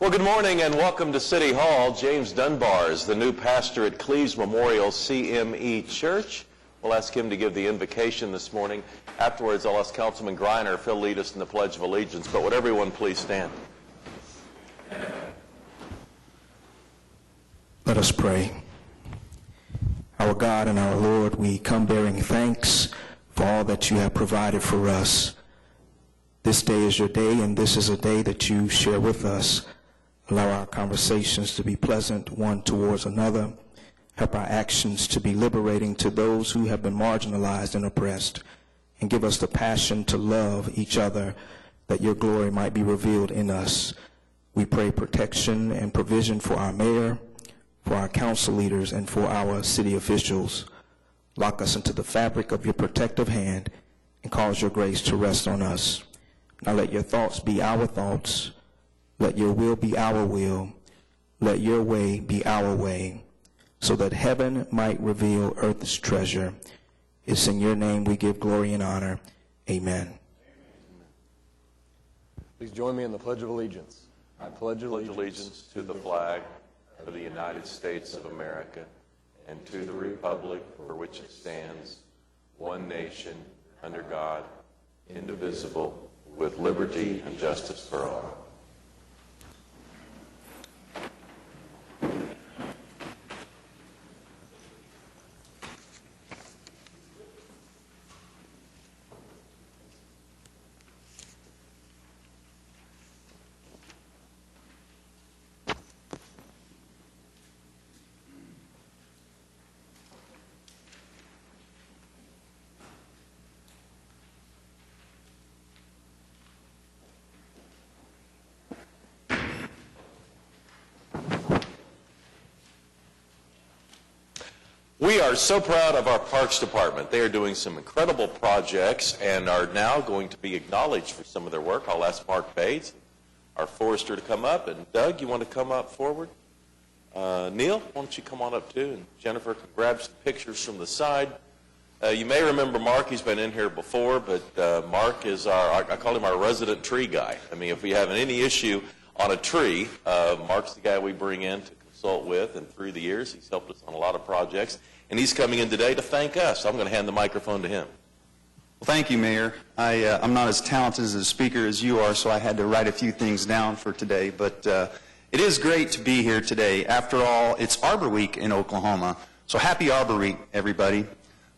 Well, good morning and welcome to City Hall. James Dunbar is the new pastor at Cleves Memorial CME Church. We'll ask him to give the invocation this morning. Afterwards, I'll ask Councilman Greiner if he'll lead us in the Pledge of Allegiance. But would everyone please stand? Let us pray. Our God and our Lord, we come bearing thanks for all that you have provided for us. This day is your day, and this is a day that you share with us. Allow our conversations to be pleasant one towards another. Help our actions to be liberating to those who have been marginalized and oppressed. And give us the passion to love each other, that your glory might be revealed in us. We pray protection and provision for our mayor, for our council leaders, and for our city officials. Lock us into the fabric of your protective hand and cause your grace to rest on us. Now let your thoughts be our thoughts. Let your will be our will. Let your way be our way, so that heaven might reveal earth's treasure. It's in your name we give glory and honor. Amen. Please join me in the Pledge of Allegiance. I pledge Allegiance to the flag of the United States of America and to the republic for which it stands, one nation, under God, indivisible, with liberty and justice for all. We are so proud of our Parks Department. They are doing some incredible projects and are now going to be acknowledged for some of their work. I'll ask Mark Bates, our forester, to come up. And Doug, you want to come up forward? Neil, why don't you come on up too? And Jennifer can grab some pictures from the side. You may remember Mark. He's been in here before, but Mark is I call him our resident tree guy. I mean, if we have any issue on a tree, Mark's the guy we bring in to consult with, and through the years he's helped us on a lot of projects, and he's coming in today to thank us. I'm going to hand the microphone to him. Well, thank you, Mayor. I'm not as talented as a speaker as you are, so I had to write a few things down for today, but it is great to be here today. After all, it's Arbor Week in Oklahoma, so happy Arbor Week, everybody.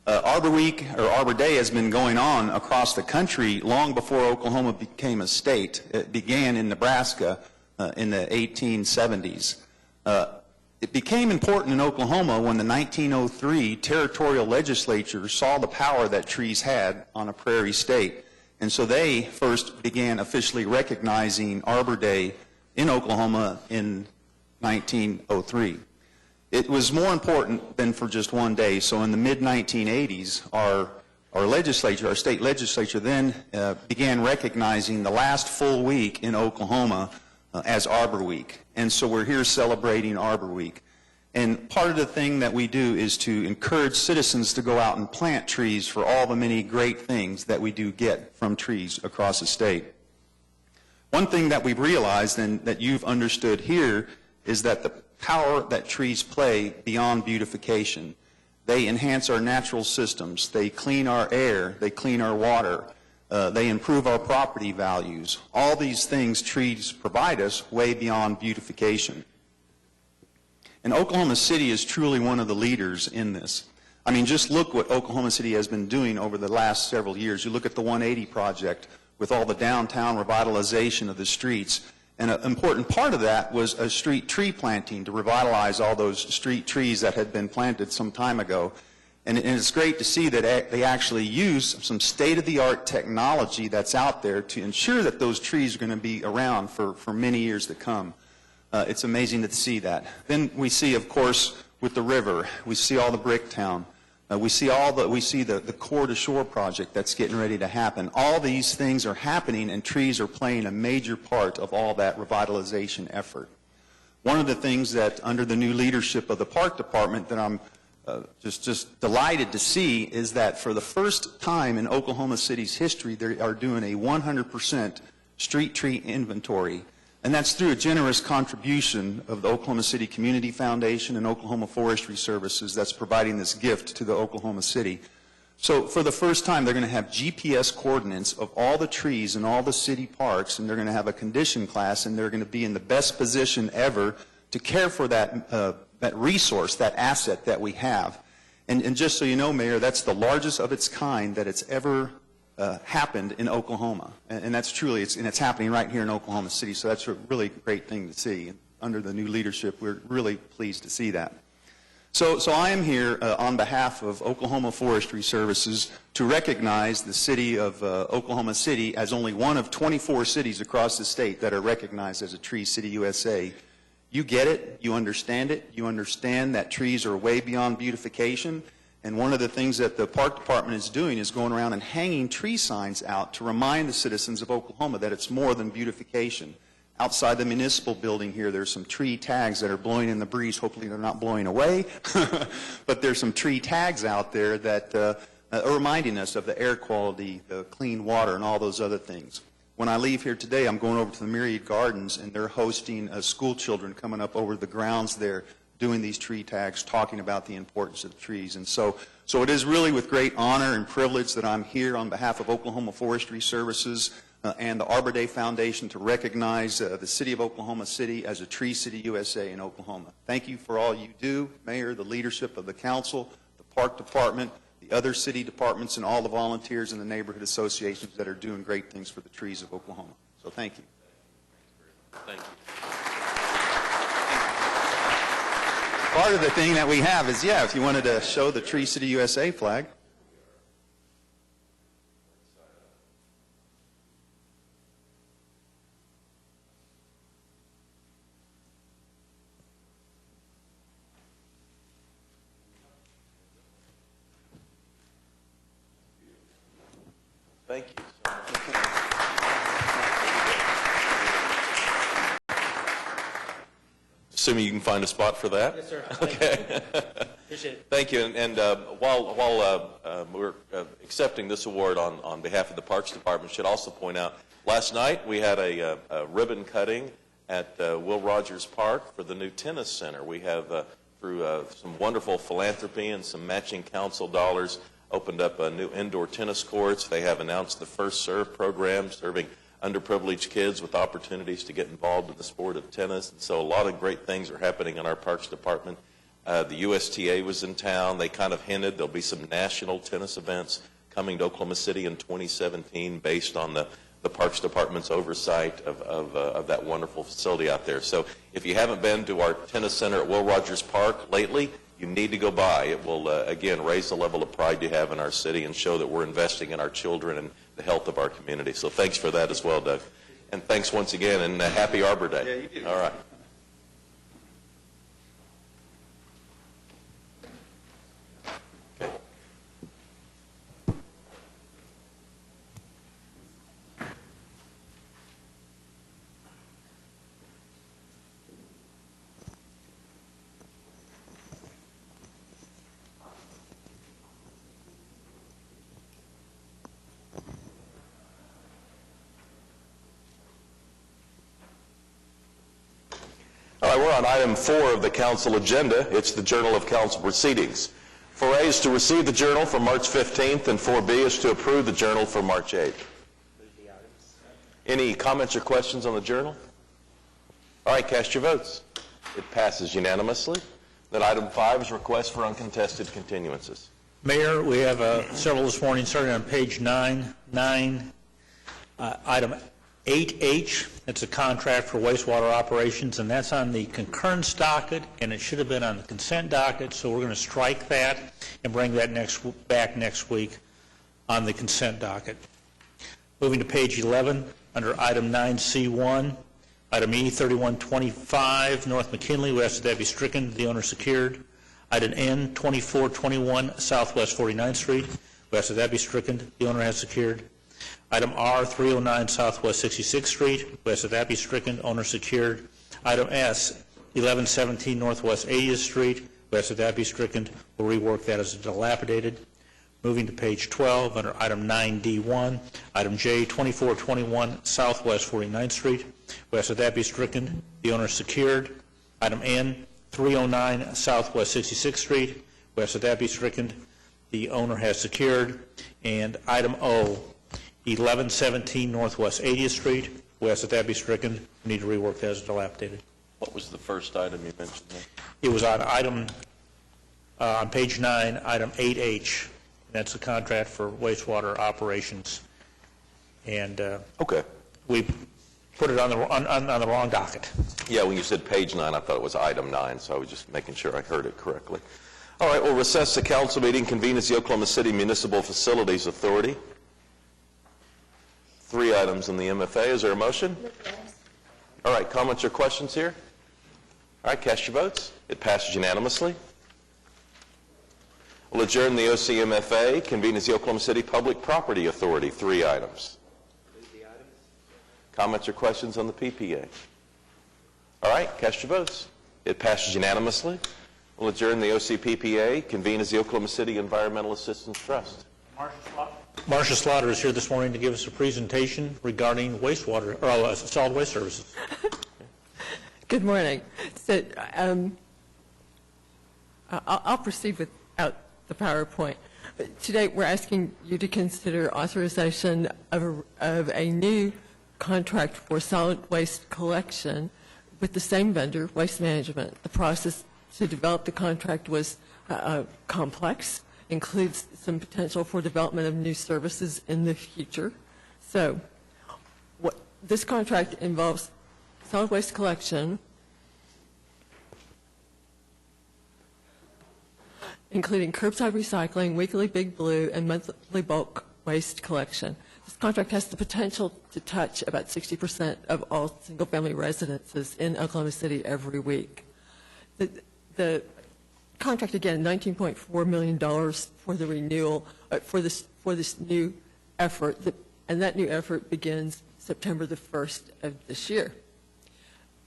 Arbor Week, or Arbor Day, has been going on across the country long before Oklahoma became a state. It began in Nebraska in the 1870s. It became important in Oklahoma when the 1903 territorial legislature saw the power that trees had on a prairie state. And so they first began officially recognizing Arbor Day in Oklahoma in 1903. It was more important than for just one day. So in the mid-1980s, our legislature, our state legislature, then began recognizing the last full week in Oklahoma as Arbor Week. And so we're here celebrating Arbor Week. And part of the thing that we do is to encourage citizens to go out and plant trees for all the many great things that we do get from trees across the state. One thing that we've realized and that you've understood here is that the power that trees play beyond beautification. They enhance our natural systems. They clean our air. They clean our water. They improve our property values. All these things trees provide us way beyond beautification. And Oklahoma City is truly one of the leaders in this. I mean, just look what Oklahoma City has been doing over the last several years. You look at the 180 project with all the downtown revitalization of the streets. And an important part of that was a street tree planting to revitalize all those street trees that had been planted some time ago. And it's great to see that they actually use some state-of-the-art technology that's out there to ensure that those trees are going to be around for many years to come. It's amazing to see that. Then we see, of course, with the river, we see all the Bricktown. We see the Core to Shore project that's getting ready to happen. All these things are happening, and trees are playing a major part of all that revitalization effort. One of the things that, under the new leadership of the Park Department, that I'm just delighted to see is that for the first time in Oklahoma City's history, they are doing a 100% street tree inventory And that's through a generous contribution of the Oklahoma City Community Foundation and Oklahoma Forestry Services that's providing this gift to the Oklahoma City. So for the first time, they're going to have GPS coordinates of all the trees in all the city parks, and they're going to have a condition class, and they're going to be in the best position ever to care for that resource, that asset that we have. And just so you know, Mayor, that's the largest of its kind that it's ever happened in Oklahoma. And that's truly, it's happening right here in Oklahoma City, so that's a really great thing to see. Under the new leadership, we're really pleased to see that. So I am here on behalf of Oklahoma Forestry Services to recognize the city of Oklahoma City as only one of 24 cities across the state that are recognized as a Tree City USA. You get it, you understand that trees are way beyond beautification, and one of the things that the Park Department is doing is going around and hanging tree signs out to remind the citizens of Oklahoma that it's more than beautification. Outside the municipal building here, there's some tree tags that are blowing in the breeze. Hopefully they're not blowing away, but there's some tree tags out there that are reminding us of the air quality, the clean water, and all those other things. When I leave here today, I'm going over to the Myriad Gardens, and they're hosting school children coming up over the grounds there, doing these tree tags, talking about the importance of the trees. And so it is really with great honor and privilege that I'm here on behalf of Oklahoma Forestry Services and the Arbor Day Foundation to recognize the city of Oklahoma City as a Tree City USA in Oklahoma. Thank you for all you do, Mayor, the leadership of the council, the Park Department, the other city departments, and all the volunteers in the neighborhood associations that are doing great things for the trees of Oklahoma. So thank you. Thank you. Part of the thing that we have is, if you wanted to show the Tree City USA flag. Thank you so much. Assuming you can find a spot for that? Yes, sir. Okay. Appreciate it. Thank you. And while we're accepting this award on behalf of the Parks Department, should also point out, last night we had a ribbon cutting at Will Rogers Park for the new tennis center. We have, through some wonderful philanthropy and some matching council dollars, opened up new indoor tennis courts. They have announced the First Serve program, serving underprivileged kids with opportunities to get involved in the sport of tennis. And so a lot of great things are happening in our Parks Department. The USTA was in town. They kind of hinted there'll be some national tennis events coming to Oklahoma City in 2017 based on the Parks Department's oversight of that wonderful facility out there. So if you haven't been to our tennis center at Will Rogers Park lately, you need to go by. It will, again, raise the level of pride you have in our city and show that we're investing in our children and the health of our community. So thanks for that as well, Doug. And thanks once again, and happy Arbor Day. Yeah, you do. All right. Okay. All right, we're on item 4 of the council agenda. It's the Journal of Council Proceedings. 4A is to receive the journal for March 15th, and 4B is to approve the journal for March 8th. Any comments or questions on the journal? All right, cast your votes. It passes unanimously. Then item 5 is request for uncontested continuances. Mayor, we have several this morning, starting on page 9, item 8H. That's a contract for wastewater operations, and that's on the concurrence docket, and it should have been on the consent docket, so we're going to strike that and bring that back next week on the consent docket. Moving to page 11, under item 9C1, item E, 3125 North McKinley, we ask that that be stricken, the owner secured. Item N, 2421 Southwest 49th Street, we ask that that be stricken, the owner has secured. Item R, 309 Southwest 66th Street, we ask that that be stricken, owner secured. Item S, 1117 Northwest 80th Street, we ask that that be stricken, we'll rework that as dilapidated. Moving to page 12, under item 9D1, item J, 2421 Southwest 49th Street. We ask that that be stricken. The owner is secured. Item N, 309 Southwest 66th Street. We ask that that be stricken. The owner has secured. And item O, 1117 Northwest 80th Street. We ask that that be stricken. We need to rework that as dilapidated. What was the first item you mentioned there? It was on item, on page 9, item 8H. That's the contract for wastewater operations. And Okay. we put it on the wrong docket. Yeah, when you said page 9, I thought it was item 9, so I was just making sure I heard it correctly. All right, we'll recess the council meeting, convene as the Oklahoma City Municipal Facilities Authority. 3 items in the MFA. Is there a motion? All right, comments or questions here? All right, cast your votes. It passes unanimously. We'll adjourn the OCMFA, convene as the Oklahoma City Public Property Authority. 3 items. Comments or questions on the PPA? All right, cast your votes. It passes unanimously. We'll adjourn the OCPPA, convene as the Oklahoma City Environmental Assistance Trust. Marcia Slaughter is here this morning to give us a presentation regarding wastewater, or solid waste services. Good morning. So, I'll proceed without the PowerPoint. Today, we're asking you to consider authorization of a new contract for solid waste collection with the same vendor, Waste Management. The process to develop the contract was complex, includes some potential for development of new services in the future. So, this contract involves solid waste collection, including curbside recycling, weekly Big Blue, and monthly bulk waste collection. This contract has the potential to touch about 60% of all single-family residences in Oklahoma City every week. The contract, again, $19.4 million for the renewal, for this new effort, and that new effort begins September the 1st of this year,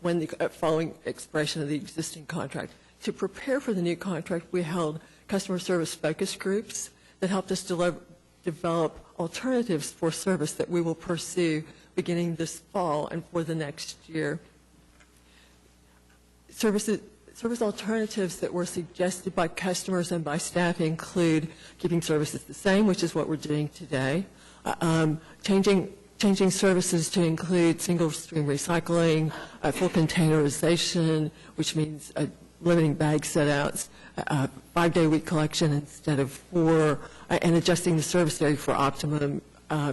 when the following expiration of the existing contract. To prepare for the new contract, we held customer service focus groups that helped us develop alternatives for service that we will pursue beginning this fall and for the next year. Service alternatives that were suggested by customers and by staff include keeping services the same, which is what we're doing today, changing services to include single-stream recycling, full containerization, which means limiting bag set-outs, 5-day-a-week collection instead of 4, and adjusting the service area for optimum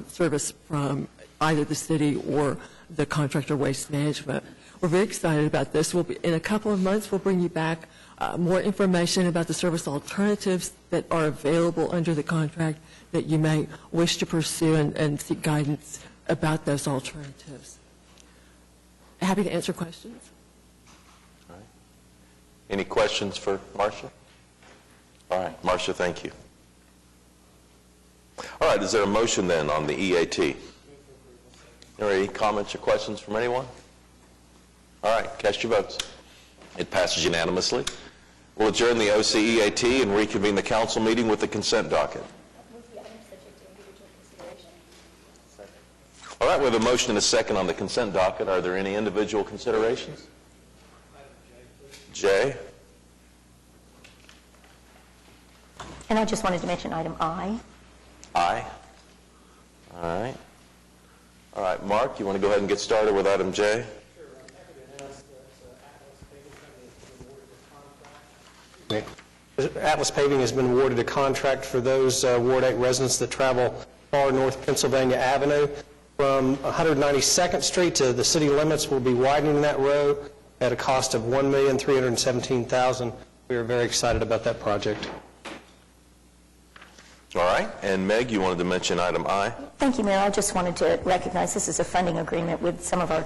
service from either the city or the contractor Waste Management. We're very excited about this. In a couple of months, we'll bring you back more information about the service alternatives that are available under the contract that you may wish to pursue and seek guidance about those alternatives. Happy to answer questions. All right. Any questions for Marcia? All right, Marcia, thank you. All right, is there a motion then on the EAT? Are there any comments or questions from anyone? All right, cast your votes. It passes unanimously. We'll adjourn the OCEAT and reconvene the council meeting with the consent docket. All right, we have a motion and a second on the consent docket. Are there any individual considerations? Jay? And I just wanted to mention item I. Aye. All right. All right, Mark, you want to go ahead and get started with item J? Atlas Paving has been awarded a contract for those Ward 8 residents that travel far north Pennsylvania Avenue. From 192nd Street to the city limits, we'll be widening that road at a cost of $1,317,000. We are very excited about that project. All right, and Meg, you wanted to mention item I? Thank you, Mayor. I just wanted to recognize this is a funding agreement with some of our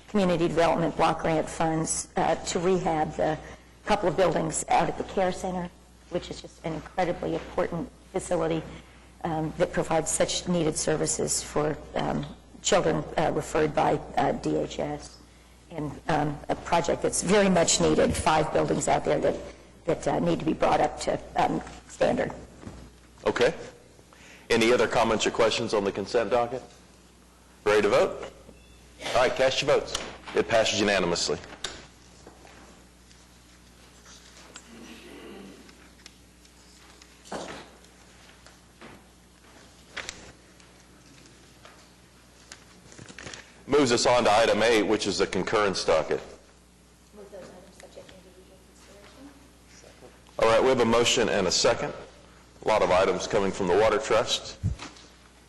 community development block grant funds to rehab the couple of buildings out at the care center, which is just an incredibly important facility that provides such needed services for children referred by DHS, and a project that's very much needed. 5 buildings out there that need to be brought up to standard. Okay. Any other comments or questions on the consent docket? Ready to vote? All right, cast your votes. It passes unanimously. Moves us on to item 8, which is the concurrence docket. Move those items subject to individual consideration. All right, we have a motion and a second. A lot of items coming from the Water Trust.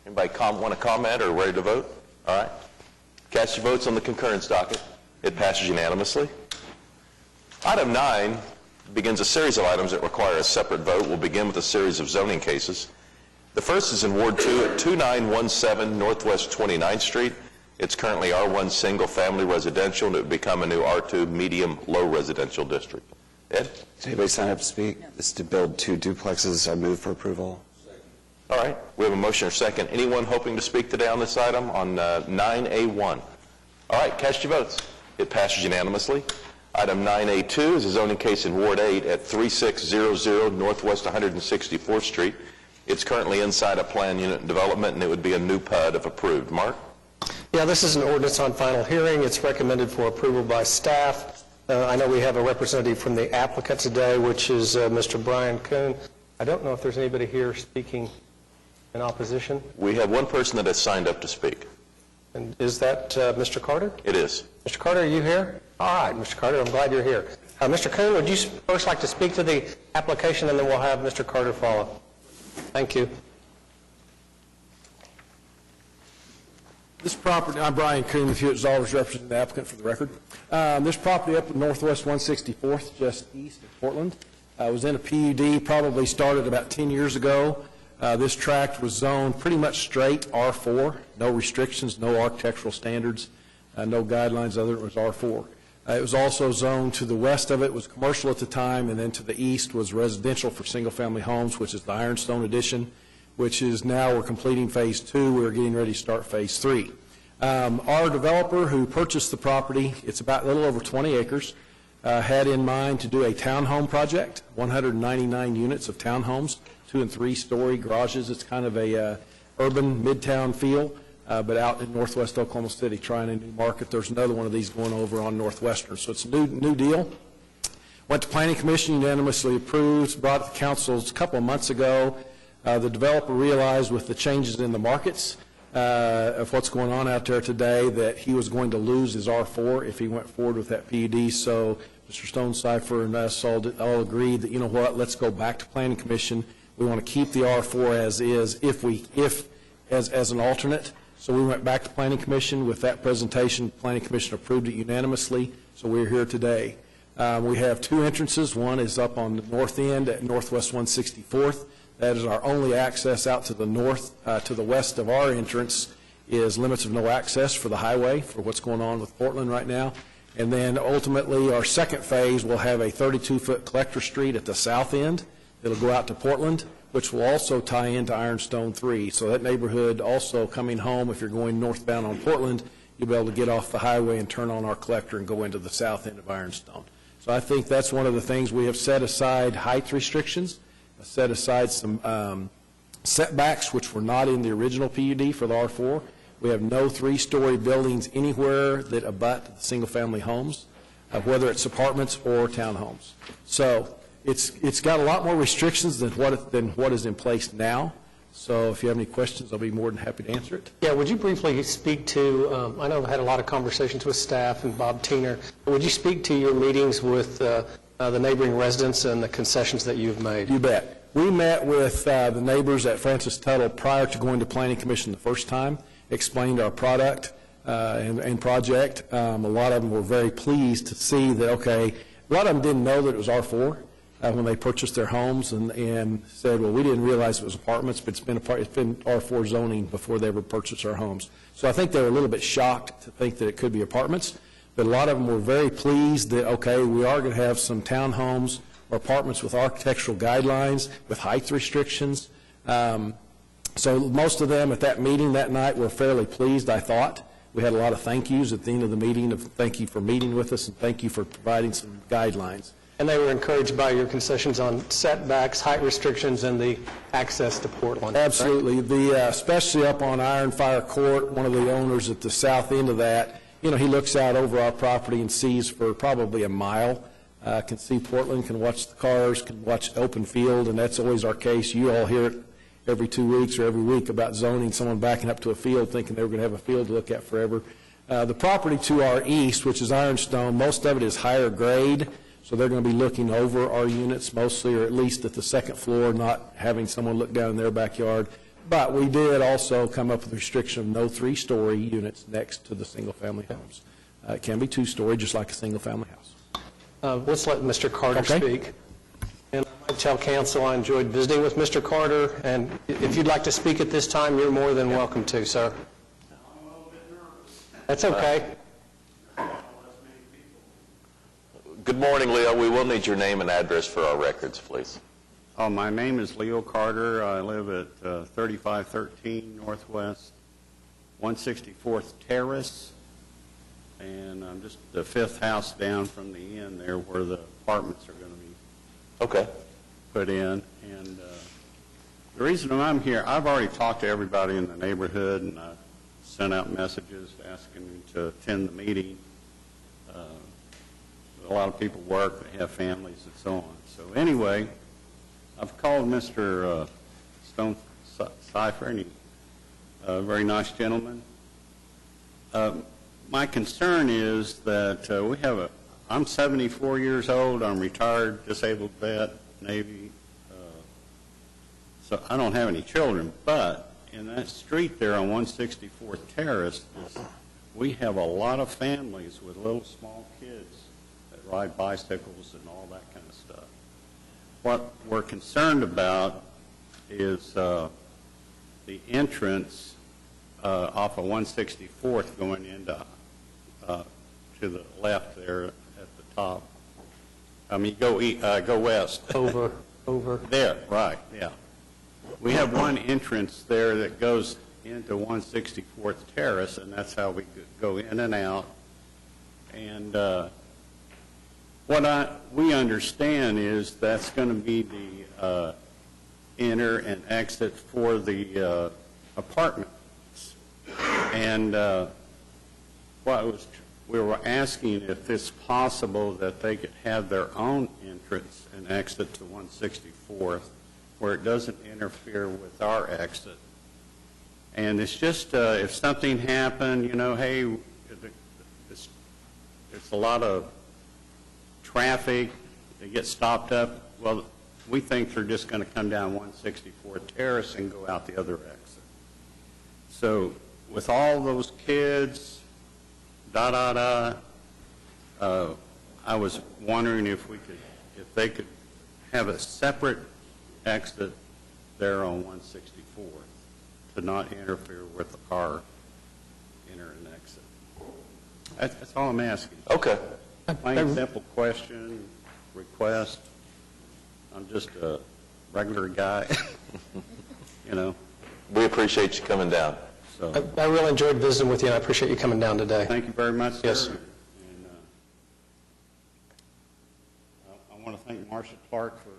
Anybody want to comment or ready to vote? All right. Cast your votes on the concurrence docket. It passes unanimously. Item 9 begins a series of items that require a separate vote. We'll begin with a series of zoning cases. The first is in Ward 2 at 2917 Northwest 29th Street. It's currently R1 single-family residential, and it would become a new R2 medium-low residential district. Ed? Does anybody sign up to speak? This is to build 2 duplexes. I move for approval. All right. We have a motion or second. Anyone hoping to speak today on this item on 9A1? All right. Cast your votes. It passes unanimously. Item 9A2 is a zoning case in Ward 8 at 3600 Northwest 164th Street. It's currently inside a planned unit development, and it would be a new PUD if approved. Mark? Yeah, this is an ordinance on final hearing. It's recommended for approval by staff. I know we have a representative from the applicant today, which is Mr. Brian Kuhn. I don't know if there's anybody here speaking in opposition. We have one person that has signed up to speak. And is that Mr. Carter? It is. Mr. Carter, are you here? All right, Mr. Carter, I'm glad you're here. Mr. Kuhn, would you first like to speak to the application, and then we'll have Mr. Carter follow? Thank you. This property, I'm Brian Kuhn with Hewitt Zollers, representing the applicant for the record. This property up in Northwest 164th, just east of Portland, was in a PUD, probably started about 10 years ago. This tract was zoned pretty much straight R4, no restrictions, no architectural standards, no guidelines other than it was R4. It was also zoned to the west of it was commercial at the time, and then to the east was residential for single-family homes, which is the Ironstone addition, which is now we're completing phase 2. We're getting ready to start phase 3. Our developer who purchased the property, it's about a little over 20 acres, had in mind to do a townhome project, 199 units of townhomes, 2- and 3-story garages. It's kind of a urban midtown feel, but out in northwest Oklahoma City, trying a new market. There's another one of these going over on Northwestern, so it's a new deal. Went to Planning Commission, unanimously approved, brought it to council a couple of months ago. The developer realized with the changes in the markets of what's going on out there today that he was going to lose his R4 if he went forward with that PUD. So Mr. Stonecipher and us all agreed that, you know what, let's go back to Planning Commission. We want to keep the R4 as is as an alternate. So we went back to Planning Commission with that presentation. Planning Commission approved it unanimously, so we're here today. We have 2 entrances. One is up on the north end at Northwest 164th. That is our only access out to the north. To the west of our entrance is limits of no access for the highway for what's going on with Portland right now. And then ultimately our second phase will have a 32-foot collector street at the south end. It'll go out to Portland, which will also tie into Ironstone 3. So that neighborhood also coming home, if you're going northbound on Portland, you'll be able to get off the highway and turn on our collector and go into the south end of Ironstone. So I think that's one of the things we have set aside height restrictions, set aside some setbacks which were not in the original PUD for the R4. We have no 3-story buildings anywhere that abut single-family homes, whether it's apartments or townhomes. So it's got a lot more restrictions than what is in place now. So if you have any questions, I'll be more than happy to answer it. Yeah, would you briefly speak to, I know I've had a lot of conversations with staff and Bob Teener, but would you speak to your meetings with the neighboring residents and the concessions that you've made? You bet. We met with the neighbors at Francis Tuttle prior to going to Planning Commission the first time, explained our product and project. A lot of them were very pleased to see that, okay, a lot of them didn't know that it was R4 when they purchased their homes and said, well, we didn't realize it was apartments, but it's been R4 zoning before they ever purchased our homes. So I think they were a little bit shocked to think that it could be apartments, but a lot of them were very pleased that, okay, we are going to have some townhomes or apartments with architectural guidelines, with height restrictions. So most of them at that meeting that night were fairly pleased, I thought. We had a lot of thank yous at the end of the meeting of thank you for meeting with us and thank you for providing some guidelines. And they were encouraged by your concessions on setbacks, height restrictions, and the access to Portland. correct? Absolutely. Especially up on Iron Fire Court, one of the owners at the south end of that, he looks out over our property and sees for probably a mile, can see Portland, can watch the cars, can watch open field, and that's always our case. You all hear it every 2 weeks or every week about zoning, someone backing up to a field thinking they were going to have a field to look at forever. The property to our east, which is Ironstone, most of it is higher grade, so they're going to be looking over our units mostly, or at least at the second floor, not having someone look down in their backyard. But we did also come up with a restriction of no 3-story units next to the single-family homes. It can be 2-story, just like a single-family house. Let's let Mr. Carter Okay. speak. And I might tell council I enjoyed visiting with Mr. Carter, and if you'd like to speak at this time, you're more than welcome to, sir. That's okay. Good morning, Leo. We will need your name and address for our records, please. My name is Leo Carter. I live at 3513 Northwest 164th Terrace, and I'm just the 5th house down from the end there where the apartments are going to be Okay. put in. And the reason I'm here, I've already talked to everybody in the neighborhood, and I sent out messages asking them to attend the meeting. A lot of people work, they have families and so on. So anyway, I've called Mr. Stone Cipher, and he's a very nice gentleman. My concern is that I'm 74 years old, I'm retired, disabled vet, Navy, so I don't have any children, but in that street there on 164th Terrace, we have a lot of families with little small kids that ride bicycles and all that kind of stuff. What we're concerned about is the entrance off of 164th going into to the left there at the top. I mean, go west. Over. There, right, yeah. We have one entrance there that goes into 164th Terrace, and that's how we go in and out. And we understand is that's going to be the enter and exit for the apartments. And we were asking if it's possible that they could have their own entrance and exit to 164th, where it doesn't interfere with our exit. And it's just, if something happened, hey, it's a lot of traffic, they get stopped up, well, we think they're just going to come down 164th Terrace and go out the other exit. So with all those kids, I was wondering if they could have a separate exit there on 164th to not interfere with the car enter and exit. That's all I'm asking. Okay. Plain, simple question, request. I'm just a regular guy, We appreciate you coming down. So, I really enjoyed visiting with you, and I appreciate you coming down today. thank you very much, sir. Yes. And I want to thank Marcia Clark for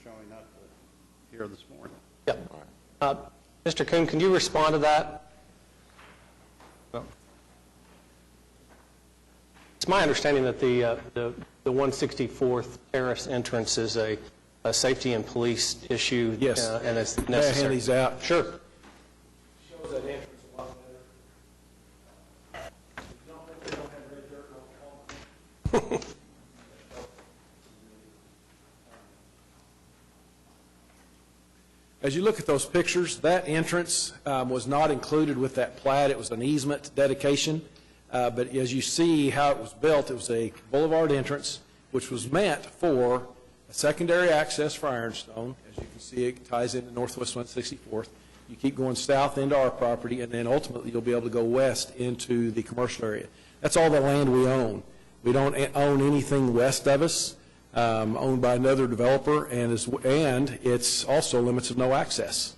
showing up here this morning. Yep. Mr. Kuhn, can you respond to that? It's my understanding that the 164th Terrace entrance is a safety and police issue. Yes. And it's May I hand necessary. these out? Sure. Shows that entrance a lot better. Don't think they don't have red dirt on the wall. As you look at those pictures, that entrance was not included with that plat. It was an easement dedication. But as you see how it was built, it was a boulevard entrance, which was meant for a secondary access for Ironstone. As you can see, it ties into Northwest 164th. You keep going south into our property, and then ultimately you'll be able to go west into the commercial area. That's all the land we own. We don't own anything west of us, owned by another developer, and it's also limits of no access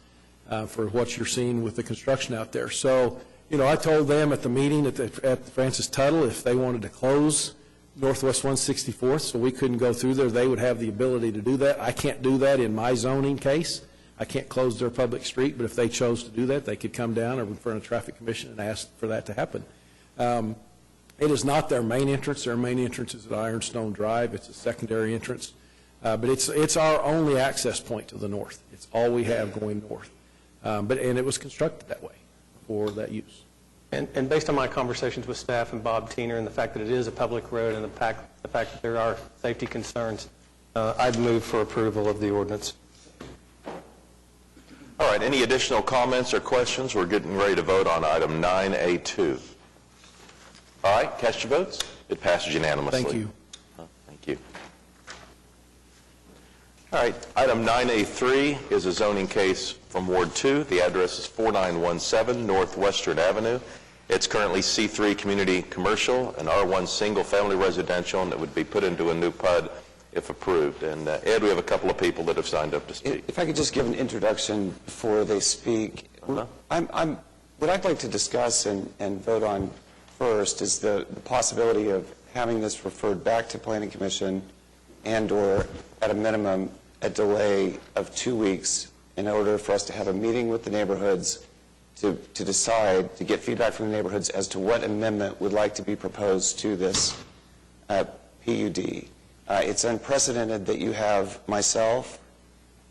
for what you're seeing with the construction out there. So, I told them at the meeting at Francis Tuttle if they wanted to close Northwest 164th, so we couldn't go through there. They would have the ability to do that. I can't do that in my zoning case. I can't close their public street, but if they chose to do that, they could come down or in front of the Traffic Commission and ask for that to happen. It is not their main entrance. Their main entrance is at Ironstone Drive. It's a secondary entrance. But it's our only access point to the north. It's all we have going north. And it was constructed that way for that use. And based on my conversations with staff and Bob Teener and the fact that it is a public road and the fact that there are safety concerns, I'd move for approval of the ordinance. All right, any additional comments or questions? We're getting ready to vote on item 9A2. All right, cast your votes. It passes unanimously. Thank you. Thank you. All right, item 9A3 is a zoning case from Ward 2. The address is 4917 Northwestern Avenue. It's currently C3 community commercial and R1 single-family residential, and it would be put into a new PUD if approved. And Ed, we have a couple of people that have signed up to speak. If I could just give an introduction before they speak. What I'd like to discuss and vote on first is the possibility of having this referred back to Planning Commission and/or, at a minimum, a delay of 2 weeks in order for us to have a meeting with the neighborhoods to decide, to get feedback from the neighborhoods as to what amendment would like to be proposed to this PUD. It's unprecedented that you have myself,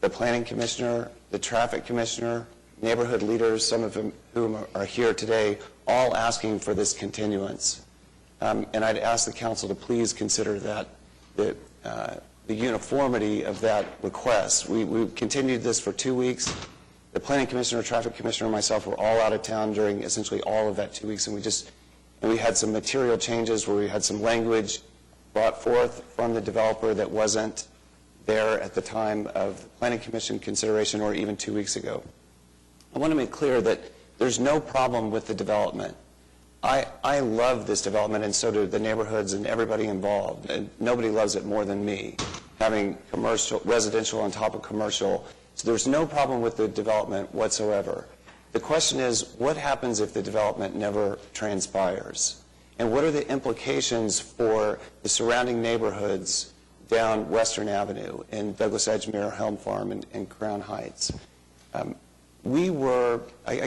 the Planning Commissioner, the Traffic Commissioner, neighborhood leaders, some of whom are here today, all asking for this continuance. And I'd ask the council to please consider that the uniformity of that request. We continued this for 2 weeks. The Planning Commissioner, Traffic Commissioner, and myself were all out of town during essentially all of that 2 weeks, and we had some material changes where we had some language brought forth from the developer that wasn't there at the time of the Planning Commission consideration or even 2 weeks ago. I want to make clear that there's no problem with the development. I love this development, and so do the neighborhoods and everybody involved. And nobody loves it more than me, having residential on top of commercial. So there's no problem with the development whatsoever. The question is, what happens if the development never transpires? And what are the implications for the surrounding neighborhoods down Western Avenue in Douglas Edgemere, Helm Farm, and Crown Heights? I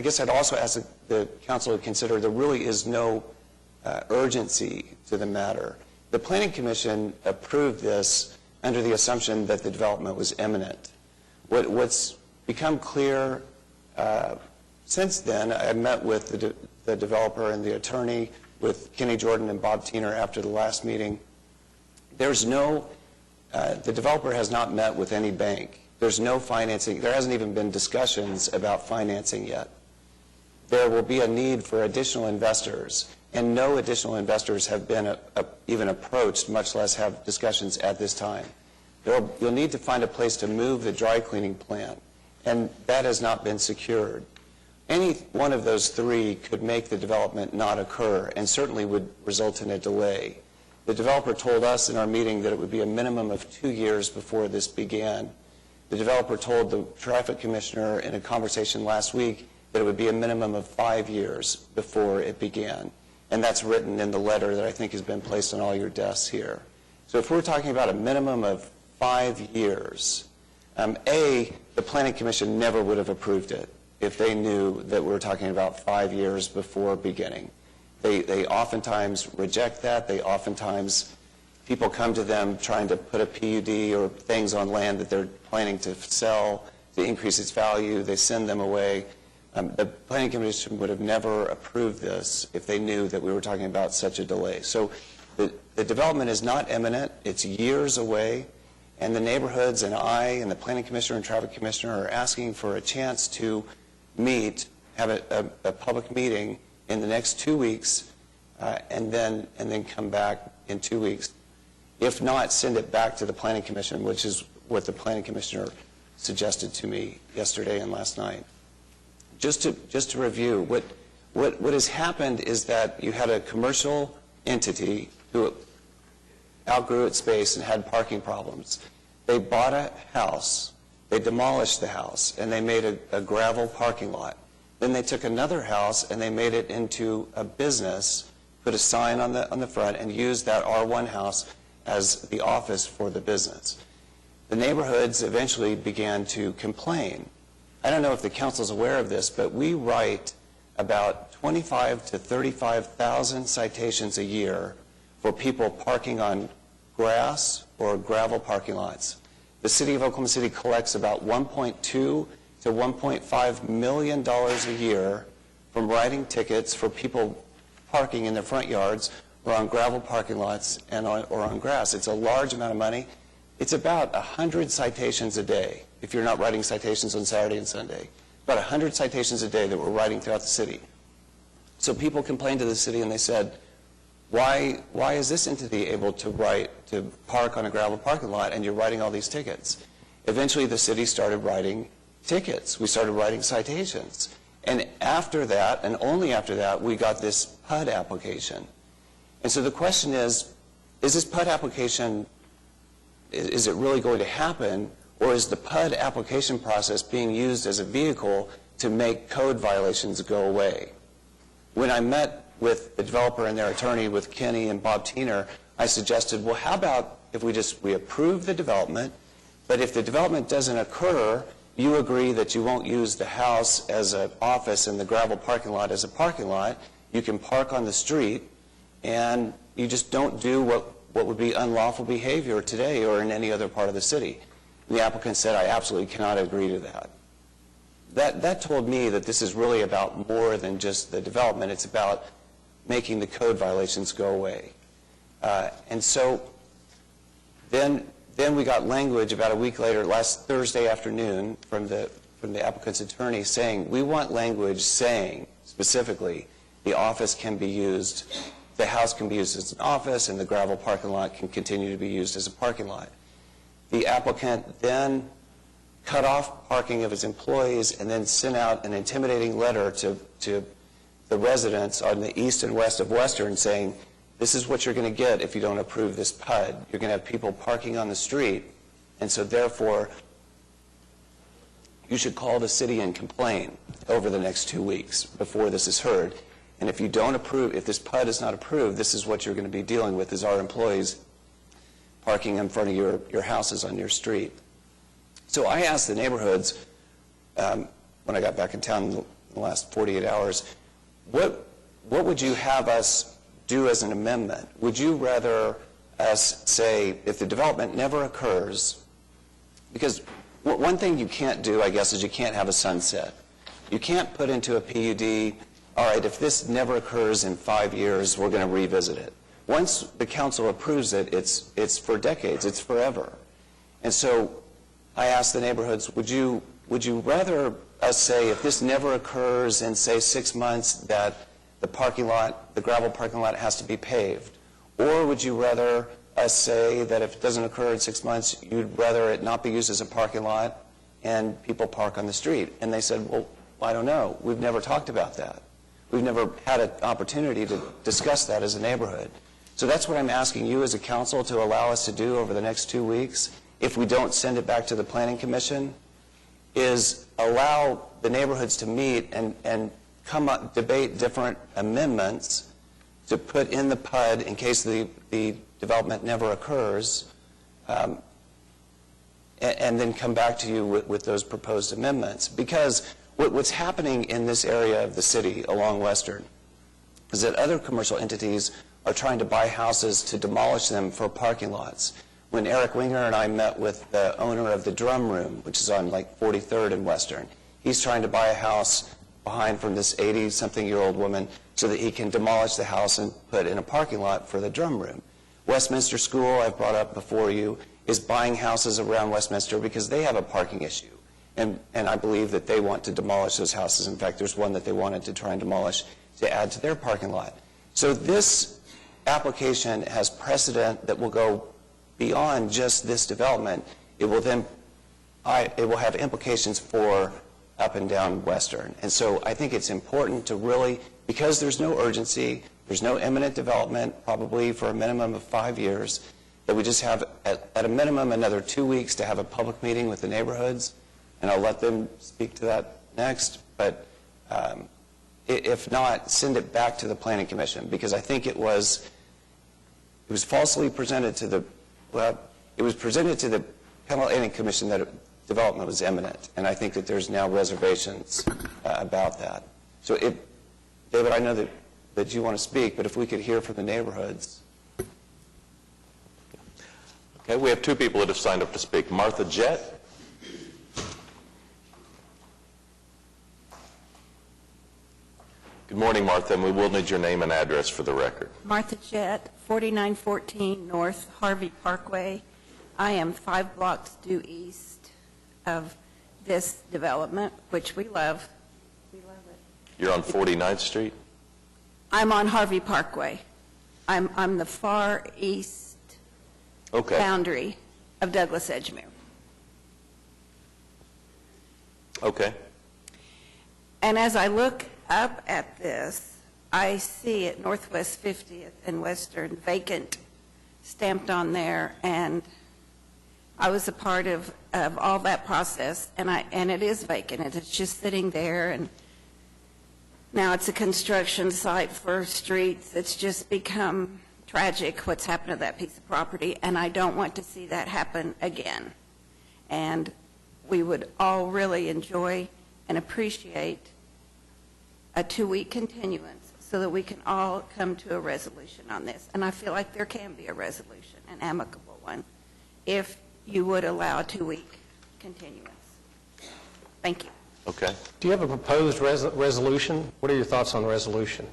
guess I'd also ask the council to consider there really is no urgency to the matter. The Planning Commission approved this under the assumption that the development was imminent. What's become clear since then, I met with the developer and the attorney, with Kenny Jordan and Bob Teener after the last meeting. The developer has not met with any bank. There's no financing. There hasn't even been discussions about financing yet. There will be a need for additional investors, and no additional investors have been even approached, much less have discussions at this time. You'll need to find a place to move the dry cleaning plant, and that has not been secured. Any one of those three could make the development not occur and certainly would result in a delay. The developer told us in our meeting that it would be a minimum of 2 years before this began. The developer told the Traffic Commissioner in a conversation last week that it would be a minimum of 5 years before it began. And that's written in the letter that I think has been placed on all your desks here. So if we're talking about a minimum of 5 years, the Planning Commission never would have approved it if they knew that we were talking about 5 years before beginning. They oftentimes reject that. People come to them trying to put a PUD or things on land that they're planning to sell to increase its value. They send them away. The Planning Commission would have never approved this if they knew that we were talking about such a delay. So the development is not imminent. It's years away. And the neighborhoods and I and the Planning Commissioner and Traffic Commissioner are asking for a chance to meet, have a public meeting in the next 2 weeks, and then come back in 2 weeks. If not, send it back to the Planning Commission, which is what the Planning Commissioner suggested to me yesterday and last night. Just to review, what has happened is that you had a commercial entity who outgrew its space and had parking problems. They bought a house, they demolished the house, and they made a gravel parking lot. Then they took another house and they made it into a business put a sign on the front, and use that R1 house as the office for the business. The neighborhoods eventually began to complain. I don't know if the council's aware of this, but we write about 25 to 35,000 citations a year for people parking on grass or gravel parking lots. The city of Oklahoma City collects about $1.2 to $1.5 million a year from writing tickets for people parking in their front yards or on gravel parking lots or on grass. It's a large amount of money. It's about 100 citations a day, if you're not writing citations on Saturday and Sunday. About 100 citations a day that we're writing throughout the city. So people complained to the city and they said, why is this entity able to park on a gravel parking lot and you're writing all these tickets? Eventually the city started writing tickets. We started writing citations. And after that, and only after that, we got this PUD application. And so the question is this PUD application, is it really going to happen, or is the PUD application process being used as a vehicle to make code violations go away? When I met with the developer and their attorney, with Kenny and Bob Tiener, I suggested, well, how about if we approve the development, but if the development doesn't occur, you agree that you won't use the house as an office and the gravel parking lot as a parking lot. You can park on the street, and you just don't do what would be unlawful behavior today or in any other part of the city. And the applicant said, I absolutely cannot agree to that. That told me that this is really about more than just the development. It's about making the code violations go away. And so then we got language about a week later, last Thursday afternoon, from the applicant's attorney saying, we want language saying specifically the office can be used, the house can be used as an office, and the gravel parking lot can continue to be used as a parking lot. The applicant then cut off parking of his employees and then sent out an intimidating letter to the residents on the east and west of Western saying, this is what you're going to get if you don't approve this PUD. You're going to have people parking on the street, and so therefore you should call the city and complain over the next 2 weeks before this is heard. And if you don't approve, if this PUD is not approved, this is what you're going to be dealing with, is our employees parking in front of your houses on your street. So I asked the neighborhoods when I got back in town in the last 48 hours, what would you have us do as an amendment? Would you rather us say, if the development never occurs, because one thing you can't do, I guess, is you can't have a sunset. You can't put into a PUD, all right, if this never occurs in 5 years, we're going to revisit it. Once the council approves it, it's for decades, it's forever. And so I asked the neighborhoods, would you rather us say, if this never occurs in, say, 6 months, that the parking lot, the gravel parking lot has to be paved? Or would you rather us say that if it doesn't occur in 6 months, you'd rather it not be used as a parking lot and people park on the street? And they said, well, I don't know. We've never talked about that. We've never had an opportunity to discuss that as a neighborhood. So that's what I'm asking you as a council to allow us to do over the next 2 weeks, if we don't send it back to the Planning Commission, is allow the neighborhoods to meet and come up, debate different amendments to put in the PUD in case the development never occurs, and then come back to you with those proposed amendments. Because what's happening in this area of the city along Western is that other commercial entities are trying to buy houses to demolish them for parking lots. When Eric Winger and I met with the owner of the Drum Room, which is on like 43rd and Western, he's trying to buy a house behind from this 80-something-year-old woman so that he can demolish the house and put in a parking lot for the Drum Room. Westminster School, I've brought up before you, is buying houses around Westminster because they have a parking issue. And I believe that they want to demolish those houses. In fact, there's one that they wanted to try and demolish to add to their parking lot. So this application has precedent that will go beyond just this development. It will then, it will have implications for up and down Western. And so I think it's important to really, because there's no urgency, there's no imminent development, probably for a minimum of 5 years, that we just have at a minimum another 2 weeks to have a public meeting with the neighborhoods, and I'll let them speak to that next. But If not, send it back to the Planning Commission, because I think it was falsely presented to the, well, it was presented to the Planning Commission that development was imminent, and I think that there's now reservations about that. So David, I know that you want to speak, but if we could hear from the neighborhoods. Okay, we have two people that have signed up to speak. Martha Jett. Good morning, Martha, and we will need your name and address for the record. Martha Jett, 4914 North Harvey Parkway. I am 5 blocks due east of this development, which we love. We love it. You're on 49th Street? I'm on Harvey Parkway. I'm the far east boundary of Douglas Edgemere. Okay. And as I look up at this, I see at Northwest 50th and Western vacant stamped on there, and I was a part of all that process, and it is vacant, and it's just sitting there, and now it's a construction site for streets. It's just become tragic what's happened to that piece of property, and I don't want to see that happen again. And we would all really enjoy and appreciate a 2-week continuance so that we can all come to a resolution on this. And I feel like there can be a resolution, an amicable one, if you would allow a 2-week continuance. Thank you. Okay. Do you have a proposed resolution? What are your thoughts on resolution?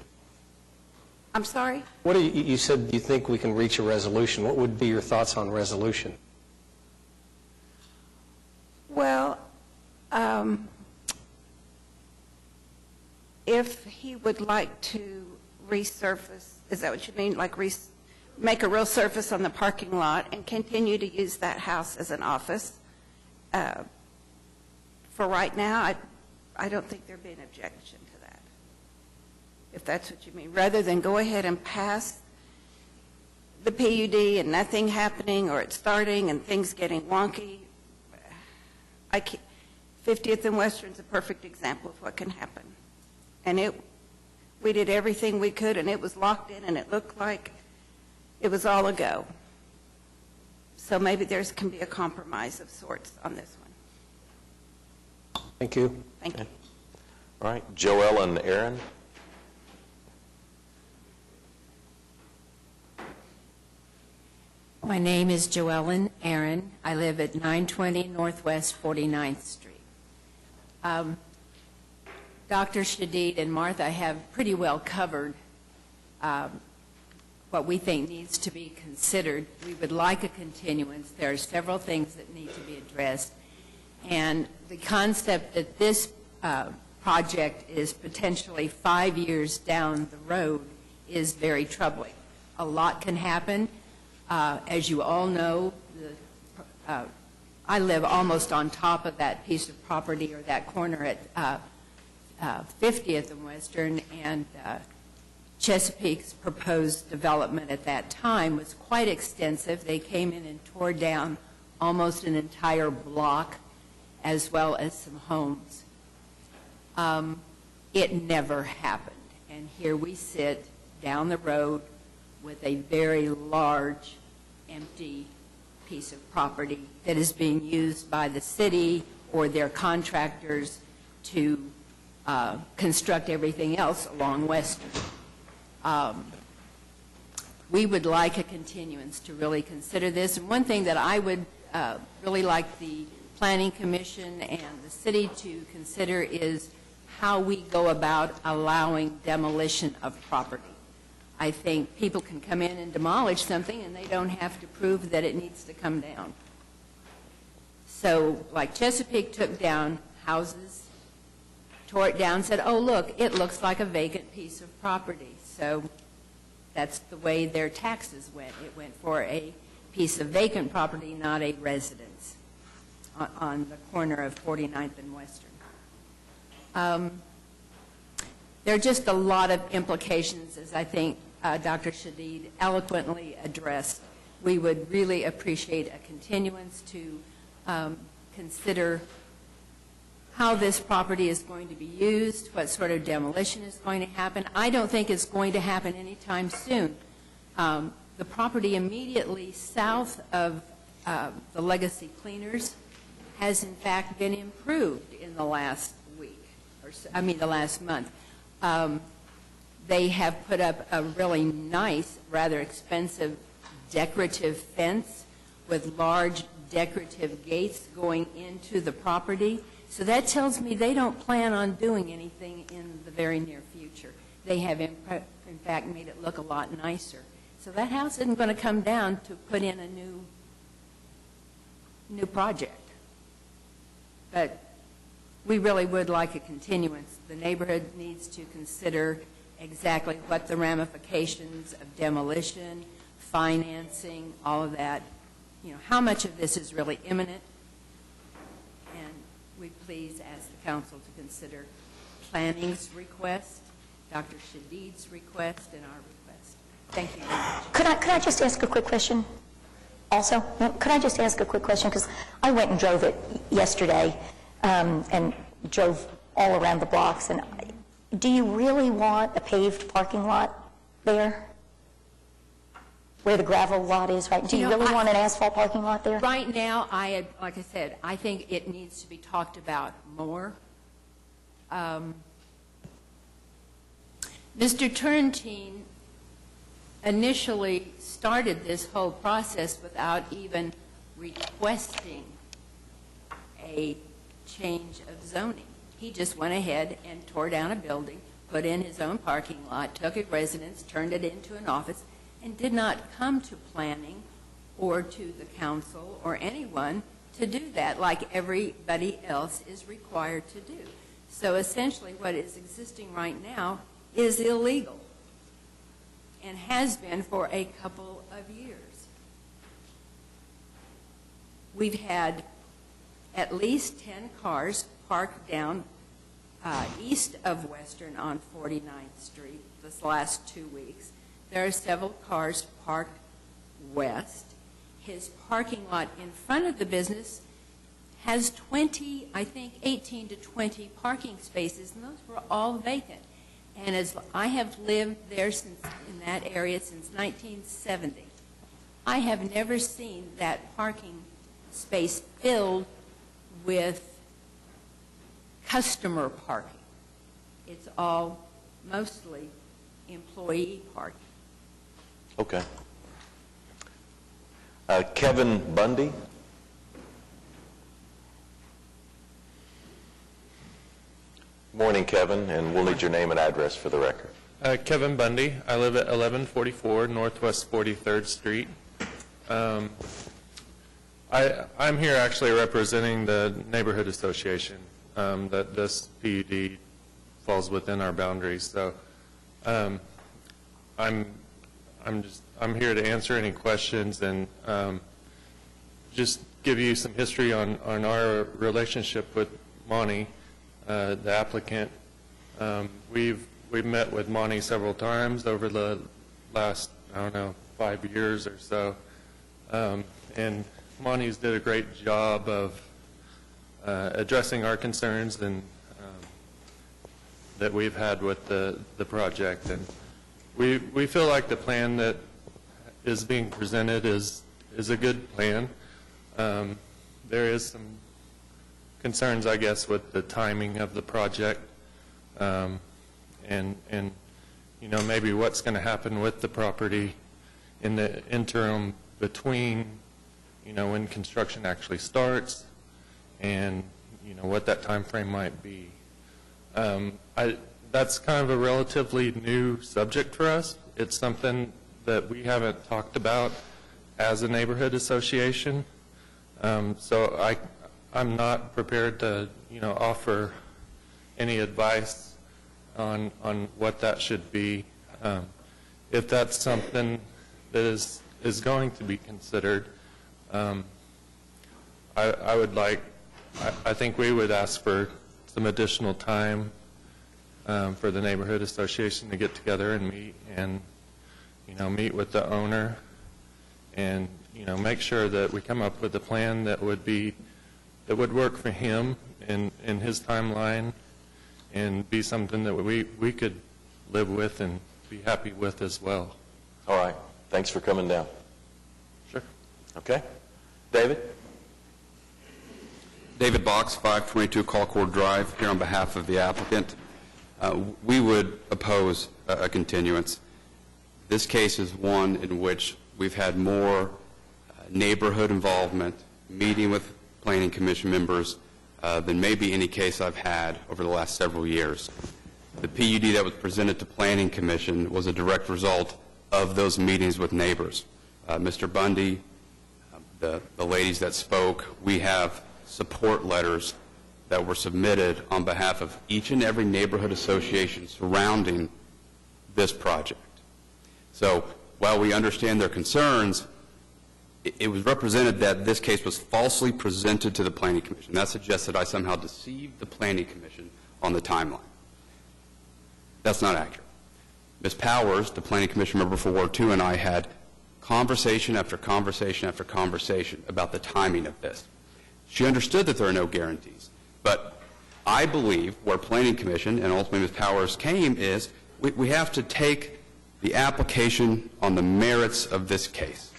I'm sorry? What do you said you think we can reach a resolution. What would be your thoughts on resolution? Well, if he would like to resurface, is that what you mean, like make a real surface on the parking lot and continue to use that house as an office, for right now, I don't think there'd be an objection to that, if that's what you mean. Rather than go ahead and pass the PUD and nothing happening, or it starting and things getting wonky, 50th and Western's a perfect example of what can happen. And we did everything we could, and it was locked in, and it looked like it was all a go. So maybe there can be a compromise of sorts on this one. Thank you. Thank you. All right. Joelle and Aaron. My name is Joellen Aaron. I live at 920 Northwest 49th Street. Dr. Shadid and Martha have pretty well covered what we think needs to be considered. We would like a continuance. There are several things that need to be addressed. And the concept that this project is potentially 5 years down the road is very troubling. A lot can happen. As you all know, I live almost on top of that piece of property, or that corner at 50th and Western, and Chesapeake's proposed development at that time was quite extensive. They came in and tore down almost an entire block, as well as some homes. It never happened, and here we sit down the road with a very large, empty piece of property that is being used by the city or their contractors to construct everything else along Western. We would like a continuance to really consider this. And one thing that I would really like the Planning Commission and the city to consider is how we go about allowing demolition of property. I think people can come in and demolish something, and they don't have to prove that it needs to come down. So, like Chesapeake took down houses, tore it down, said, oh, look, it looks like a vacant piece of property. So that's the way their taxes went. It went for a piece of vacant property, not a residence, on the corner of 49th and Western. There are just a lot of implications, as I think Dr. Shadid eloquently addressed. We would really appreciate a continuance to consider how this property is going to be used, what sort of demolition is going to happen. I don't think it's going to happen anytime soon. The property immediately south of the Legacy Cleaners has in fact been improved in the last week, the last month. They have put up a really nice, rather expensive decorative fence with large decorative gates going into the property. So that tells me they don't plan on doing anything in the very near future. They have in fact made it look a lot nicer. So that house isn't going to come down to put in a new project. But we really would like a continuance. The neighborhood needs to consider exactly what the ramifications of demolition, financing, all of that, how much of this is really imminent. And we please ask the council to consider planning's request, Dr. Shadid's request, and our request. Thank you very much. Could I just ask a quick question also? Could I just ask a quick question? Because I went and drove it yesterday and drove all around the blocks. And do you really want a paved parking lot there? Where the gravel lot is, right? Do you really want an asphalt parking lot there? Right now, like I said, I think it needs to be talked about more. Mr. Turrentine initially started this whole process without even requesting a change of zoning. He just went ahead and tore down a building, put in his own parking lot, took a residence, turned it into an office, and did not come to planning or to the council or anyone to do that like everybody else is required to do. So essentially what is existing right now is illegal and has been for a couple of years. We've had at least 10 cars parked down east of Western on 49th Street this last 2 weeks. There are several cars parked west. His parking lot in front of the business has 20, I think 18 to 20 parking spaces, and those were all vacant. And as I have lived there in that area since 1970, I have never seen that parking space filled with customer parking. It's all mostly employee parking. Okay. Kevin Bundy. Morning, Kevin, and we'll need your name and address for the record. Kevin Bundy. I live at 1144 Northwest 43rd Street. I'm here actually representing the neighborhood association that this PUD falls within our boundaries. So I'm here to answer any questions and just give you some history on our relationship with Monty, the applicant. We've met with Monty several times over the last, 5 years or so. And Monty's did a great job of addressing our concerns and that we've had with the project. And we feel like the plan that is being presented is a good plan. There is some concerns, I guess, with the timing of the project, and maybe what's going to happen with the property in the interim between when construction actually starts and what that time frame might be. That's kind of a relatively new subject for us. It's something that we haven't talked about as a neighborhood association. So I'm not prepared to, offer any advice on what that should be. If that's something that is going to be considered, I think we would ask for some additional time for the neighborhood association to get together and meet with the owner and make sure that we come up with a plan that would work for him in his timeline and be something that we could live with and be happy with as well. All right. Thanks for coming down. Sure. Okay. David? David Box, 522 Colcord Drive, here on behalf of the applicant. We would oppose a continuance. This case is one in which we've had more neighborhood involvement, meeting with Planning Commission members than maybe any case I've had over the last several years. The PUD that was presented to Planning Commission was a direct result of those meetings with neighbors. Mr. Bundy, the ladies that spoke, we have support letters that were submitted on behalf of each and every neighborhood association surrounding this project. So while we understand their concerns, it was represented that this case was falsely presented to the Planning Commission. That suggests that I somehow deceived the Planning Commission on the timeline. That's not accurate. Ms. Powers, the Planning Commission member for Ward 2, and I had conversation after conversation after conversation about the timing of this. She understood that there are no guarantees, but I believe where Planning Commission and ultimately Ms. Powers came is we have to take the application on the merits of this case,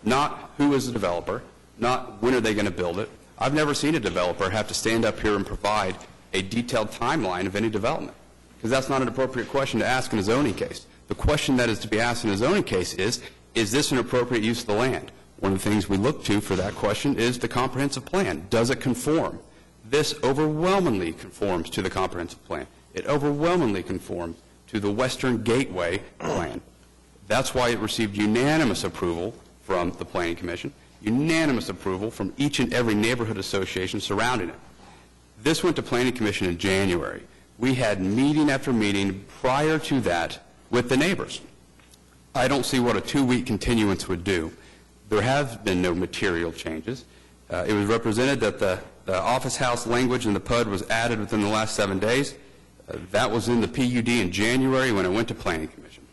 not who is the developer, not when are they going to build it. I've never seen a developer have to stand up here and provide a detailed timeline of any development, because that's not an appropriate question to ask in a zoning case. The question that is to be asked in a zoning case is this an appropriate use of the land? One of the things we look to for that question is the comprehensive plan. Does it conform? This overwhelmingly conforms to the comprehensive plan. It overwhelmingly conforms to the Western Gateway plan. That's why it received unanimous approval from the Planning Commission, unanimous approval from each and every neighborhood association surrounding it. This went to Planning Commission in January. We had meeting after meeting prior to that with the neighbors. I don't see what a 2-week continuance would do. There have been no material changes. It was represented that the office house language in the PUD was added within the last 7 days. That was in the PUD in January when it went to Planning Commission.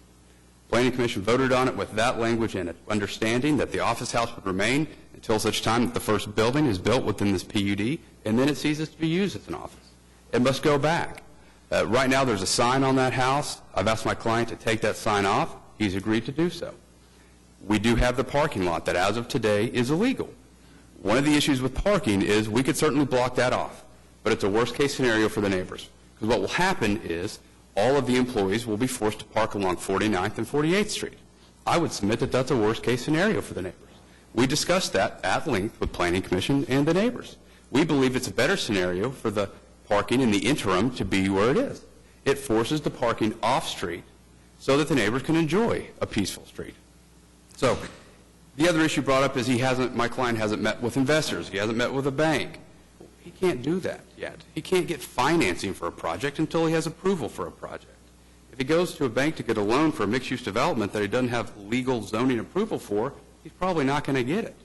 Planning Commission voted on it with that language in it, understanding that the office house would remain until such time that the first building is built within this PUD, and then it ceases to be used as an office. It must go back. Right now there's a sign on that house. I've asked my client to take that sign off. He's agreed to do so. We do have the parking lot that as of today is illegal. One of the issues with parking is we could certainly block that off, but it's a worst case scenario for the neighbors. Because what will happen is all of the employees will be forced to park along 49th and 48th Street. I would submit that that's a worst case scenario for the neighbors. We discussed that at length with Planning Commission and the neighbors. We believe it's a better scenario for the parking in the interim to be where it is. It forces the parking off-street so that the neighbors can enjoy a peaceful street. So the other issue brought up is my client hasn't met with investors. He hasn't met with a bank. He can't do that yet. He can't get financing for a project until he has approval for a project. If he goes to a bank to get a loan for a mixed-use development that he doesn't have legal zoning approval for, he's probably not going to get it.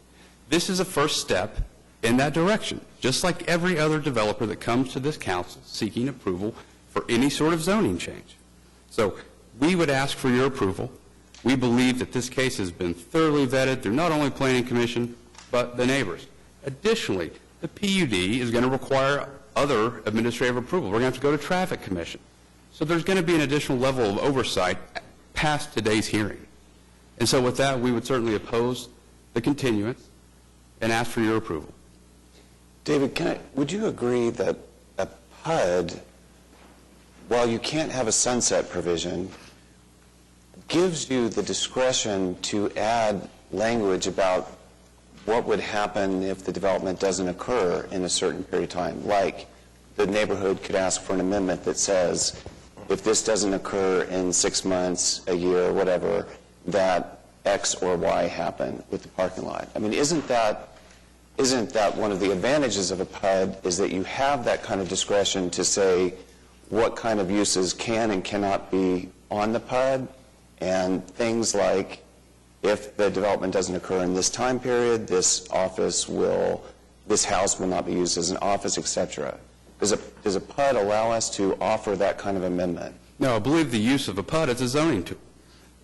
This is a first step in that direction, just like every other developer that comes to this council seeking approval for any sort of zoning change. So we would ask for your approval. We believe that this case has been thoroughly vetted through not only Planning Commission, but the neighbors. Additionally, the PUD is going to require other administrative approval. We're going to have to go to Traffic Commission. So there's going to be an additional level of oversight past today's hearing. And so with that, we would certainly oppose the continuance and ask for your approval. David, would you agree that a PUD, while you can't have a sunset provision, gives you the discretion to add language about what would happen if the development doesn't occur in a certain period of time? Like the neighborhood could ask for an amendment that says, if this doesn't occur in 6 months, a year, whatever, that X or Y happen with the parking lot. I mean, isn't that one of the advantages of a PUD, is that you have that kind of discretion to say what kind of uses can and cannot be on the PUD, and things like, if the development doesn't occur in this time period, this house will not be used as an office, etc. Does a PUD allow us to offer that kind of amendment? No, I believe the use of a PUD is a zoning tool.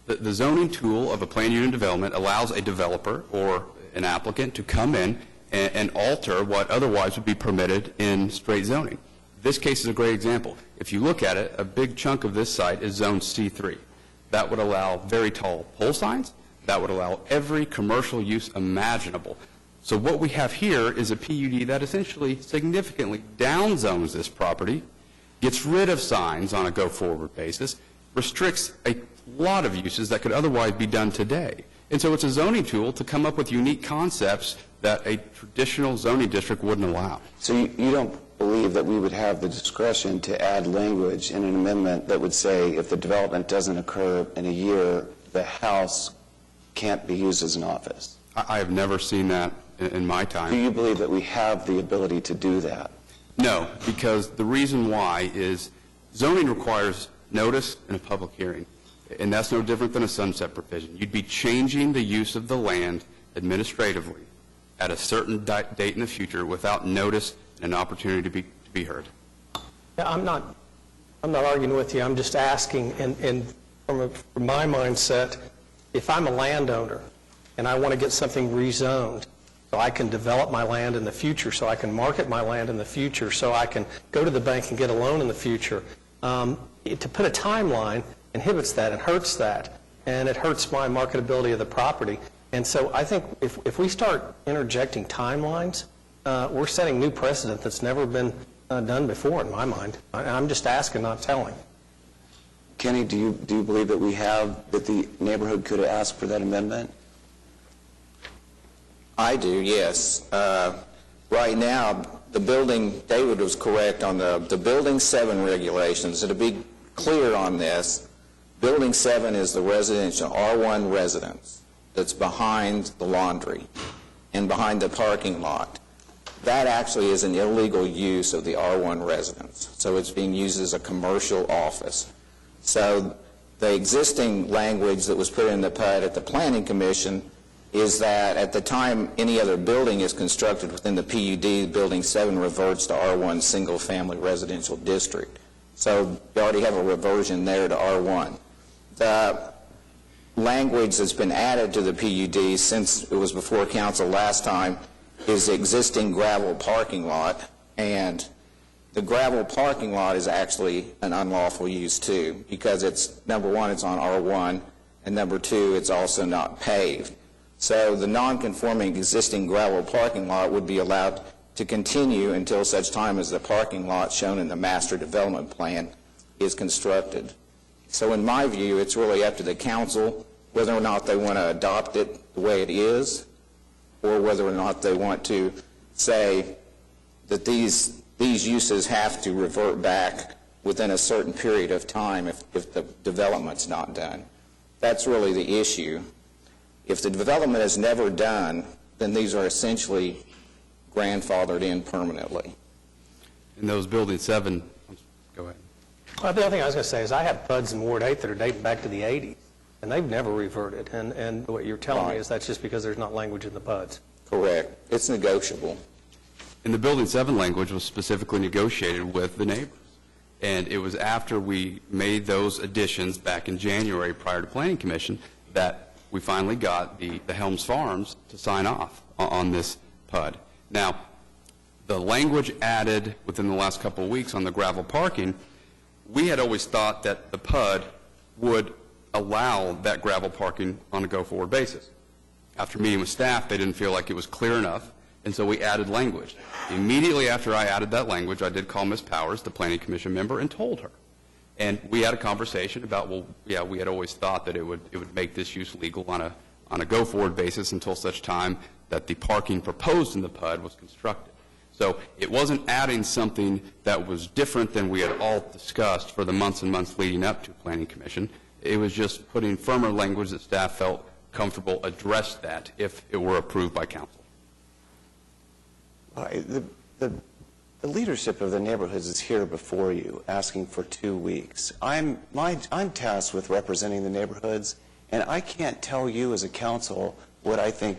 The zoning tool of a planned unit development allows a developer or an applicant to come in and alter what otherwise would be permitted in straight zoning. This case is a great example. If you look at it, a big chunk of this site is zone C3. That would allow very tall pole signs. That would allow every commercial use imaginable. So what we have here is a PUD that essentially significantly downzones this property, gets rid of signs on a go-forward basis, restricts a lot of uses that could otherwise be done today. And so it's a zoning tool to come up with unique concepts that a traditional zoning district wouldn't allow. So you don't believe that we would have the discretion to add language in an amendment that would say if the development doesn't occur in a year, the house can't be used as an office? I have never seen that in my time. Do you believe that we have the ability to do that? No, because the reason why is zoning requires notice and a public hearing, and that's no different than a sunset provision. You'd be changing the use of the land administratively at a certain date in the future without notice and an opportunity to be heard. Yeah, I'm not arguing with you. I'm just asking, and from my mindset, if I'm a landowner and I want to get something rezoned so I can develop my land in the future, so I can market my land in the future, so I can go to the bank and get a loan in the future, to put a timeline inhibits that and hurts that, and it hurts my marketability of the property. And so I think if we start interjecting timelines, we're setting new precedent that's never been done before in my mind. I'm just asking, not telling. Kenny, do you believe that that the neighborhood could ask for that amendment? I do, yes. Right now, the building, David was correct on the Building 7 regulations. And to be clear on this, Building 7 is the residential R1 residence that's behind the laundry and behind the parking lot. That actually is an illegal use of the R1 residence. So it's being used as a commercial office. So the existing language that was put in the PUD at the Planning Commission is that at the time any other building is constructed within the PUD, Building 7 reverts to R1 single-family residential district. So you already have a reversion there to R1. The language that's been added to the PUD since it was before council last time is the existing gravel parking lot, and the gravel parking lot is actually an unlawful use too, because it's, number one, it's on R1, and number two, it's also not paved. So the non-conforming existing gravel parking lot would be allowed to continue until such time as the parking lot shown in the master development plan is constructed. So in my view, it's really up to the council whether or not they want to adopt it the way it is, or whether or not they want to say that these uses have to revert back within a certain period of time if the development's not done. That's really the issue. If the development is never done, then these are essentially grandfathered in permanently. In those Building 7, go ahead. Well, the other thing I was going to say is I have PUDs in Ward 8 that are dating back to the 80s, and they've never reverted. And what you're telling me is that's just because there's not language in the PUDs. Correct. It's negotiable. And the Building 7 language was specifically negotiated with the neighbors. And it was after we made those additions back in January prior to Planning Commission that we finally got the Helms Farms to sign off on this PUD. Now, the language added within the last couple of weeks on the gravel parking, we had always thought that the PUD would allow that gravel parking on a go-forward basis. After meeting with staff, they didn't feel like it was clear enough, and so we added language. Immediately after I added that language, I did call Ms. Powers, the Planning Commission member, and told her. And we had a conversation about, well, yeah, we had always thought that it would make this use legal on a go-forward basis until such time that the parking proposed in the PUD was constructed. So it wasn't adding something that was different than we had all discussed for the months and months leading up to Planning Commission. It was just putting firmer language that staff felt comfortable addressed that if it were approved by council. The leadership of the neighborhoods is here before you, asking for 2 weeks. I'm tasked with representing the neighborhoods, and I can't tell you as a council what I think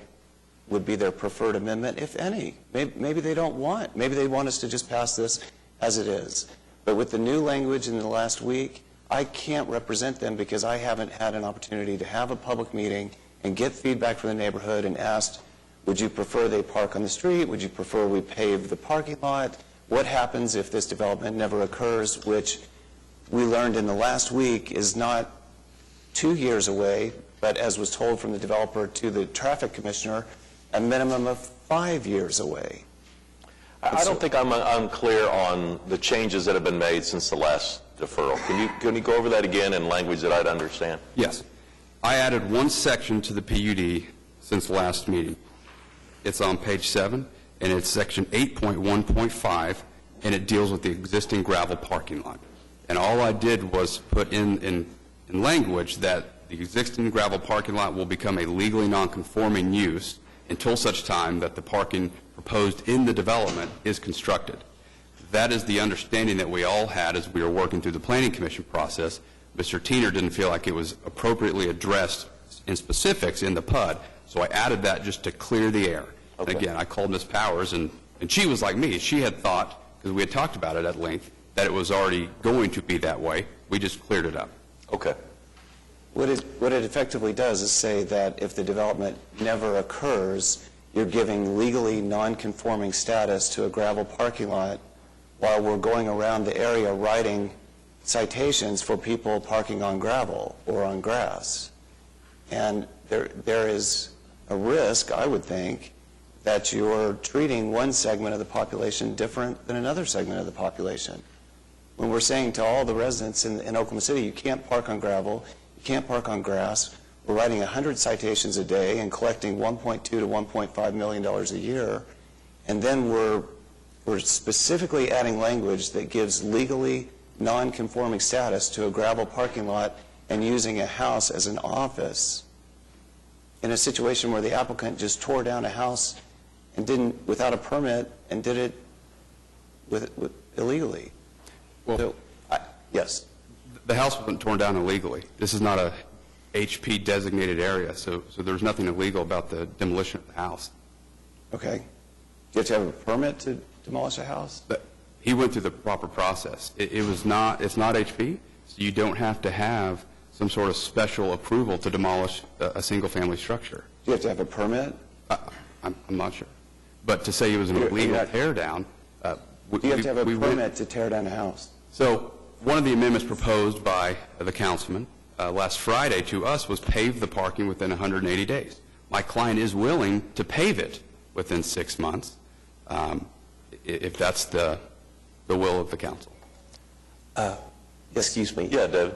would be their preferred amendment, if any. Maybe they don't want. Maybe they want us to just pass this as it is. But with the new language in the last week, I can't represent them because I haven't had an opportunity to have a public meeting and get feedback from the neighborhood and ask Would you prefer they park on the street? Would you prefer we pave the parking lot? What happens if this development never occurs, which we learned in the last week is not 2 years away, but as was told from the developer to the traffic commissioner, a minimum of 5 years away? I don't think I'm unclear on the changes that have been made since the last deferral. Can you go over that again in language that I'd understand? Yes. I added one section to the PUD since last meeting. It's on page 7, and it's section 8.1.5, and it deals with the existing gravel parking lot. And all I did was put in language that the existing gravel parking lot will become a legally non-conforming use until such time that the parking proposed in the development is constructed. That is the understanding that we all had as we were working through the Planning Commission process. Mr. Tiener didn't feel like it was appropriately addressed in specifics in the PUD, so I added that just to clear the air. Okay. Again, I called Ms. Powers, and she was like me. She had thought, because we had talked about it at length, that it was already going to be that way. We just cleared it up. Okay. What it effectively does is say that if the development never occurs, you're giving legally non-conforming status to a gravel parking lot while we're going around the area writing citations for people parking on gravel or on grass. And there is a risk, I would think, that you're treating one segment of the population different than another segment of the population. When we're saying to all the residents in Oklahoma City, you can't park on gravel, you can't park on grass, we're writing 100 citations a day and collecting $1.2 to $1.5 million a year, and then we're specifically adding language that gives legally non-conforming status to a gravel parking lot and using a house as an office in a situation where the applicant just tore down a house and didn't, without a permit, and did it illegally. Well, yes. The house wasn't torn down illegally. This is not a HP designated area, so there's nothing illegal about the demolition of the house. Okay. Do you have to have a permit to demolish a house? But he went through the proper process. It's not HP, so you don't have to have some sort of special approval to demolish a single-family structure. Do you have to have a permit? I'm not sure. But to say it was an illegal tear down, do you have to have a permit to tear down a house? So one of the amendments proposed by the councilman last Friday to us was pave the parking within 180 days. My client is willing to pave it within 6 months, if that's the will of the council. Excuse me. Yeah, David.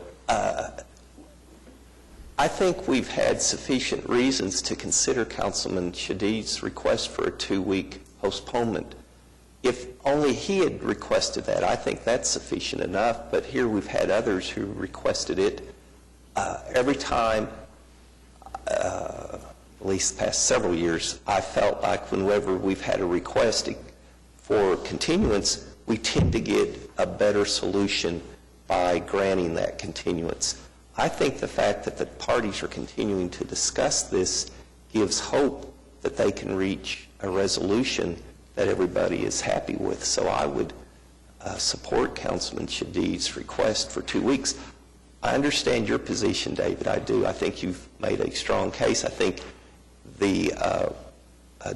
I think we've had sufficient reasons to consider Councilman Shadid's request for a 2-week postponement. If only he had requested that, I think that's sufficient enough, but here we've had others who requested it. Every time, at least the past several years, I felt like whenever we've had a request for continuance, we tend to get a better solution by granting that continuance. I think the fact that the parties are continuing to discuss this gives hope that they can reach a resolution that everybody is happy with. So I would support Councilman Shadid's request for 2 weeks. I understand your position, David. I do. I think you've made a strong case. I think the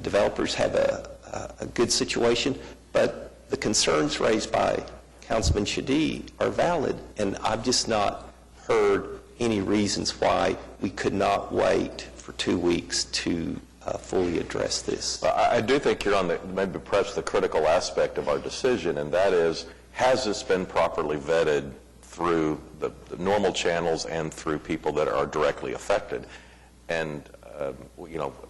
developers have a good situation, but the concerns raised by Councilman Shadid are valid, and I've just not heard any reasons why we could not wait for 2 weeks to fully address this. I do think you're on maybe perhaps the critical aspect of our decision, and that is, has this been properly vetted through the normal channels and through people that are directly affected? And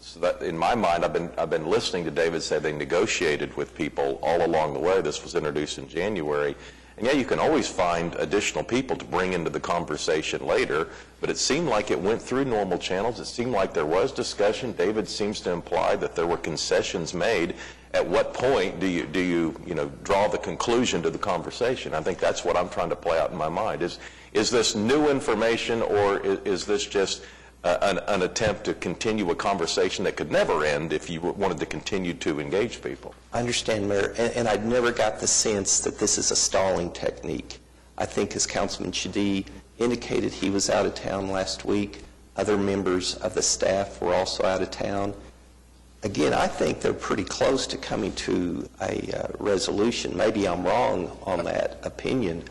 so that in my mind, I've been listening to David say they negotiated with people all along the way. This was introduced in January. And yeah, you can always find additional people to bring into the conversation later, but it seemed like it went through normal channels. It seemed like there was discussion. David seems to imply that there were concessions made. At what point do you draw the conclusion to the conversation? I think that's what I'm trying to play out in my mind. Is this new information, or is this just an attempt to continue a conversation that could never end if you wanted to continue to engage people? I understand, Mayor, and I never got the sense that this is a stalling technique. I think, as Councilman Shadid indicated, he was out of town last week. Other members of the staff were also out of town. again, I think they're pretty close to coming to a resolution. Maybe I'm wrong on that opinion,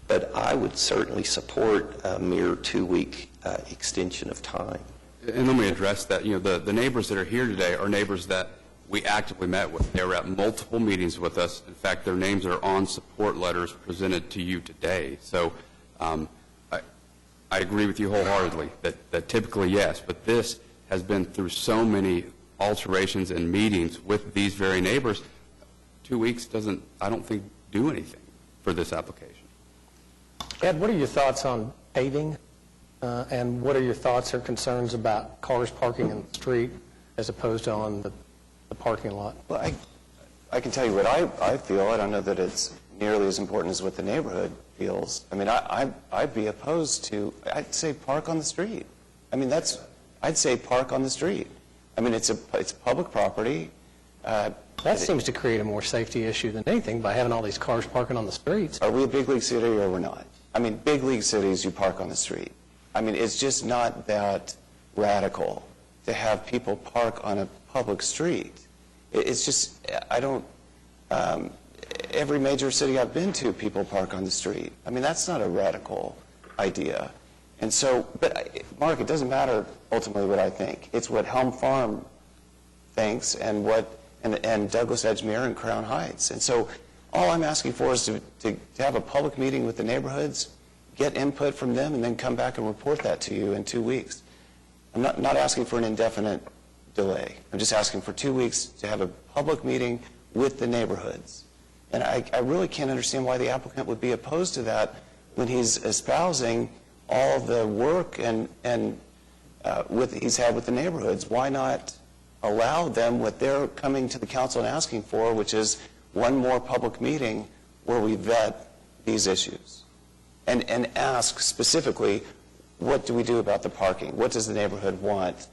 but I would certainly support a mere 2-week extension of time. And let me address that. You know, the neighbors that are here today are neighbors that we actively met with. They were at multiple meetings with us. In fact, their names are on support letters presented to you today. So I agree with you wholeheartedly that typically, yes, but this has been through so many alterations and meetings with these very neighbors. 2 weeks doesn't, I don't think, do anything for this application. Ed, what are your thoughts on paving? And what are your thoughts or concerns about cars parking in the street as opposed to on the parking lot? Well, I can tell you what I feel. I don't know that it's nearly as important as what the neighborhood feels. I mean, I'd be opposed to, I'd say park on the street. I mean, I'd say park on the street. I mean, it's public property. That seems to create a more safety issue than anything by having all these cars parking on the streets. Are we a big league city or we're not? I mean, big league cities, you park on the street. I mean, it's just not that radical to have people park on a public street. It's just, I don't, every major city I've been to, people park on the street. I mean, that's not a radical idea. And so, but Mark, it doesn't matter ultimately what I think. It's what Helm Farm thinks and and Douglas Edgemere and Crown Heights. And so all I'm asking for is to have a public meeting with the neighborhoods, get input from them, and then come back and report that to you in 2 weeks. I'm not asking for an indefinite delay. I'm just asking for 2 weeks to have a public meeting with the neighborhoods. And I really can't understand why the applicant would be opposed to that when he's espousing all the work he's had with the neighborhoods. Why not allow them what they're coming to the council and asking for, which is one more public meeting where we vet these issues and ask specifically, what do we do about the parking? What does the neighborhood want?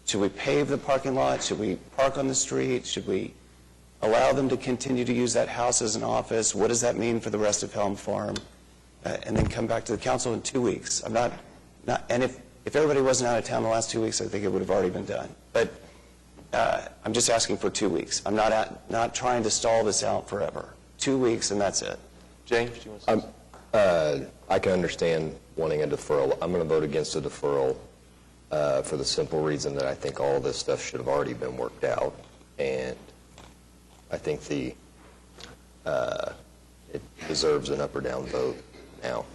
Should we pave the parking lot? Should we park on the street? Should we allow them to continue to use that house as an office? What does that mean for the rest of Helm Farm? And then come back to the council in 2 weeks. And if everybody wasn't out of town the last 2 weeks, I think it would have already been done. But I'm just asking for 2 weeks. I'm not trying to stall this out forever. 2 weeks and that's it. James, do you want to say something? I can understand wanting a deferral. I'm going to vote against a deferral for the simple reason that I think all of this stuff should have already been worked out. And I think it deserves an up or down vote now.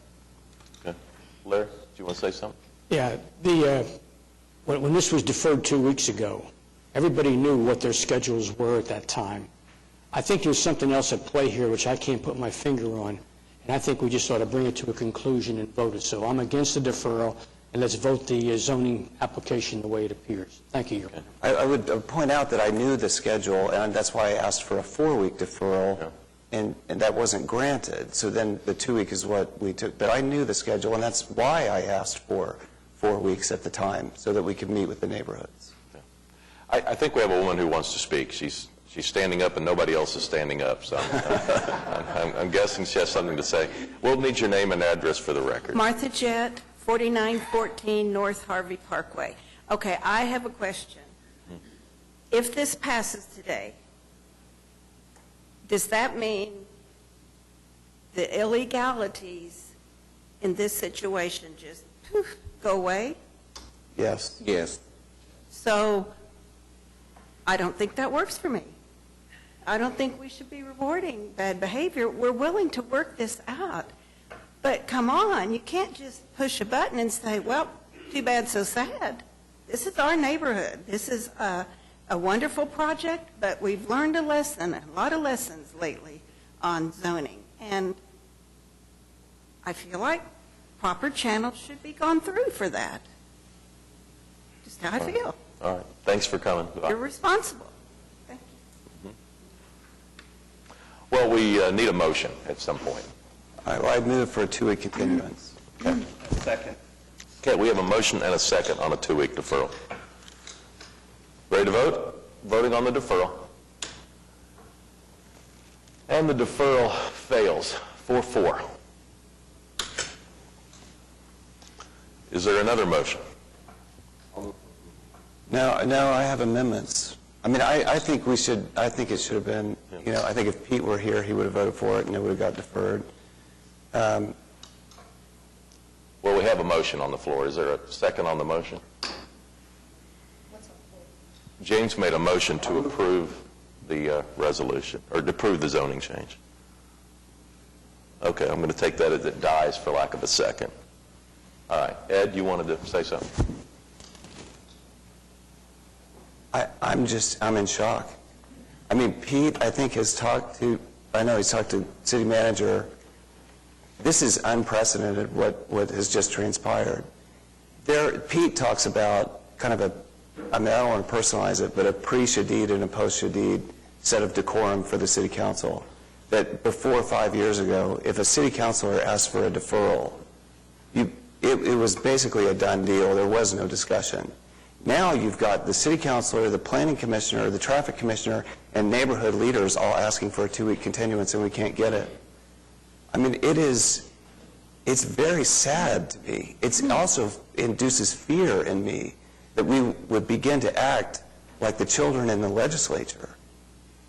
Okay. Larry, do you want to say something? Yeah, when this was deferred 2 weeks ago, everybody knew what their schedules were at that time. I think there's something else at play here which I can't put my finger on, and I think we just ought to bring it to a conclusion and vote it. So I'm against the deferral, and let's vote the zoning application the way it appears. Thank you. Okay. I would point out that I knew the schedule, and that's why I asked for a 4-week deferral. Yeah. And that wasn't granted. So then the 2 week is what we took. But I knew the schedule, and that's why I asked for 4 weeks at the time, so that we could meet with the neighborhoods. Yeah. I think we have a woman who wants to speak. She's standing up, and nobody else is standing up. So I'm guessing she has something to say. We'll need your name and address for the record. Martha Jett, 4914 North Harvey Parkway. Okay, I have a question. If this passes today, does that mean the illegalities in this situation just poof, go away? Yes. Yes. So I don't think that works for me. I don't think we should be rewarding bad behavior. We're willing to work this out. But come on, you can't just push a button and say, well, too bad, so sad. This is our neighborhood. This is a wonderful project, but we've learned a lot of lessons lately on zoning. And I feel like proper channels should be gone through for that. Just how I feel. All right. Thanks for coming. You're responsible. Thank you. Well, we need a motion at some point. All right, well, I'd move for a 2-week continuance. Okay. Second. Okay, we have a motion and a second on a 2-week deferral. Ready to vote? Voting on the deferral. And the deferral fails, 4-4. Is there another motion? No, I have amendments I mean, I think it should have been, I think if Pete were here, he would have voted for it and it would have got deferred. Well, we have a motion on the floor. Is there a second on the motion? James made a motion to approve the resolution, or to approve the zoning change. Okay, I'm going to take that as it dies for lack of a second. All right. Ed, you wanted to say something? I'm in shock. I mean, Pete, I think, he's talked to city manager. This is unprecedented, what has just transpired. Pete talks about kind of I don't want to personalize it, but a pre-Shadid and a post-Shadid set of decorum for the city council. That before 5 years ago, if a city councilor asked for a deferral, it was basically a done deal. There was no discussion. Now you've got the city councilor, the planning commissioner, the traffic commissioner, and neighborhood leaders all asking for a 2-week continuance, and we can't get it. I mean, it's very sad to me. It also induces fear in me that we would begin to act like the children in the legislature.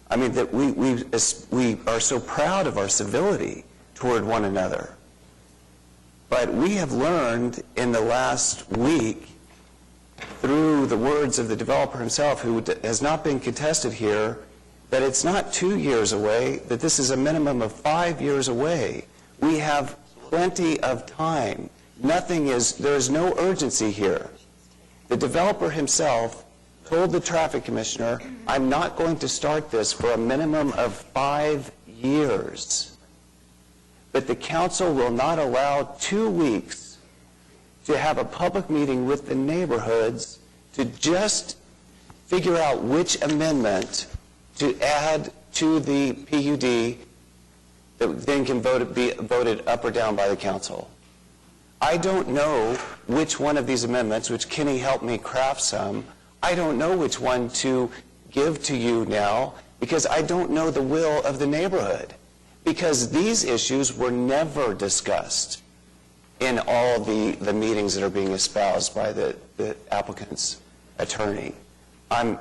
I mean, that we are so proud of our civility toward one another. But we have learned in the last week, through the words of the developer himself, who has not been contested here, that it's not 2 years away, that this is a minimum of 5 years away. We have plenty of time. There is no urgency here. The developer himself told the traffic commissioner, I'm not going to start this for a minimum of 5 years. But the council will not allow 2 weeks to have a public meeting with the neighborhoods to just figure out which amendment to add to the PUD that then can be voted up or down by the council. I don't know which one of these amendments, which Kenny helped me craft some, I don't know which one to give to you now because I don't know the will of the neighborhood. Because these issues were never discussed in all the meetings that are being espoused by the applicant's attorney. I'm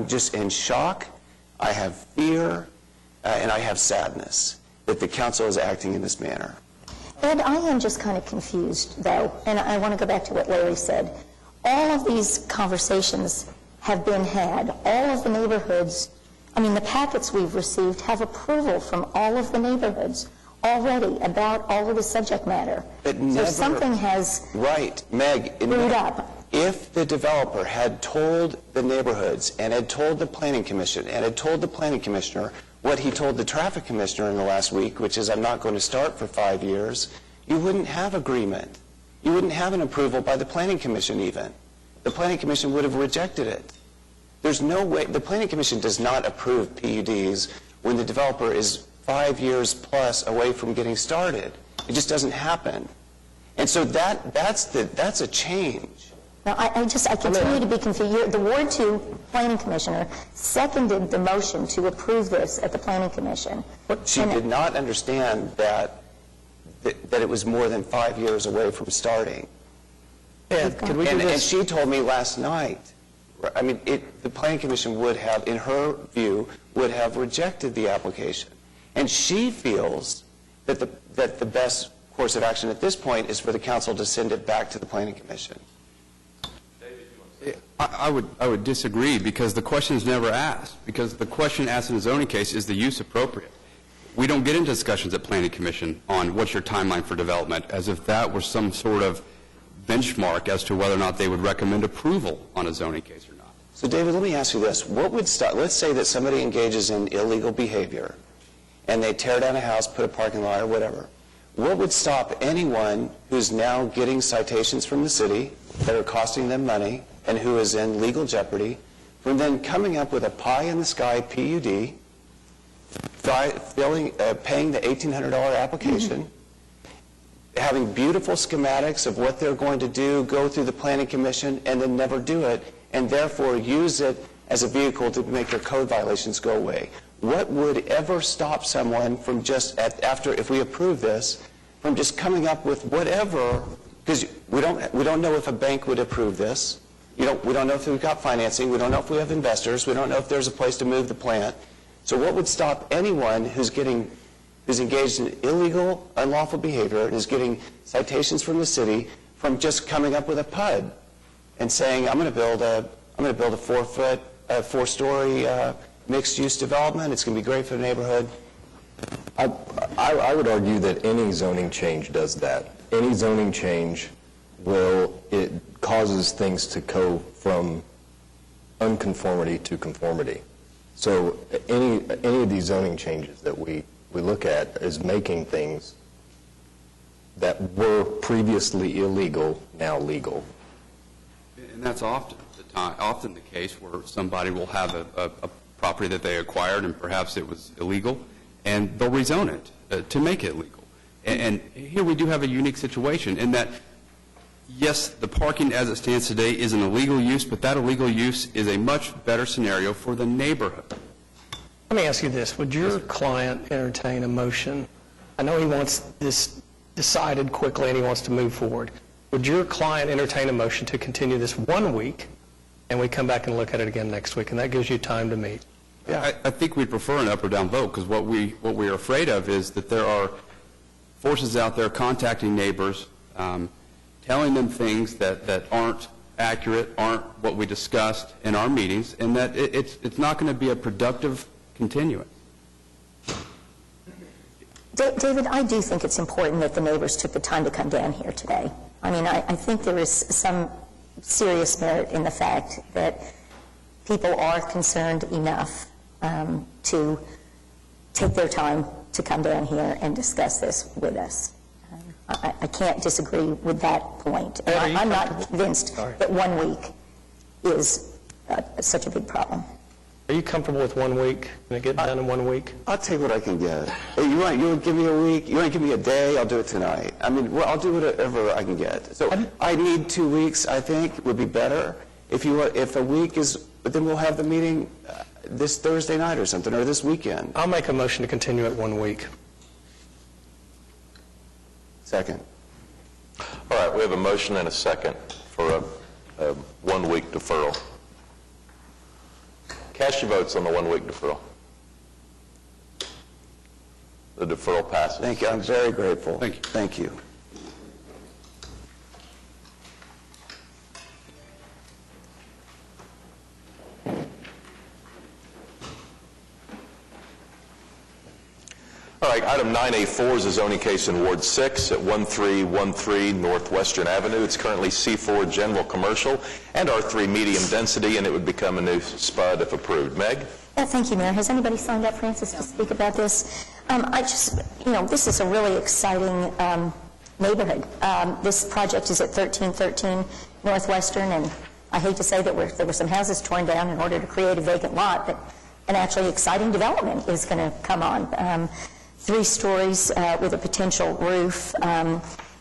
just in shock. I have fear, and I have sadness that the council is acting in this manner. Ed, I am just kind of confused, though, and I want to go back to what Larry said. All of these conversations have been had. All of the neighborhoods, the packets we've received have approval from all of the neighborhoods already about all of the subject matter. So something has brewed up. If the developer had told the neighborhoods and had told the planning commission and had told the planning commissioner what he told the traffic commissioner in the last week, which is I'm not going to start for 5 years, you wouldn't have agreement. You wouldn't have an approval by the planning commission even. The planning commission would have rejected it. There's no way. The planning commission does not approve PUDs when the developer is 5 years plus away from getting started. It just doesn't happen. And so that's a change. Now, I continue to be confused. The Ward 2 Planning Commissioner seconded the motion to approve this at the Planning Commission. She did not understand that it was more than 5 years away from starting. And she told me last night, the Planning Commission would have, in her view, would have rejected the application. And she feels that the best course of action at this point is for the council to send it back to the Planning Commission. I would disagree because the question is never asked. Because the question asked in the zoning case is the use appropriate. We don't get into discussions at Planning Commission on what's your timeline for development as if that were some sort of benchmark as to whether or not they would recommend approval on a zoning case or not. So, David, let me ask you this. What would stop, let's say that somebody engages in illegal behavior and they tear down a house, put a parking lot or whatever. What would stop anyone who's now getting citations from the city that are costing them money and who is in legal jeopardy from then coming up with a pie-in-the-sky PUD, paying the $1,800 application, having beautiful schematics of what they're going to do, go through the Planning Commission, and then never do it, and therefore use it as a vehicle to make their code violations go away? What would ever stop someone from just, if we approve this, from just coming up with whatever, because we don't know if a bank would approve this, we don't know if we've got financing, we don't know if we have investors, we don't know if there's a place to move the plant. So what would stop anyone who's engaged in illegal, unlawful behavior and is getting citations from the city from just coming up with a PUD and saying, I'm going to build a 4-story mixed-use development. It's going to be great for the neighborhood. I would argue that any zoning change does that. Any zoning change it causes things to go from unconformity to conformity. So any of these zoning changes that we look at is making things that were previously illegal now legal. And that's often the case where somebody will have a property that they acquired and perhaps it was illegal, and they'll rezone it to make it legal. And here we do have a unique situation in that, yes, the parking as it stands today is an illegal use, but that illegal use is a much better scenario for the neighborhood. Let me ask you this. Would your client entertain a motion? I know he wants this decided quickly and he wants to move forward. Would your client entertain a motion to continue this 1 week and we come back and look at it again next week, and that gives you time to meet? Yeah, I think we'd prefer an up or down vote, because what we are afraid of is that there are forces out there contacting neighbors, telling them things that aren't accurate, aren't what we discussed in our meetings, and that it's not going to be a productive continuance. David, I do think it's important that the neighbors took the time to come down here today. I mean, I think there is some serious merit in the fact that people are concerned enough to take their time to come down here and discuss this with us. I can't disagree with that point. I'm not convinced that 1 week is such a big problem. Are you comfortable with 1 week? Can it get done in 1 week? I'll take what I can get. Hey, you want to give me a week? You want to give me a day? I'll do it tonight. I mean, I'll do whatever I can get. So I need 2 weeks, I think, would be better. If a week is, but then we'll have the meeting this Thursday night or something, or this weekend. I'll make a motion to continue it 1 week. Second. All right, we have a motion and a second for a 1 week deferral. Cast your votes on the 1 week deferral. The deferral passes. Thank you. I'm very grateful. Thank you. Thank you. All right, item 9A4 is a zoning case in Ward 6 at 1313 Northwestern Avenue. It's currently C4 General Commercial and R3 Medium Density, and it would become a new SPUD if approved. Meg? Thank you, Mayor. Has anybody signed up, Francis, to speak about this? This is a really exciting neighborhood. This project is at 1313 Northwestern, and I hate to say that there were some houses torn down in order to create a vacant lot, but an actually exciting development is going to come on. 3 stories with a potential roof.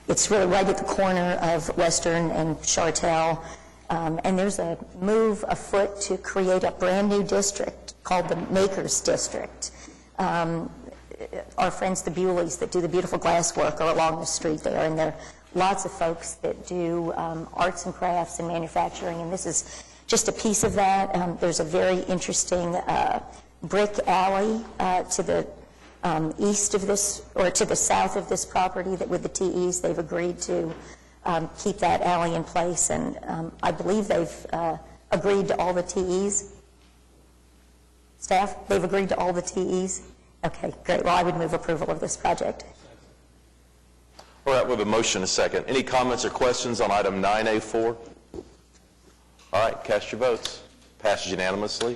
It's really right at the corner of Western and Chartel. And there's a move afoot to create a brand new district called the Makers District. Our friends, the Bewleys, that do the beautiful glass work, are along the street there, and there are lots of folks that do arts and crafts and manufacturing, and this is just a piece of that. There's a very interesting brick alley to the east of this, or to the south of this property, that with the TEs, they've agreed to keep that alley in place, and I believe they've agreed to all the TEs. Staff, they've agreed to all the TEs? Okay, great. Well, I would move approval of this project. All right, we have a motion and a second. Any comments or questions on item 9A4? All right, cast your votes. Passes unanimously.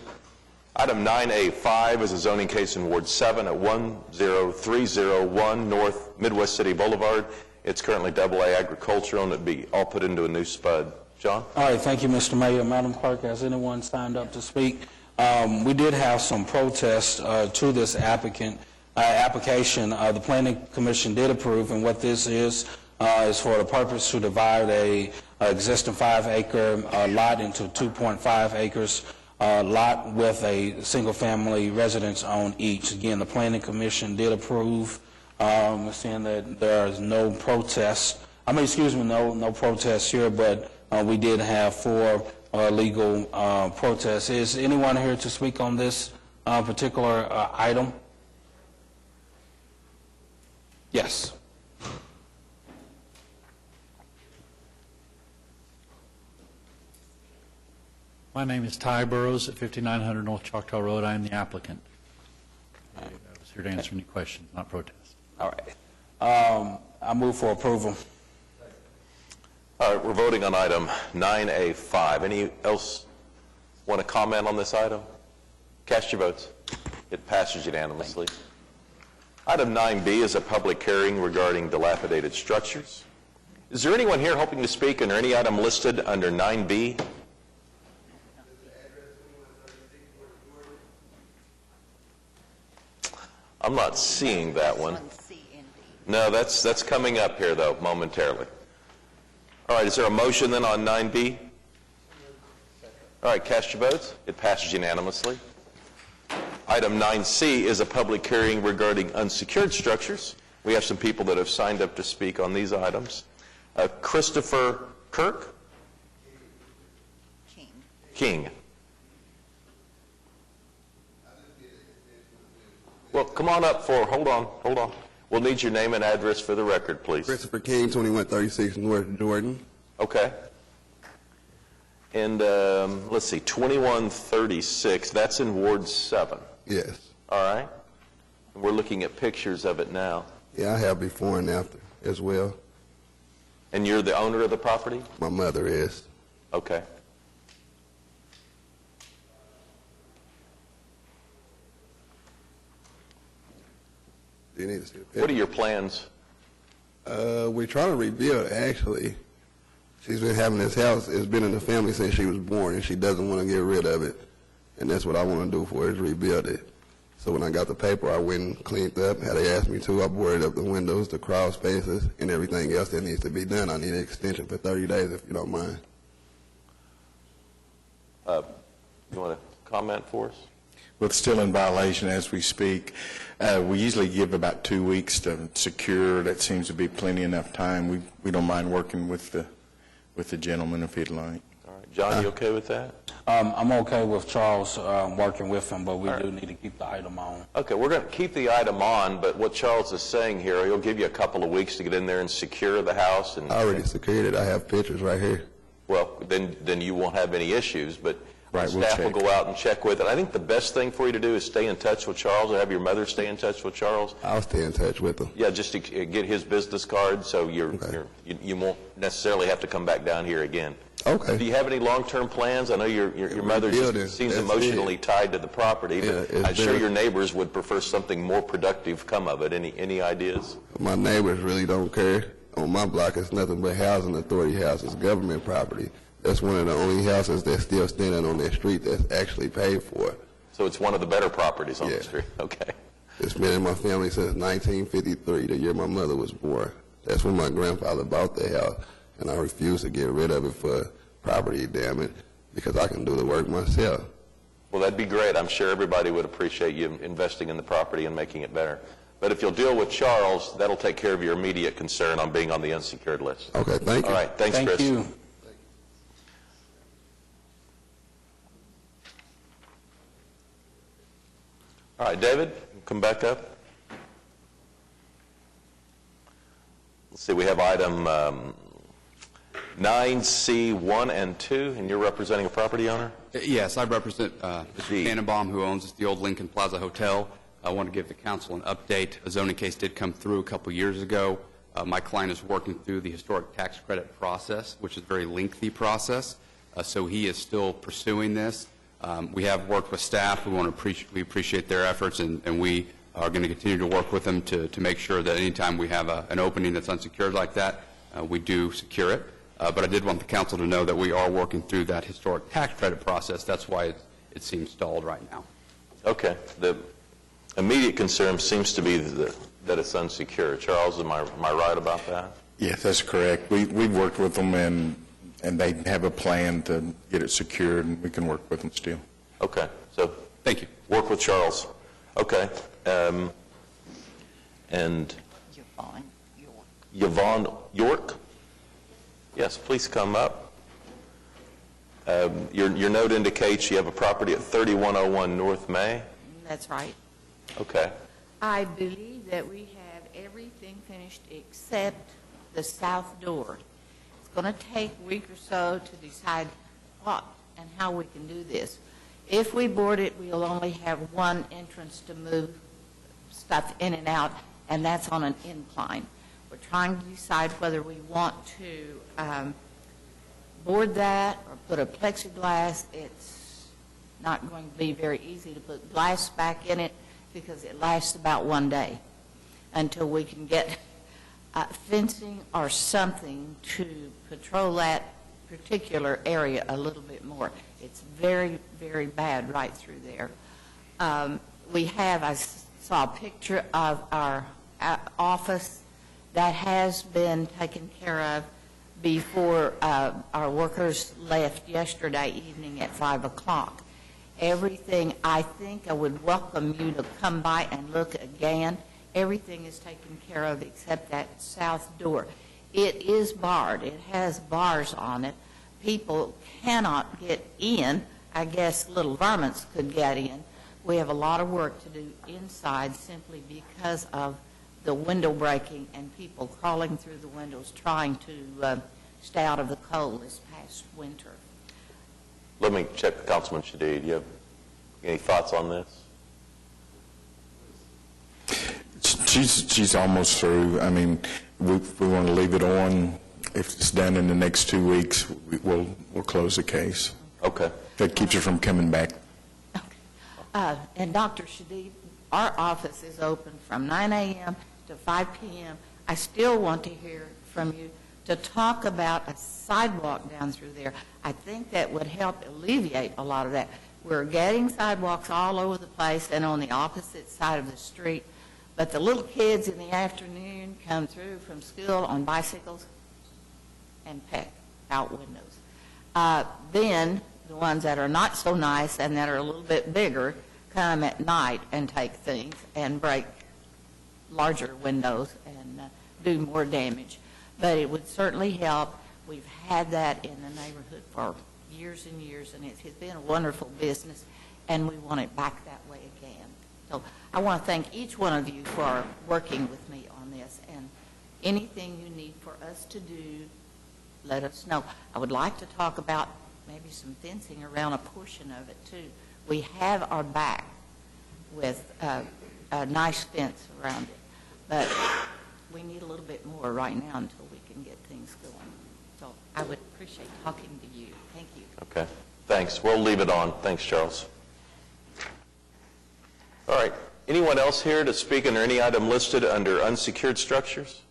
Item 9A5 is a zoning case in Ward 7 at 10301 North Midwest City Boulevard. It's currently AA agricultural, and it'd be all put into a new SPUD. John? All right, thank you, Mr. Mayor. Madam Clerk, has anyone signed up to speak? We did have some protests to this application. The Planning Commission did approve, and what this is for the purpose to divide a existing 5-acre lot into 2.5 acres lot with a single-family residence on each. Again, the Planning Commission did approve, seeing that there is no protest. No protests here, but we did have 4 legal protests. Is anyone here to speak on this particular item? Yes. My name is Ty Burrows at 5900 North Choctaw Road. I am the applicant. I was here to answer any questions, not protest. All right. I move for approval. All right, we're voting on item 9A5. Any else want to comment on this item? Cast your votes. It passes unanimously. Item 9B is a public hearing regarding dilapidated structures. Is there anyone here hoping to speak under any item listed under 9B? I'm not seeing that one. No, that's coming up here, though, momentarily. All right, is there a motion then on 9B? All right, cast your votes. It passes unanimously. Item 9C is a public hearing regarding unsecured structures. We have some people that have signed up to speak on these items. Christopher Kirk? King. Well, come on up hold on. We'll need your name and address for the record, please. Christopher King, 2136 North Jordan. Okay. And let's see, 2136, that's in Ward 7. Yes. All right. We're looking at pictures of it now. Yeah, I have before and after as well. And you're the owner of the property? My mother is. Okay. Do you need to see the picture? What are your plans? We're trying to rebuild, actually. She's been having this house. It's been in the family since she was born, and she doesn't want to get rid of it. And that's what I want to do for her, is rebuild it. So when I got the paper, I went and cleaned up. Had they asked me to, I boarded up the windows, the crawl spaces, and everything else that needs to be done. I need an extension for 30 days, if you don't mind. You want to comment for us? Well, it's still in violation as we speak. We usually give about 2 weeks to secure. That seems to be plenty enough time. We don't mind working with the gentleman if he'd like. All right. John, you okay with that? I'm okay with Charles working with him, but we do need to keep the item on. Okay, we're going to keep the item on, but what Charles is saying here, he'll give you a couple of weeks to get in there and secure the house. And I already secured it. I have pictures right here. Well, then you won't have any issues, but Right, we'll staff check. will go out and check with it. I think the best thing for you to do is stay in touch with Charles, or have your mother stay in touch with Charles. I'll stay in touch with him. Yeah, just to get his business card, so you won't necessarily have to come back down here again. Okay. Do you have any long-term plans? I know your mother Rebuilding, seems that's emotionally it. tied to the property, but Yeah, it's I'm sure better. your neighbors would prefer something more productive come of it. Any ideas? My neighbors really don't care. On my block, it's nothing but housing authority houses, government property. That's one of the only houses that's still standing on that street that's actually paid for. So it's one of the better properties on Yeah. the street. Okay. It's been in my family since 1953, the year my mother was born. That's when my grandfather bought the house, and I refused to get rid of it for property damage because I can do the work myself. Well, that'd be great. I'm sure everybody would appreciate you investing in the property and making it better. But if you'll deal with Charles, that'll take care of your immediate concern on being on the unsecured list. Okay, thank you. All right, thanks, Chris. Thank you. All right, David, come back up. Let's see, we have item 9C1 and 2, and you're representing a property owner? Yes, I represent Mr. Tannenbaum, who owns the old Lincoln Plaza Hotel. I want to give the council an update. A zoning case did come through a couple years ago. My client is working through the historic tax credit process, which is a very lengthy process, so he is still pursuing this. We have worked with staff. We appreciate their efforts, and we are going to continue to work with them to make sure that anytime we have an opening that's unsecured like that, we do secure it. But I did want the council to know that we are working through that historic tax credit process. That's why it seems stalled right now. Okay. The immediate concern seems to be that it's unsecured. Charles, am I right about that? Yes, that's correct. We've worked with them, and they have a plan to get it secured, and we can work with them still. Okay. So thank you. Work with Charles. Okay. And Yvonne York? Yes, please come up. Your note indicates you have a property at 3101 North May? That's right. Okay. I believe that we have everything finished except the south door. It's going to take a week or so to decide what and how we can do this. If we board it, we'll only have one entrance to move stuff in and out, and that's on an incline. We're trying to decide whether we want to board that or put a plexiglass. It's not going to be very easy to put glass back in it because it lasts about 1 day until we can get fencing or something to patrol that particular area a little bit more. It's very, very bad right through there. I saw a picture of our office that has been taken care of before our workers left yesterday evening at 5 o'clock. Everything, I think I would welcome you to come by and look again. Everything is taken care of except that south door. It is barred. It has bars on it. People cannot get in. I guess little varmints could get in. We have a lot of work to do inside simply because of the window breaking and people crawling through the windows trying to stay out of the cold this past winter. Let me check with Councilman Shadid. Do you have any thoughts on this? She's almost through. I mean, we want to leave it on. If it's done in the next 2 weeks, we'll close the case. Okay. That keeps her from coming back. And Dr. Shadid, our office is open from 9 a.m. to 5 p.m. I still want to hear from you to talk about a sidewalk down through there. I think that would help alleviate a lot of that. We're getting sidewalks all over the place and on the opposite side of the street, but the little kids in the afternoon come through from school on bicycles and peck out windows. Then the ones that are not so nice and that are a little bit bigger come at night and take things and break larger windows and do more damage. But it would certainly help. We've had that in the neighborhood for years and years, and it's been a wonderful business, and we want it back that way again. So I want to thank each one of you for working with me on this, and anything you need for us to do, let us know. I would like to talk about maybe some fencing around a portion of it, too. We have our back with a nice fence around it, but we need a little bit more right now until we can get things going. So I would appreciate talking to you. Thank you. Okay. Thanks. We'll leave it on. Thanks, Charles. All right. Anyone else here to speak under any item listed under unsecured structures?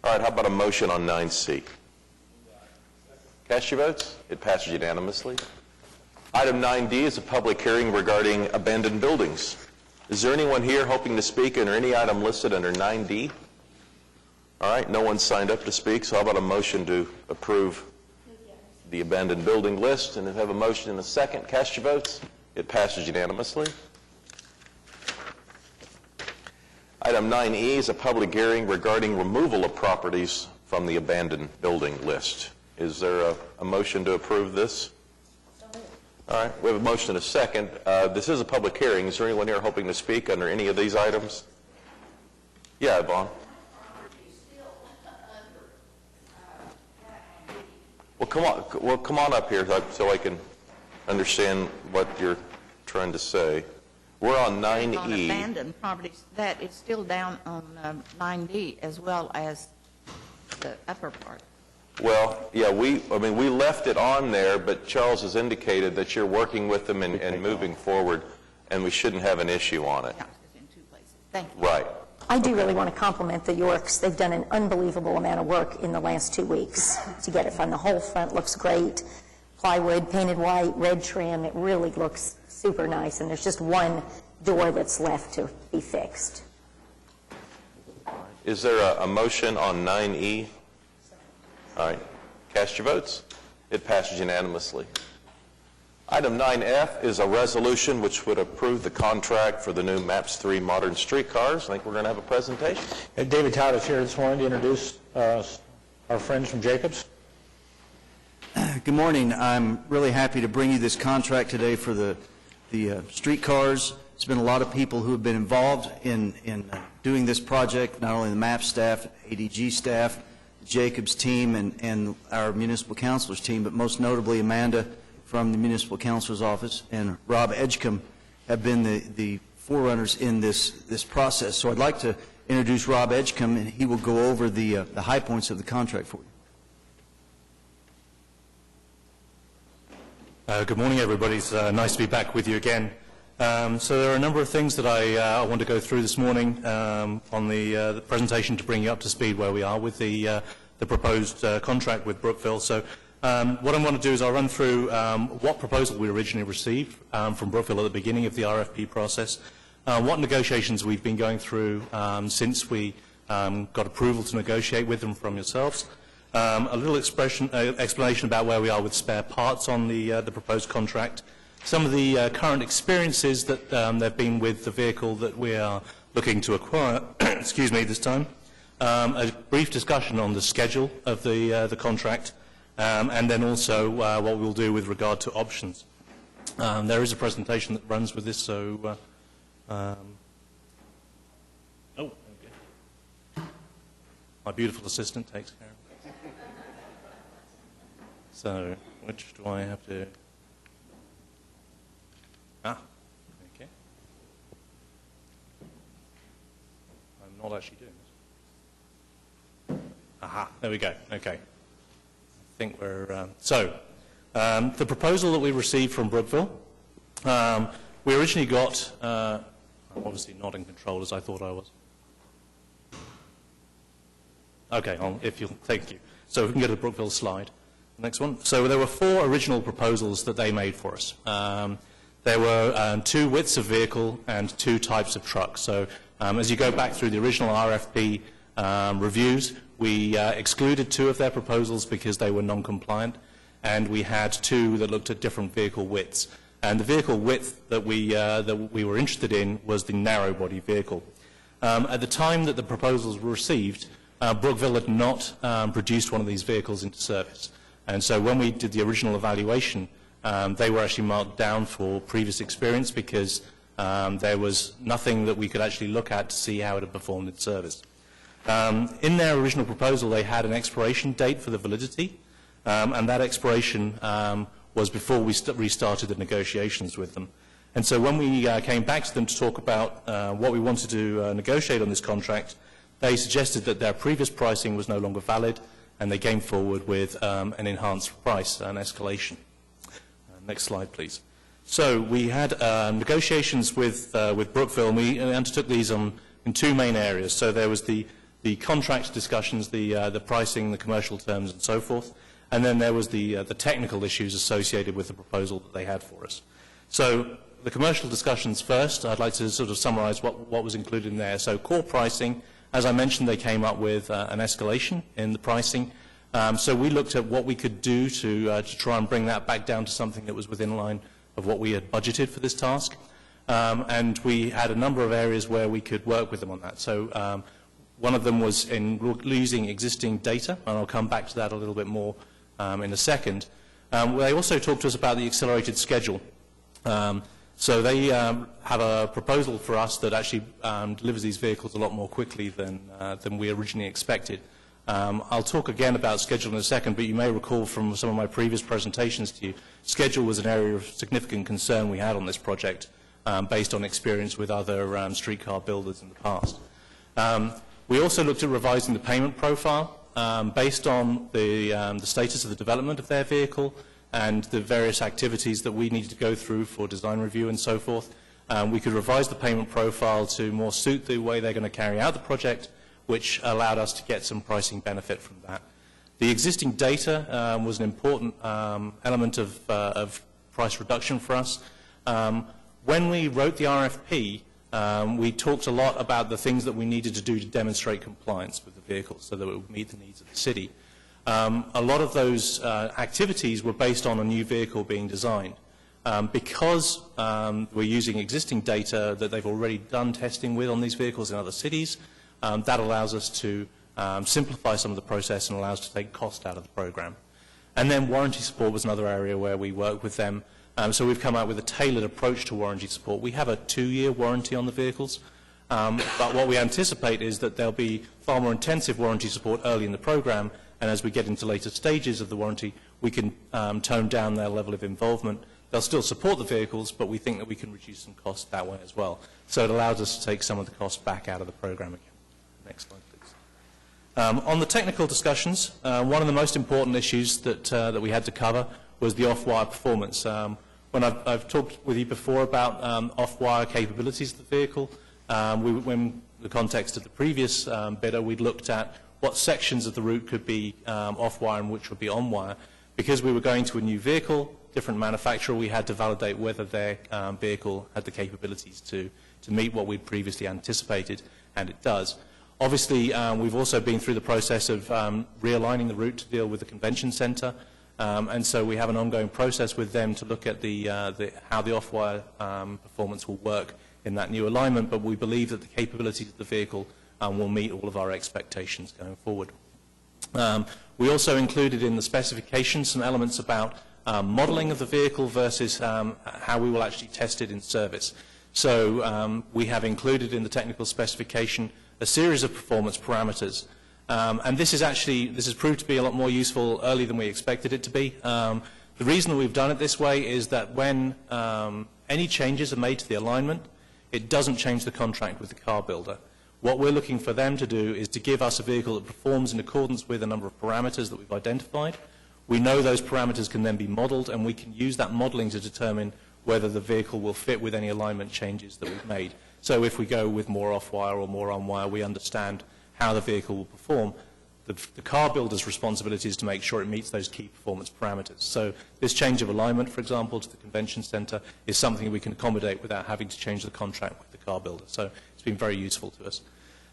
All right. How about a motion on 9C? Cast your votes. It passes unanimously. Item 9D is a public hearing regarding abandoned buildings. Is there anyone here hoping to speak under any item listed under 9D? All right, no one signed up to speak, so how about a motion to approve the abandoned building list? And if I have a motion in a second, cast your votes. It passes unanimously. Item 9E is a public hearing regarding removal of properties from the abandoned building list. Is there a motion to approve this? All right, we have a motion and a second. This is a public hearing. Is there anyone here hoping to speak under any of these items? Yeah, Yvonne. Well, come on up here so I can understand what you're trying to say. We're on 9E. On abandoned properties, that is still down on 9D as well as the upper part. Well, yeah, we left it on there, but Charles has indicated that you're working with them and moving forward, and we shouldn't have an issue on it. Yeah, it's in 2 places. Thank you. Right. I do really want to compliment the Yorks. They've done an unbelievable amount of work in the last 2 weeks to get it from the whole front. Looks great. Plywood, painted white, red trim. It really looks super nice, and there's just one door that's left to be fixed. Is there a motion on 9E? All right. Cast your votes. It passes unanimously. Item 9F is a resolution which would approve the contract for the new MAPS 3 modern streetcars. I think we're going to have a presentation. David Todd is here this morning to introduce our friends from Jacobs. Good morning. I'm really happy to bring you this contract today for the streetcars. There's been a lot of people who have been involved in doing this project, not only the MAP staff, ADG staff, the Jacobs team, and our municipal councilors team, but most notably Amanda from the municipal councilor's office and Rob Edgecombe have been the forerunners in this process. So I'd like to introduce Rob Edgecombe, and he will go over the high points of the contract for you. Good morning, everybody. It's nice to be back with you again. So there are a number of things that I want to go through this morning on the presentation to bring you up to speed where we are with the proposed contract with Brookville. So what I want to do is I'll run through what proposal we originally received from Brookville at the beginning of the RFP process, what negotiations we've been going through since we got approval to negotiate with them from yourselves, a little explanation about where we are with spare parts on the proposed contract, some of the current experiences that there have been with the vehicle that we are looking to acquire, excuse me, this time, a brief discussion on the schedule of the contract, and then also what we'll do with regard to options. There is a presentation that runs with this, so... my beautiful assistant takes care of it. So, which do I have to... okay. I'm not actually doing this. Aha, there we go. Okay. I think we're... the proposal that we received from Brookville, we originally got... I'm obviously not in control as I thought I was. Okay, thank you. So we can go to the Brookville slide. Next one. So there were 4 original proposals that they made for us. There were 2 widths of vehicle and 2 types of truck. So as you go back through the original RFP reviews, we excluded 2 of their proposals because they were non-compliant, and we had 2 that looked at different vehicle widths. And the vehicle width that we were interested in was the narrow body vehicle. At the time that the proposals were received, Brookville had not produced one of these vehicles into service. And so when we did the original evaluation, they were actually marked down for previous experience because there was nothing that we could actually look at to see how it had performed in service. In their original proposal, they had an expiration date for the validity, and that expiration was before we restarted the negotiations with them. And so when we came back to them to talk about what we wanted to negotiate on this contract, they suggested that their previous pricing was no longer valid, and they came forward with an enhanced price, an escalation. Next slide, please. So we had negotiations with Brookville, and we undertook these in 2 main areas. So there was the contract discussions, the pricing, the commercial terms, and so forth, and then there was the technical issues associated with the proposal that they had for us. So the commercial discussions first, I'd like to sort of summarize what was included in there. So core pricing, as I mentioned, they came up with an escalation in the pricing. So we looked at what we could do to try and bring that back down to something that was within line of what we had budgeted for this task. And we had a number of areas where we could work with them on that. So one of them was in using existing data, and I'll come back to that a little bit more in a second. They also talked to us about the accelerated schedule. So they have a proposal for us that actually delivers these vehicles a lot more quickly than we originally expected. I'll talk again about schedule in a second, but you may recall from some of my previous presentations to you, schedule was an area of significant concern we had on this project based on experience with other streetcar builders in the past. We also looked at revising the payment profile based on the status of the development of their vehicle and the various activities that we needed to go through for design review and so forth. We could revise the payment profile to more suit the way they're going to carry out the project, which allowed us to get some pricing benefit from that. The existing data was an important element of price reduction for us. When we wrote the RFP, we talked a lot about the things that we needed to do to demonstrate compliance with the vehicle so that it would meet the needs of the city. A lot of those activities were based on a new vehicle being designed. Because we're using existing data that they've already done testing with on these vehicles in other cities, that allows us to simplify some of the process and allows us to take cost out of the program. And then warranty support was another area where we work with them. So we've come out with a tailored approach to warranty support. We have a 2-year warranty on the vehicles, but what we anticipate is that there'll be far more intensive warranty support early in the program, and as we get into later stages of the warranty, we can tone down their level of involvement. They'll still support the vehicles, but we think that we can reduce some costs that way as well. So it allows us to take some of the costs back out of the program again. Next slide, please. On the technical discussions, one of the most important issues that we had to cover was the off-wire performance. When I've talked with you before about off-wire capabilities of the vehicle, when the context of the previous bidder, we'd looked at what sections of the route could be off-wire and which would be on-wire. Because we were going to a new vehicle, different manufacturer, we had to validate whether their vehicle had the capabilities to meet what we'd previously anticipated, and it does. Obviously, we've also been through the process of realigning the route to deal with the convention center, and so we have an ongoing process with them to look at how the off-wire performance will work in that new alignment, but we believe that the capabilities of the vehicle will meet all of our expectations going forward. We also included in the specification some elements about modeling of the vehicle versus how we will actually test it in service. So we have included in the technical specification a series of performance parameters. And this has proved to be a lot more useful early than we expected it to be. The reason that we've done it this way is that when any changes are made to the alignment, it doesn't change the contract with the car builder. What we're looking for them to do is to give us a vehicle that performs in accordance with a number of parameters that we've identified. We know those parameters can then be modeled, and we can use that modeling to determine whether the vehicle will fit with any alignment changes that we've made. So if we go with more off-wire or more on-wire, we understand how the vehicle will perform. The car builder's responsibility is to make sure it meets those key performance parameters. So this change of alignment, for example, to the convention center is something we can accommodate without having to change the contract with the car builder. So it's been very useful to us.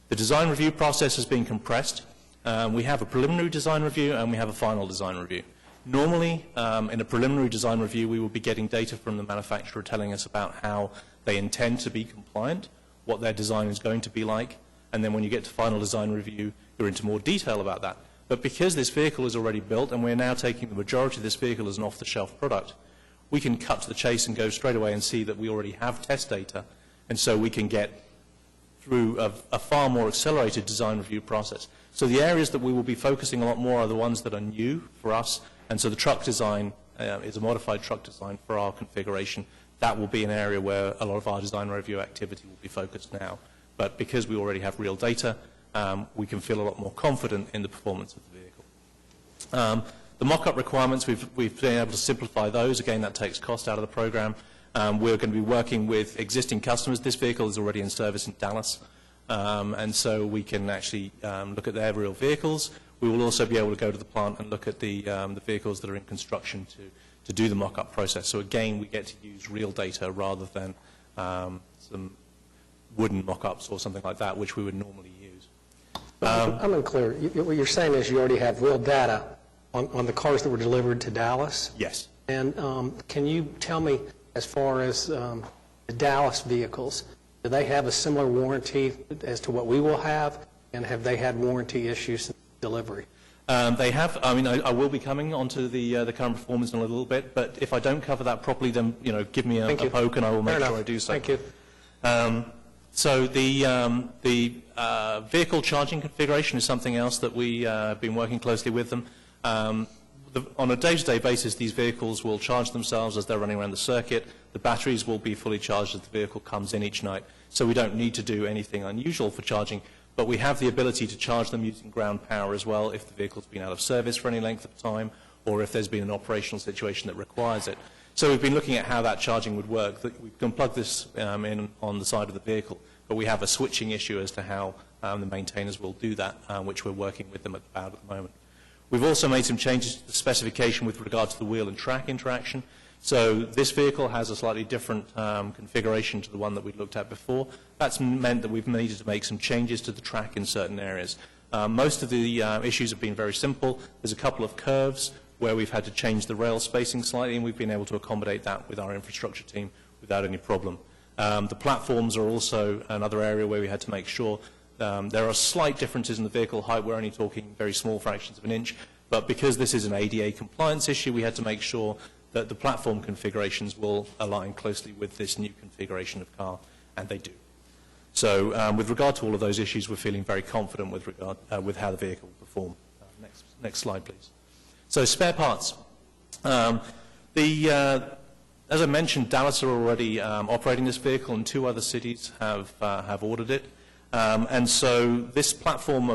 The design review process has been compressed. We have a preliminary design review and we have a final design review. Normally, in a preliminary design review, we will be getting data from the manufacturer telling us about how they intend to be compliant, what their design is going to be like, and then when you get to final design review, you're into more detail about that. But because this vehicle is already built and we're now taking the majority of this vehicle as an off-the-shelf product, we can cut to the chase and go straight away and see that we already have test data, and so we can get through a far more accelerated design review process. So the areas that we will be focusing a lot more are the ones that are new for us, and so the truck design is a modified truck design for our configuration. That will be an area where a lot of our design review activity will be focused now. But because we already have real data, we can feel a lot more confident in the performance of the vehicle. The mock-up requirements, we've been able to simplify those. Again, that takes cost out of the program. We're going to be working with existing customers. This vehicle is already in service in Dallas, and so we can actually look at their real vehicles. We will also be able to go to the plant and look at the vehicles that are in construction to do the mock-up process. So again, we get to use real data rather than some wooden mock-ups or something like that, which we would normally use. I'm unclear. What you're saying is you already have real data on the cars that were delivered to Dallas? Yes. And can you tell me, as far as the Dallas vehicles, do they have a similar warranty as to what we will have, and have they had warranty issues since delivery? They have. I mean, I will be coming onto the current performance in a little bit, but if I don't cover that properly, then give me a poke and I will make sure I do so. Thank you. So the vehicle charging configuration is something else that we have been working closely with them. On a day-to-day basis, these vehicles will charge themselves as they're running around the circuit. The batteries will be fully charged as the vehicle comes in each night. So we don't need to do anything unusual for charging, but we have the ability to charge them using ground power as well if the vehicle's been out of service for any length of time or if there's been an operational situation that requires it. So we've been looking at how that charging would work. We can plug this in on the side of the vehicle, but we have a switching issue as to how the maintainers will do that, which we're working with them about at the moment. We've also made some changes to the specification with regard to the wheel and track interaction. So this vehicle has a slightly different configuration to the one that we looked at before. That's meant that we've needed to make some changes to the track in certain areas. Most of the issues have been very simple. There's a couple of curves where we've had to change the rail spacing slightly, and we've been able to accommodate that with our infrastructure team without any problem. The platforms are also another area where we had to make sure there are slight differences in the vehicle height. We're only talking very small fractions of an inch, But because this is an ADA compliance issue, we had to make sure that the platform configurations will align closely with this new configuration of car, and they do. So with regard to all of those issues, we're feeling very confident with regard with how the vehicle will perform. Next slide, please. So spare parts. As I mentioned, Dallas are already operating this vehicle, and 2 other cities have ordered it. And so this platform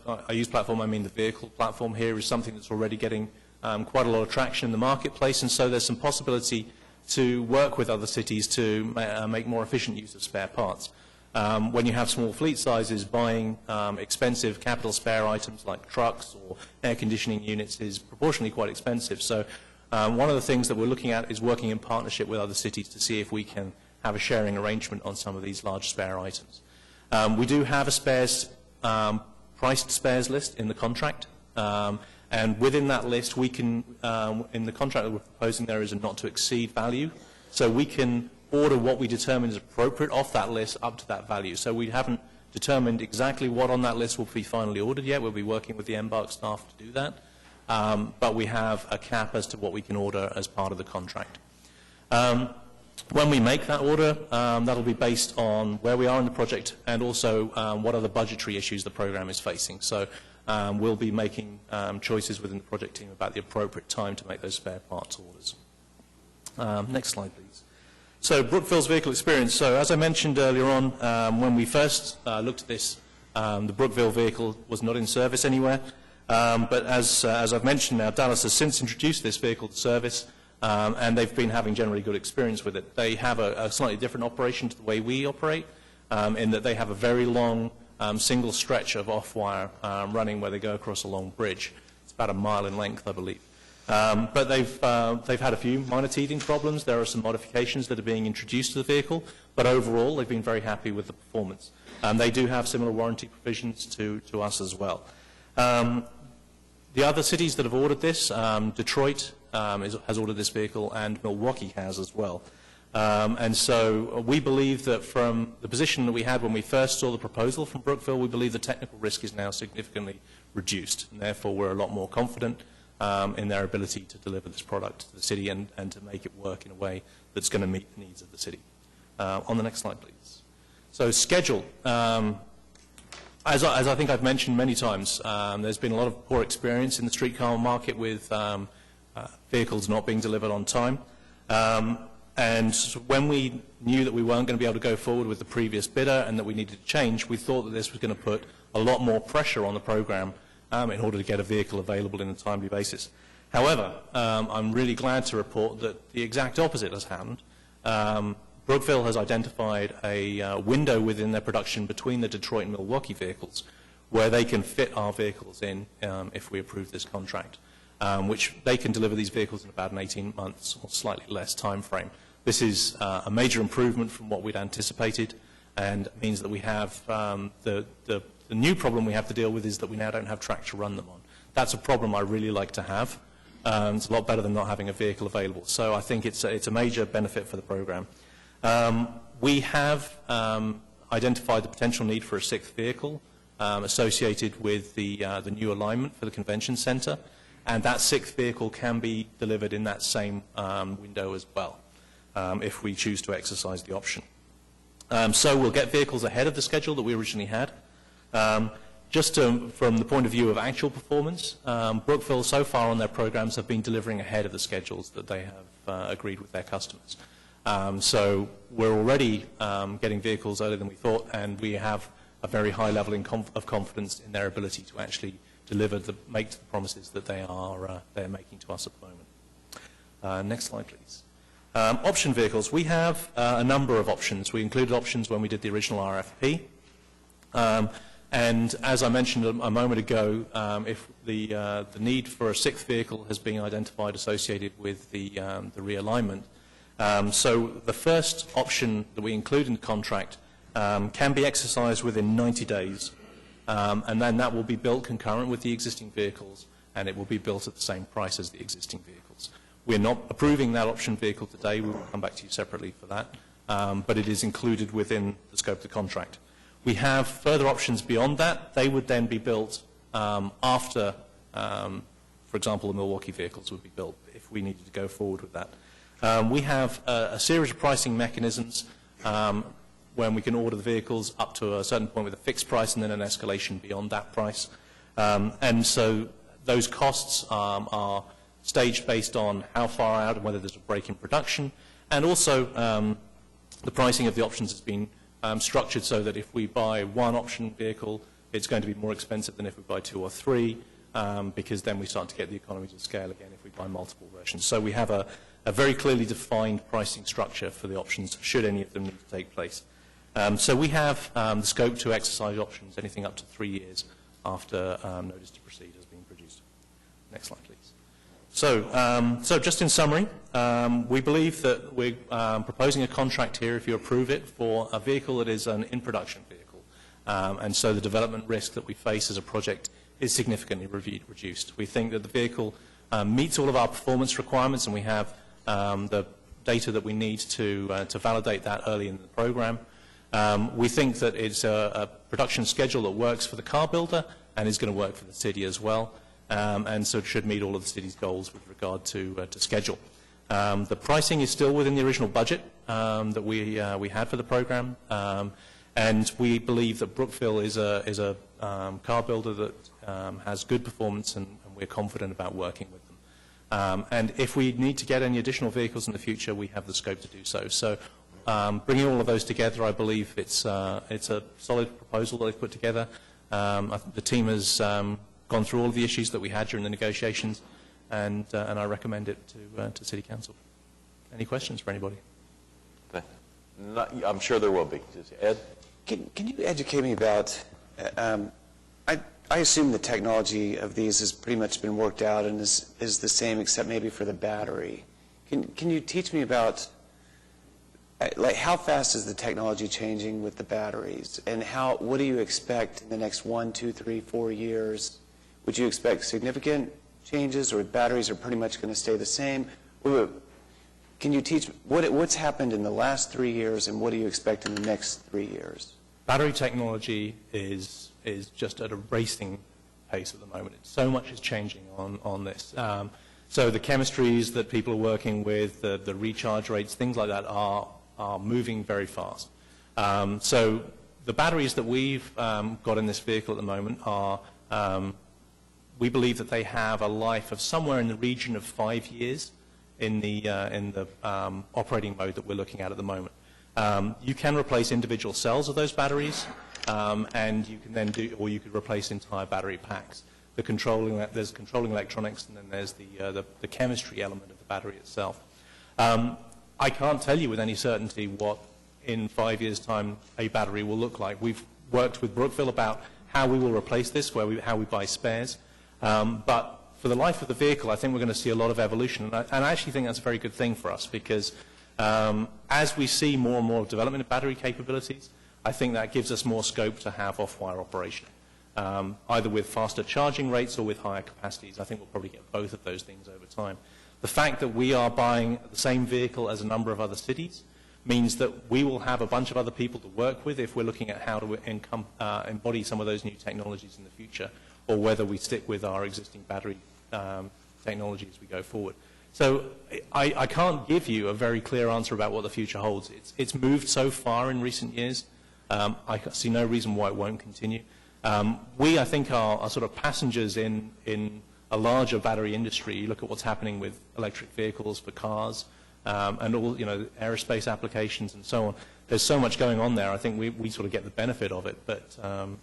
I use platform, I mean the vehicle platform here, is something that's already getting quite a lot of traction in the marketplace, and so there's some possibility to work with other cities to make more efficient use of spare parts. When you have small fleet sizes, buying expensive capital spare items like trucks or air conditioning units is proportionally quite expensive. So one of the things that we're looking at is working in partnership with other cities to see if we can have a sharing arrangement on some of these large spare items. We do have a spares, priced spares list in the contract, and within that list we can, in the contract that we're proposing there is a not to exceed value, so we can order what we determine is appropriate off that list up to that value. So we haven't determined exactly what on that list will be finally ordered yet. We'll be working with the Embark staff to do that, but we have a cap as to what we can order as part of the contract. When we make that order, that'll be based on where we are in the project and also what are the budgetary issues the program is facing. So we'll be making choices within the project team about the appropriate time to make those spare parts orders. Next slide, please. So Brookville's vehicle experience. So as I mentioned earlier on, when we first looked at this, the Brookville vehicle was not in service anywhere. But as I've mentioned now, Dallas has since introduced this vehicle to service, and they've been having generally good experience with it. They have a slightly different operation to the way we operate, in that they have a very long single stretch of off-wire running where they go across a long bridge. It's about a mile in length, I believe. But they've had a few minor teething problems. There are some modifications that are being introduced to the vehicle, but overall they've been very happy with the performance. They do have similar warranty provisions to us as well. The other cities that have ordered this, Detroit has ordered this vehicle, and Milwaukee has as well. And so we believe that from the position that we had when we first saw the proposal from Brookville, we believe the technical risk is now significantly reduced, and therefore we're a lot more confident in their ability to deliver this product to the city and to make it work in a way that's going to meet the needs of the city. On the next slide, please. So schedule. As I think I've mentioned many times, there's been a lot of poor experience in the streetcar market with vehicles not being delivered on time. And when we knew that we weren't going to be able to go forward with the previous bidder and that we needed to change, we thought that this was going to put a lot more pressure on the program in order to get a vehicle available in a timely basis. However, I'm really glad to report that the exact opposite has happened. Brookville has identified a window within their production between the Detroit and Milwaukee vehicles where they can fit our vehicles in if we approve this contract, which they can deliver these vehicles in about an 18 months or slightly less time frame. This is a major improvement from what we'd anticipated, and means that we have the new problem we have to deal with is that we now don't have track to run them on. That's a problem I really like to have. It's a lot better than not having a vehicle available. So I think it's a major benefit for the program. We have identified the potential need for a 6th vehicle associated with the new alignment for the convention center, and that 6th vehicle can be delivered in that same window as well, if we choose to exercise the option. So we'll get vehicles ahead of the schedule that we originally had. From the point of view of actual performance, Brookville so far on their programs have been delivering ahead of the schedules that they have agreed with their customers. So we're already getting vehicles earlier than we thought, and we have a very high level of confidence in their ability to actually deliver, make the promises that they're making to us at the moment. Next slide, please. Option vehicles. We have a number of options. We included options when we did the original RFP. And as I mentioned a moment ago, if the need for a 6th vehicle has been identified associated with the realignment, so the first option that we include in the contract can be exercised within 90 days, and then that will be built concurrent with the existing vehicles, and it will be built at the same price as the existing vehicles. We're not approving that option vehicle today. We will come back to you separately for that, but it is included within the scope of the contract. We have further options beyond that. They would then be built after for example, the Milwaukee vehicles would be built if we needed to go forward with that. We have a series of pricing mechanisms when we can order the vehicles up to a certain point with a fixed price and then an escalation beyond that price. And so those costs are staged based on how far out and whether there's a break in production. And also the pricing of the options has been structured so that if we buy one option vehicle, it's going to be more expensive than if we buy 2 or 3, because then we start to get the economies of scale again if we buy multiple versions. So we have a very clearly defined pricing structure for the options, should any of them need to take place. So we have the scope to exercise options anything up to 3 years after notice to proceed has been produced. Next slide, please. So just in summary, we believe that we're proposing a contract here, if you approve it, for a vehicle that is an in-production vehicle. And so the development risk that we face as a project is significantly reduced. We think that the vehicle meets all of our performance requirements, and we have the data that we need to validate that early in the program. We think that it's a production schedule that works for the car builder and is going to work for the city as well, and so it should meet all of the city's goals with regard to schedule. The pricing is still within the original budget that we had for the program, and we believe that Brookville is a car builder that has good performance, and we're confident about working with them. And if we need to get any additional vehicles in the future, we have the scope to do so. So bringing all of those together, I believe it's a solid proposal that they've put together. I think the team has gone through all of the issues that we had during the negotiations, and I recommend it to City Council. Any questions for anybody? I'm sure there will be. Ed? Can you educate me about, I assume the technology of these has pretty much been worked out and is the same except maybe for the battery. Can you teach me about, like, how fast is the technology changing with the batteries, and what do you expect in the next 1, 2, 3, 4 years? Would you expect significant changes, or batteries are pretty much going to stay the same? Can you teach what's happened in the last 3 years, and what do you expect in the next 3 years? Battery technology is just at a racing pace at the moment. So much is changing on this. So the chemistries that people are working with, the recharge rates, things like that are moving very fast. So the batteries that we've got in this vehicle at the moment are, we believe that they have a life of somewhere in the region of 5 years in the operating mode that we're looking at the moment. You can replace individual cells of those batteries, and you can then or you could replace entire battery packs. There's controlling electronics, and then there's the chemistry element of the battery itself. I can't tell you with any certainty what in 5 years' time a battery will look like. We've worked with Brookville about how we will replace this, how we buy spares. But for the life of the vehicle, I think we're going to see a lot of evolution. And I actually think that's a very good thing for us, because as we see more and more development of battery capabilities, I think that gives us more scope to have off-wire operation, either with faster charging rates or with higher capacities. I think we'll probably get both of those things over time. The fact that we are buying the same vehicle as a number of other cities means that we will have a bunch of other people to work with if we're looking at how to embody some of those new technologies in the future, or whether we stick with our existing battery technology as we go forward. So I can't give you a very clear answer about what the future holds. It's moved so far in recent years. I see no reason why it won't continue. We, I think, are sort of passengers in a larger battery industry. You look at what's happening with electric vehicles for cars, and all, aerospace applications and so on. There's so much going on there. I think we sort of get the benefit of it, but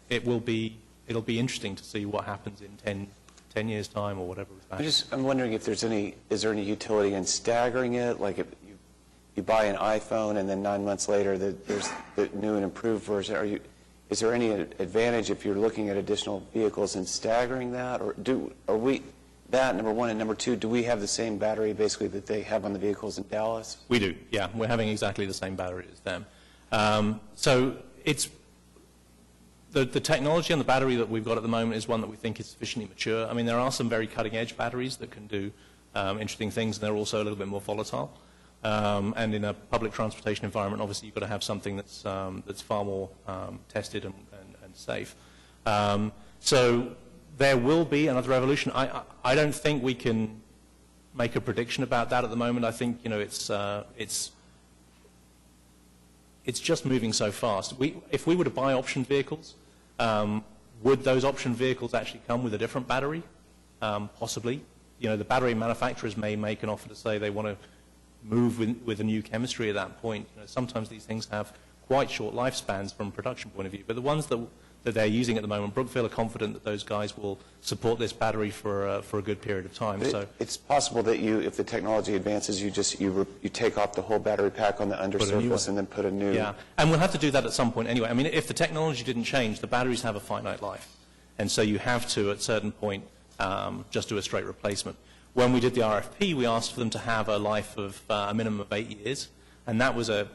it'll be interesting to see what happens in 10 years' time or whatever. I'm wondering if is there any utility in staggering it? Like if you buy an iPhone and then 9 months later there's the new and improved version. Is there any advantage if you're looking at additional vehicles in staggering that, or are we that, number one, and number two, do we have the same battery basically that they have on the vehicles in Dallas? We do, yeah. We're having exactly the same battery as them. So it's the technology on the battery that we've got at the moment is one that we think is sufficiently mature. I mean, there are some very cutting-edge batteries that can do interesting things, and they're also a little bit more volatile. And in a public transportation environment, obviously, you've got to have something that's far more tested and safe. So There will be another revolution. I don't think we can make a prediction about that at the moment. I think, it's just moving so fast. If we were to buy option vehicles, would those option vehicles actually come with a different battery? Possibly. The battery manufacturers may make an offer to say they want to move with a new chemistry at that point. Sometimes these things have quite short lifespans from a production point of view, but the ones that they're using at the moment, Brookfield are confident that those guys will support this battery for a good period of time. So it's possible that if the technology advances, you take off the whole battery pack on the undersurface and then put a new. Yeah, and we'll have to do that at some point anyway. I mean, if the technology didn't change, the batteries have a finite life, and so you have to, at a certain point, just do a straight replacement. When we did the RFP, we asked for them to have a life of a minimum of 8 years, and that was a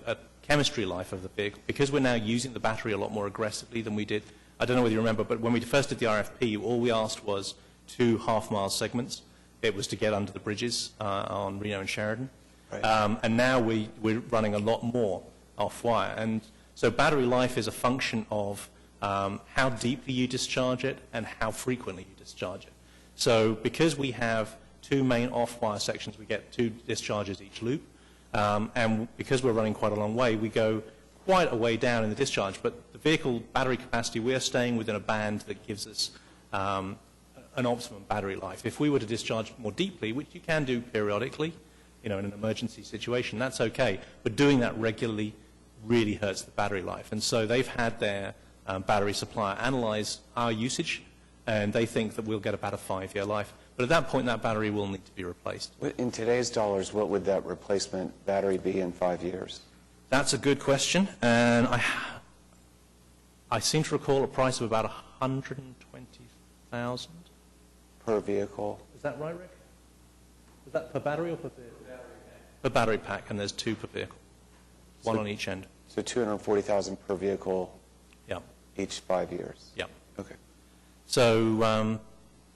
chemistry life of the vehicle. Because we're now using the battery a lot more aggressively than we did, I don't know whether you remember, but when we first did the RFP, all we asked was 2 half-mile segments. It was to get under the bridges on Reno and Sheridan. Right. And now we're running a lot more off-wire. And so battery life is a function of how deeply you discharge it and how frequently you discharge it. So because we have 2 main off-wire sections, we get 2 discharges each loop. And because we're running quite a long way, we go quite a way down in the discharge. But the vehicle battery capacity, we are staying within a band that gives us an optimum battery life. If we were to discharge more deeply, which you can do periodically, in an emergency situation, that's okay. But doing that regularly really hurts the battery life. And so they've had their battery supplier analyze our usage, and they think that we'll get about a 5-year life. But at that point, that battery will need to be replaced. In today's dollars, what would that replacement battery be in 5 years? That's a good question, and I seem to recall a price of about $120,000 per vehicle. Is that right, Rick? Is that per battery or per vehicle? Per battery pack, and there's 2 per vehicle, one on each end. So $240,000 per vehicle. Yeah. Each 5 years. Yeah. Okay. So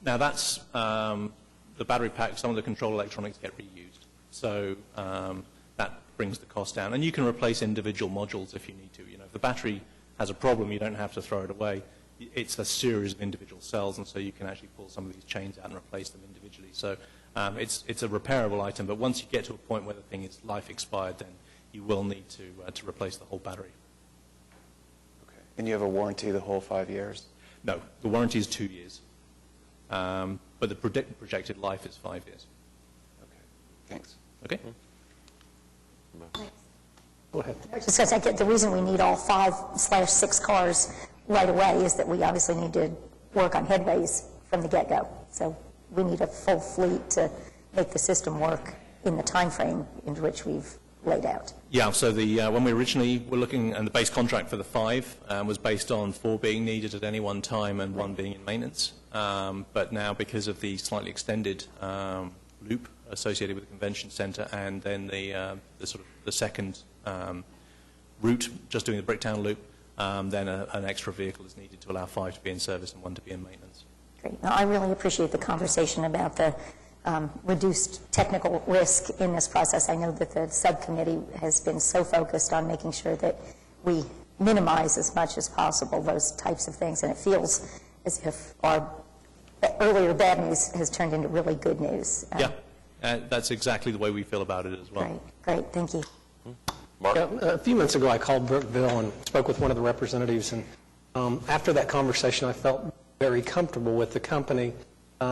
now that's the battery pack. Some of the control electronics get reused, so that brings the cost down. And you can replace individual modules if you need to. If the battery has a problem, you don't have to throw it away. It's a series of individual cells, and so you can actually pull some of these chains out and replace them individually. So it's a repairable item, but once you get to a point where the thing is life expired, then you will need to replace the whole battery. Okay. And you have a warranty the whole 5 years? No, the warranty is 2 years, but the projected life is 5 years. Okay. Thanks. Okay. Go ahead. Just because the reason we need all 5/6 cars right away is that we obviously need to work on headways from the get-go. So we need a full fleet to make the system work in the time frame into which we've laid out. Yeah, so when we originally were looking, and the base contract for the 5 was based on 4 being needed at any one time and 1 being in maintenance. But now, because of the slightly extended loop associated with the convention center, and then the second route, just doing the Bricktown loop, then an extra vehicle is needed to allow 5 to be in service and 1 to be in maintenance. Great. Now, I really appreciate the conversation about the reduced technical risk in this process. I know that the subcommittee has been so focused on making sure that we minimize as much as possible those types of things, and it feels as if our earlier bad news has turned into really good news. Yeah, that's exactly the way we feel about it as well. Great. Thank you. Mark? A few months ago, I called Brookville and spoke with one of the representatives, and after that conversation, I felt very comfortable with the company.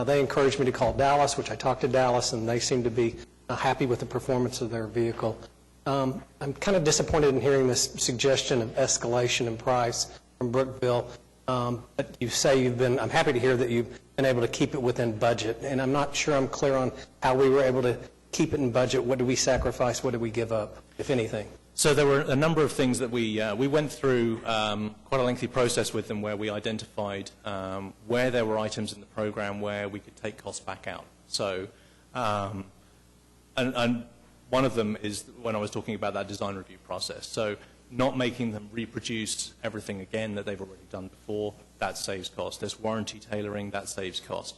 They encouraged me to call Dallas, which I talked to Dallas, and they seem to be happy with the performance of their vehicle. I'm kind of disappointed in hearing this suggestion of escalation in price from Brookville. But you say I'm happy to hear that you've been able to keep it within budget, and I'm not sure I'm clear on how we were able to keep it in budget. What did we sacrifice? What did we give up, if anything? So there were a number of things that we went through quite a lengthy process with them, where we identified where there were items in the program where we could take costs back out. So, and one of them is when I was talking about that design review process. So not making them reproduce everything again that they've already done before, that saves cost. There's warranty tailoring, that saves cost.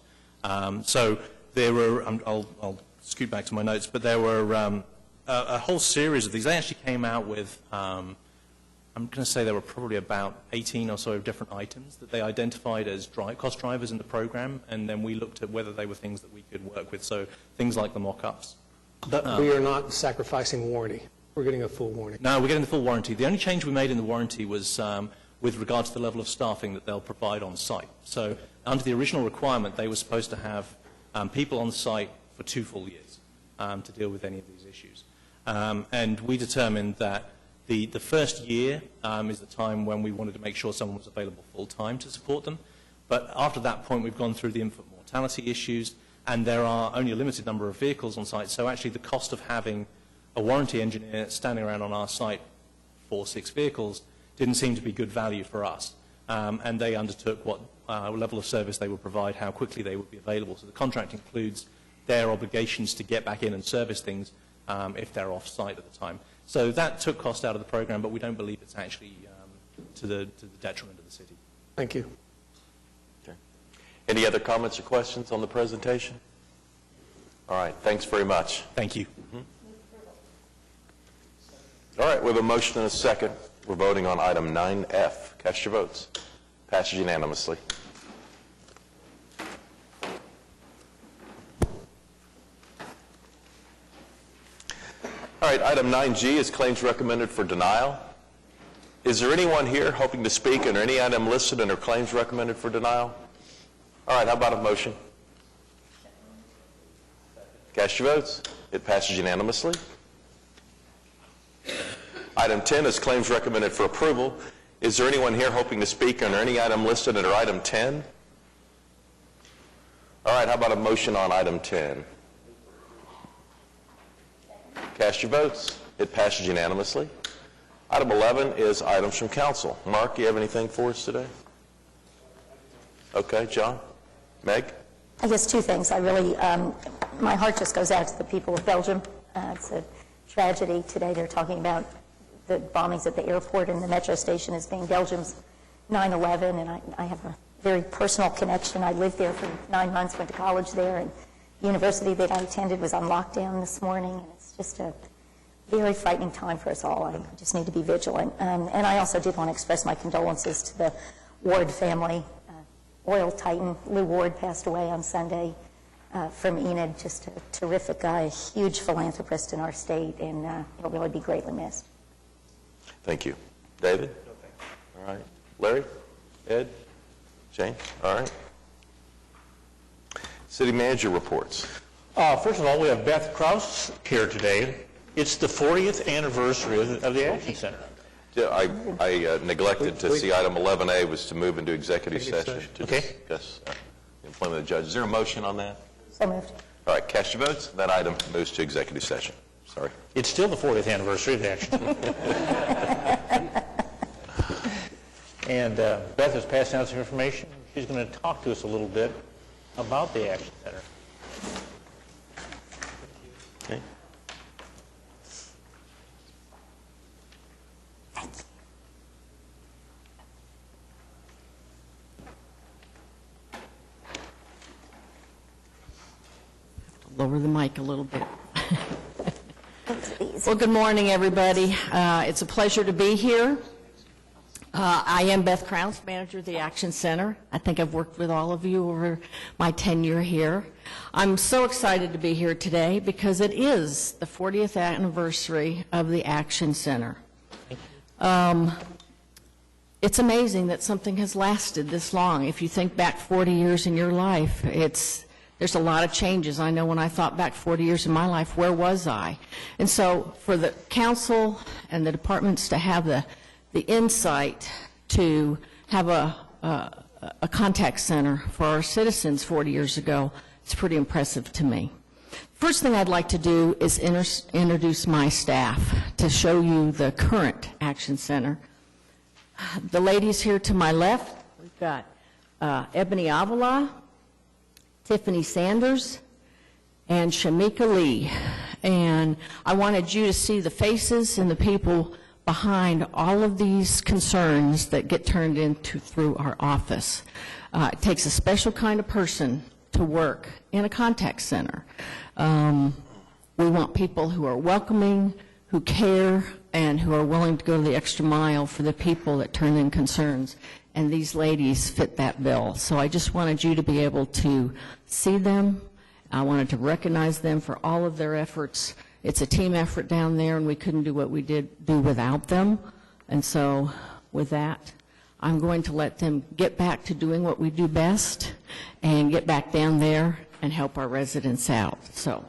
So there were, I'll scoot back to my notes, but there were a whole series of these. They actually came out with I'm going to say there were probably about 18 or so different items that they identified as cost drivers in the program, and then we looked at whether they were things that we could work with, so things like the mock-ups. But we are not sacrificing warranty. We're getting a full warranty. No, we're getting the full warranty. The only change we made in the warranty was with regard to the level of staffing that they'll provide on site. So under the original requirement, they were supposed to have people on site for 2 full years to deal with any of these issues. And we determined that the first year is the time when we wanted to make sure someone was available full-time to support them. But after that point, we've gone through the infant mortality issues, and there are only a limited number of vehicles on site. So actually the cost of having a warranty engineer standing around on our site for 6 vehicles didn't seem to be good value for us. And they undertook what level of service they would provide, how quickly they would be available. So the contract includes their obligations to get back in and service things if they're off-site at the time. So that took cost out of the program, but we don't believe it's actually to the detriment of the city. Thank you. Okay. Any other comments or questions on the presentation? All right, thanks very much. Thank you. All right, we have a motion and a second. We're voting on item 9F. Cast your votes. Passes unanimously. All right, item 9G is claims recommended for denial. Is there anyone here hoping to speak under any item listed under claims recommended for denial? All right, how about a motion? Cast your votes. It passes unanimously. Item 10 is claims recommended for approval. Is there anyone here hoping to speak under any item listed under item 10? All right, how about a motion on item 10? Cast your votes. It passes unanimously. Item 11 is items from council. Mark, you have anything for us today? Okay, John? Meg? I guess 2 things. I really, my heart just goes out to the people of Belgium. It's a tragedy. Today they're talking about the bombings at the airport and the metro station as being Belgium's 9/11, and I have a very personal connection. I lived there for 9 months, went to college there, and the university that I attended was on lockdown this morning, and it's just a very frightening time for us all. I just need to be vigilant. And I also did want to express my condolences to the Ward family. Oil titan Lou Ward passed away on Sunday from Enid, just a terrific guy, a huge philanthropist in our state, and he'll really be greatly missed. Thank you. David? All right. Larry? Ed? Jane? All right. City manager reports. First of all, we have Beth Kraus here today. It's the 40th anniversary of the Action Center. I neglected to see item 11A was to move into executive session to discuss the employment of the judge. Is there a motion on that? So moved. All right, cast your votes. That item moves to executive session. Sorry. It's still the 40th anniversary of the Action Center. And Beth has passed out some information. She's going to talk to us a little bit about the Action Center. Okay. Lower the mic a little bit. Well, good morning, everybody. It's a pleasure to be here. I am Beth Kraus, manager of the Action Center. I think I've worked with all of you over my tenure here. I'm so excited to be here today because it is the 40th anniversary of the Action Center. It's amazing that something has lasted this long. If you think back 40 years in your life, there's a lot of changes. I know when I thought back 40 years in my life, where was I? And so for the council and the departments to have the insight to have a contact center for our citizens 40 years ago, it's pretty impressive to me. First thing I'd like to do is introduce my staff to show you the current Action Center. The ladies here to my left, we've got Ebony Avila, Tiffany Sanders, and Shamika Lee. And I wanted you to see the faces and the people behind all of these concerns that get turned into through our office. It takes a special kind of person to work in a contact center. We want people who are welcoming, who care, and who are willing to go the extra mile for the people that turn in concerns. And these ladies fit that bill. So I just wanted you to be able to see them. I wanted to recognize them for all of their efforts. It's a team effort down there, and we couldn't do what we did do without them. And so with that, I'm going to let them get back to doing what we do best and get back down there and help our residents out. So.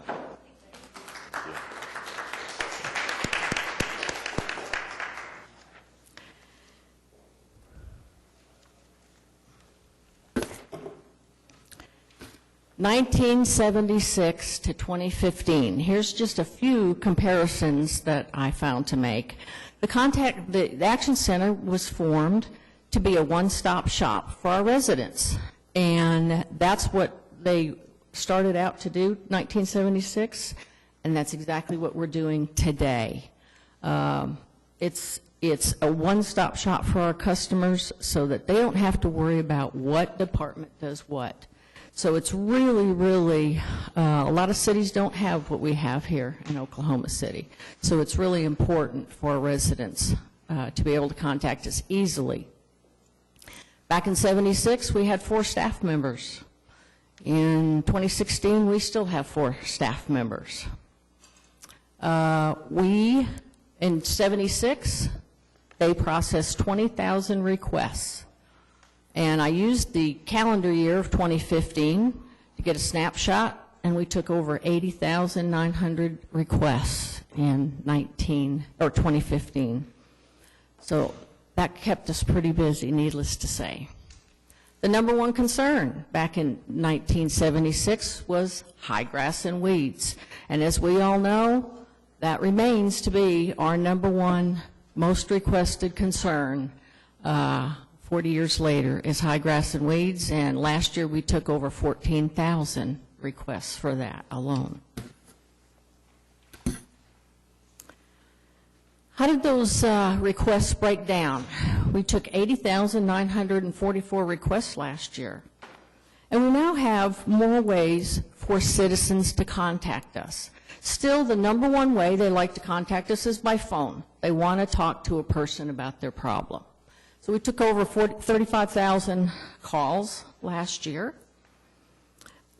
(1976 to 2015). Here's just a few comparisons that I found to make. The Action Center was formed to be a one-stop shop for our residents, and that's what they started out to do, 1976, and that's exactly what we're doing today. It's a one-stop shop for our customers so that they don't have to worry about what department does what. So it's really, really, a lot of cities don't have what we have here in Oklahoma City. So it's really important for our residents to be able to contact us easily. Back in '76, we had 4 staff members. In 2016, we still have 4 staff members. In '76, they processed 20,000 requests. And I used the calendar year of 2015 to get a snapshot, and we took over 80,900 requests in 2015. So that kept us pretty busy, needless to say. The number one concern back in 1976 was high grass and weeds. And as we all know, that remains to be our number one most requested concern 40 years later is high grass and weeds, and last year we took over 14,000 requests for that alone. How did those requests break down? We took 80,944 requests last year, and we now have more ways for citizens to contact us. Still, the number one way they like to contact us is by phone. They want to talk to a person about their problem. So we took over 35,000 calls last year.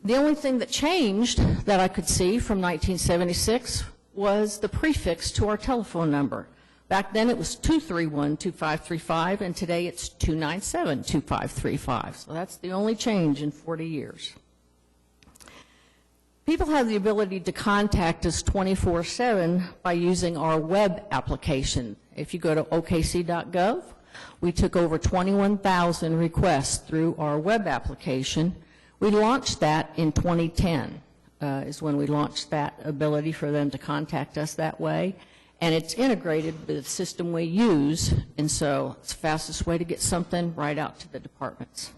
The only thing that changed that I could see from 1976 was the prefix to our telephone number. Back then it was 231-2535, and today it's 297-2535. So that's the only change in 40 years. People have the ability to contact us 24/7 by using our web application. If you go to okc.gov, we took over 21,000 requests through our web application. We launched that in 2010, is when we launched that ability for them to contact us that way. And it's integrated with the system we use, and so it's the fastest way to get something right out to the departments.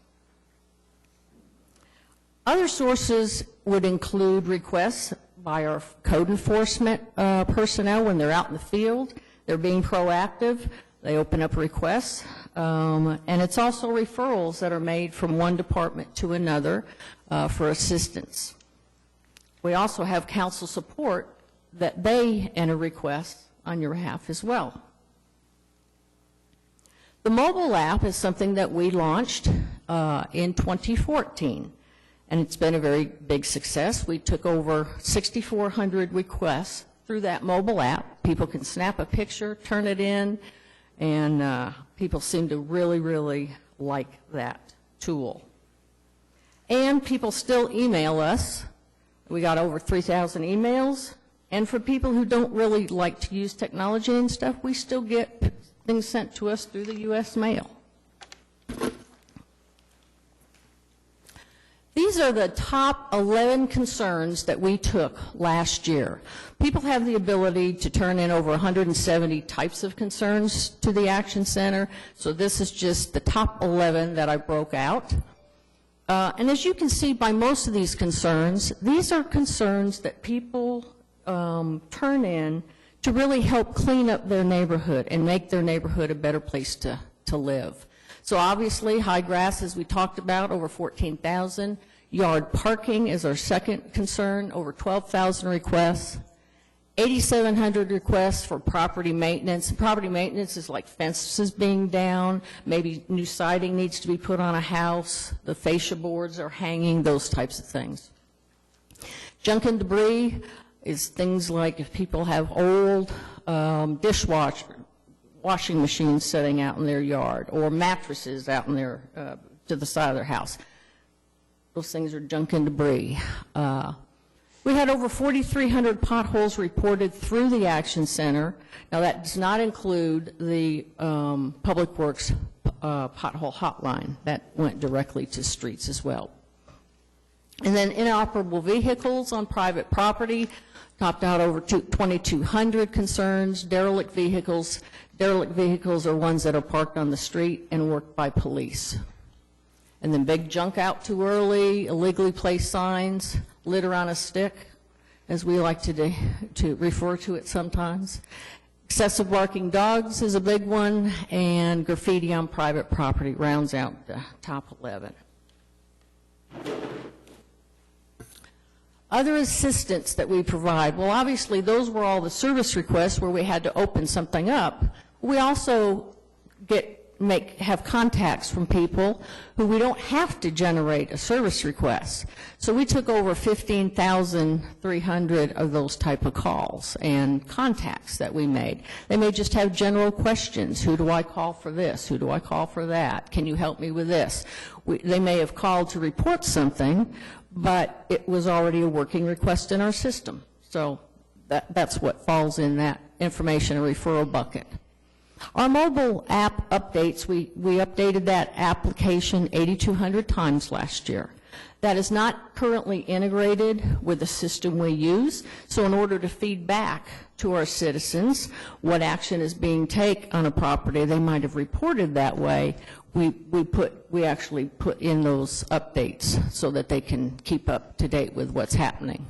Other sources would include requests by our code enforcement personnel when they're out in the field. They're being proactive. They open up requests, and it's also referrals that are made from one department to another for assistance. We also have council support that they enter requests on your behalf as well. The mobile app is something that we launched in 2014, and it's been a very big success. We took over 6,400 requests through that mobile app. People can snap a picture, turn it in, and people seem to really, really like that tool. And people still email us. We got over 3,000 emails. And for people who don't really like to use technology and stuff, we still get things sent to us through the U.S. mail. These are the top 11 concerns that we took last year. People have the ability to turn in over 170 types of concerns to the Action Center, so this is just the top 11 that I broke out. And as you can see by most of these are concerns that people turn in to really help clean up their neighborhood and make their neighborhood a better place to live. So obviously, high grass, as we talked about, over 14,000. Yard parking is our second concern, over 12,000 requests. 8,700 requests for property maintenance. Property maintenance is like fences being down, maybe new siding needs to be put on a house, the fascia boards are hanging, those types of things. Junk and debris is things like if people have old washing machines sitting out in their yard, or mattresses out in their, to the side of their house. Those things are junk and debris. We had over 4,300 potholes reported through the Action Center. Now, that does not include the Public Works pothole hotline. That went directly to streets as well. And then inoperable vehicles on private property, topped out over 2,200 concerns. Derelict vehicles are ones that are parked on the street and worked by police. And then big junk out too early, illegally placed signs, litter on a stick, as we like to refer to it sometimes. Excessive barking dogs is a big one, and graffiti on private property rounds out the top 11. Other assistance that we provide, well, obviously those were all the service requests where we had to open something up. We also have contacts from people who we don't have to generate a service request. So we took over 15,300 of those type of calls and contacts that we made. They may just have general questions. Who do I call for this? Who do I call for that? Can you help me with this? They may have called to report something, but it was already a working request in our system. So that's what falls in that information and referral bucket. Our mobile app updates, we updated that application 8,200 times last year. That is not currently integrated with the system we use, so in order to feed back to our citizens what action is being taken on a property they might have reported that way, we actually put in those updates so that they can keep up to date with what's happening.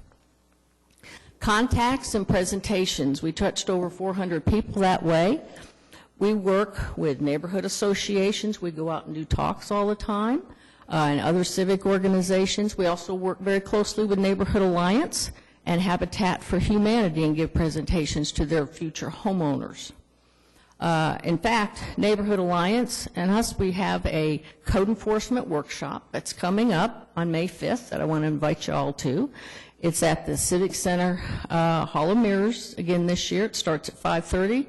Contacts and presentations, we touched over 400 people that way. We work with neighborhood associations. We go out and do talks all the time, and other civic organizations. We also work very closely with Neighborhood Alliance and Habitat for Humanity and give presentations to their future homeowners. In fact, Neighborhood Alliance and us, we have a code enforcement workshop that's coming up on May 5th that I want to invite you all to. It's at the Civic Center Hall of Mirrors again this year. It starts at 5:30.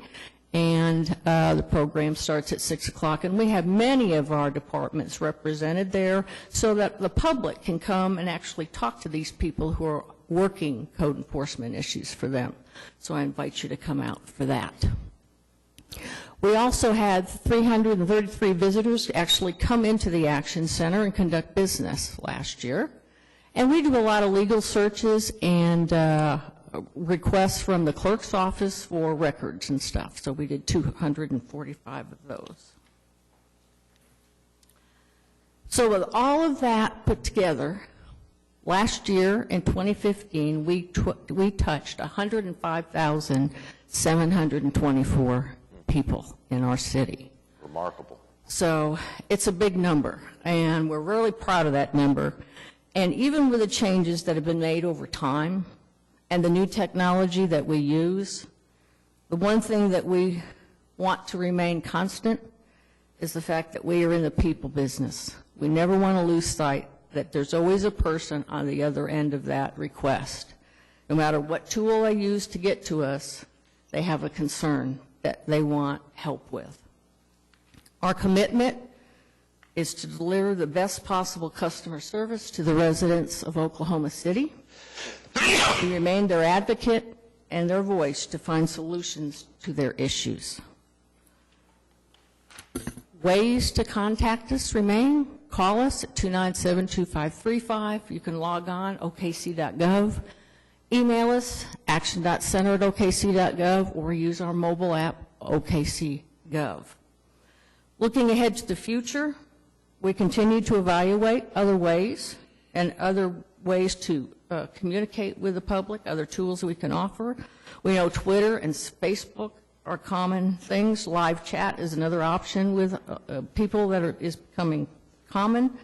And the program starts at 6 o'clock. And we have many of our departments represented there so that the public can come and actually talk to these people who are working code enforcement issues for them. So I invite you to come out for that. We also had 333 visitors actually come into the Action Center and conduct business last year. And we do a lot of legal searches and requests from the clerk's office for records and stuff. So we did 245 of those. So with all of that put together, last year in 2015, we touched 105,724 people in our city. Remarkable. So it's a big number, and we're really proud of that number. And even with the changes that have been made over time, and the new technology that we use, the one thing that we want to remain constant is the fact that we are in the people business. We never want to lose sight that there's always a person on the other end of that request. No matter what tool they use to get to us, they have a concern that they want help with. Our commitment is to deliver the best possible customer service to the residents of Oklahoma City. We remain their advocate and their voice to find solutions to their issues. Ways to contact us remain. Call us at 297-2535. You can log on, okc.gov. Email us, action.center@okc.gov, or use our mobile app, OKC.gov. Looking ahead to the future, we continue to evaluate other ways to communicate with the public, other tools we can offer. We know Twitter and Facebook are common things. Live chat is another option with people that is becoming common.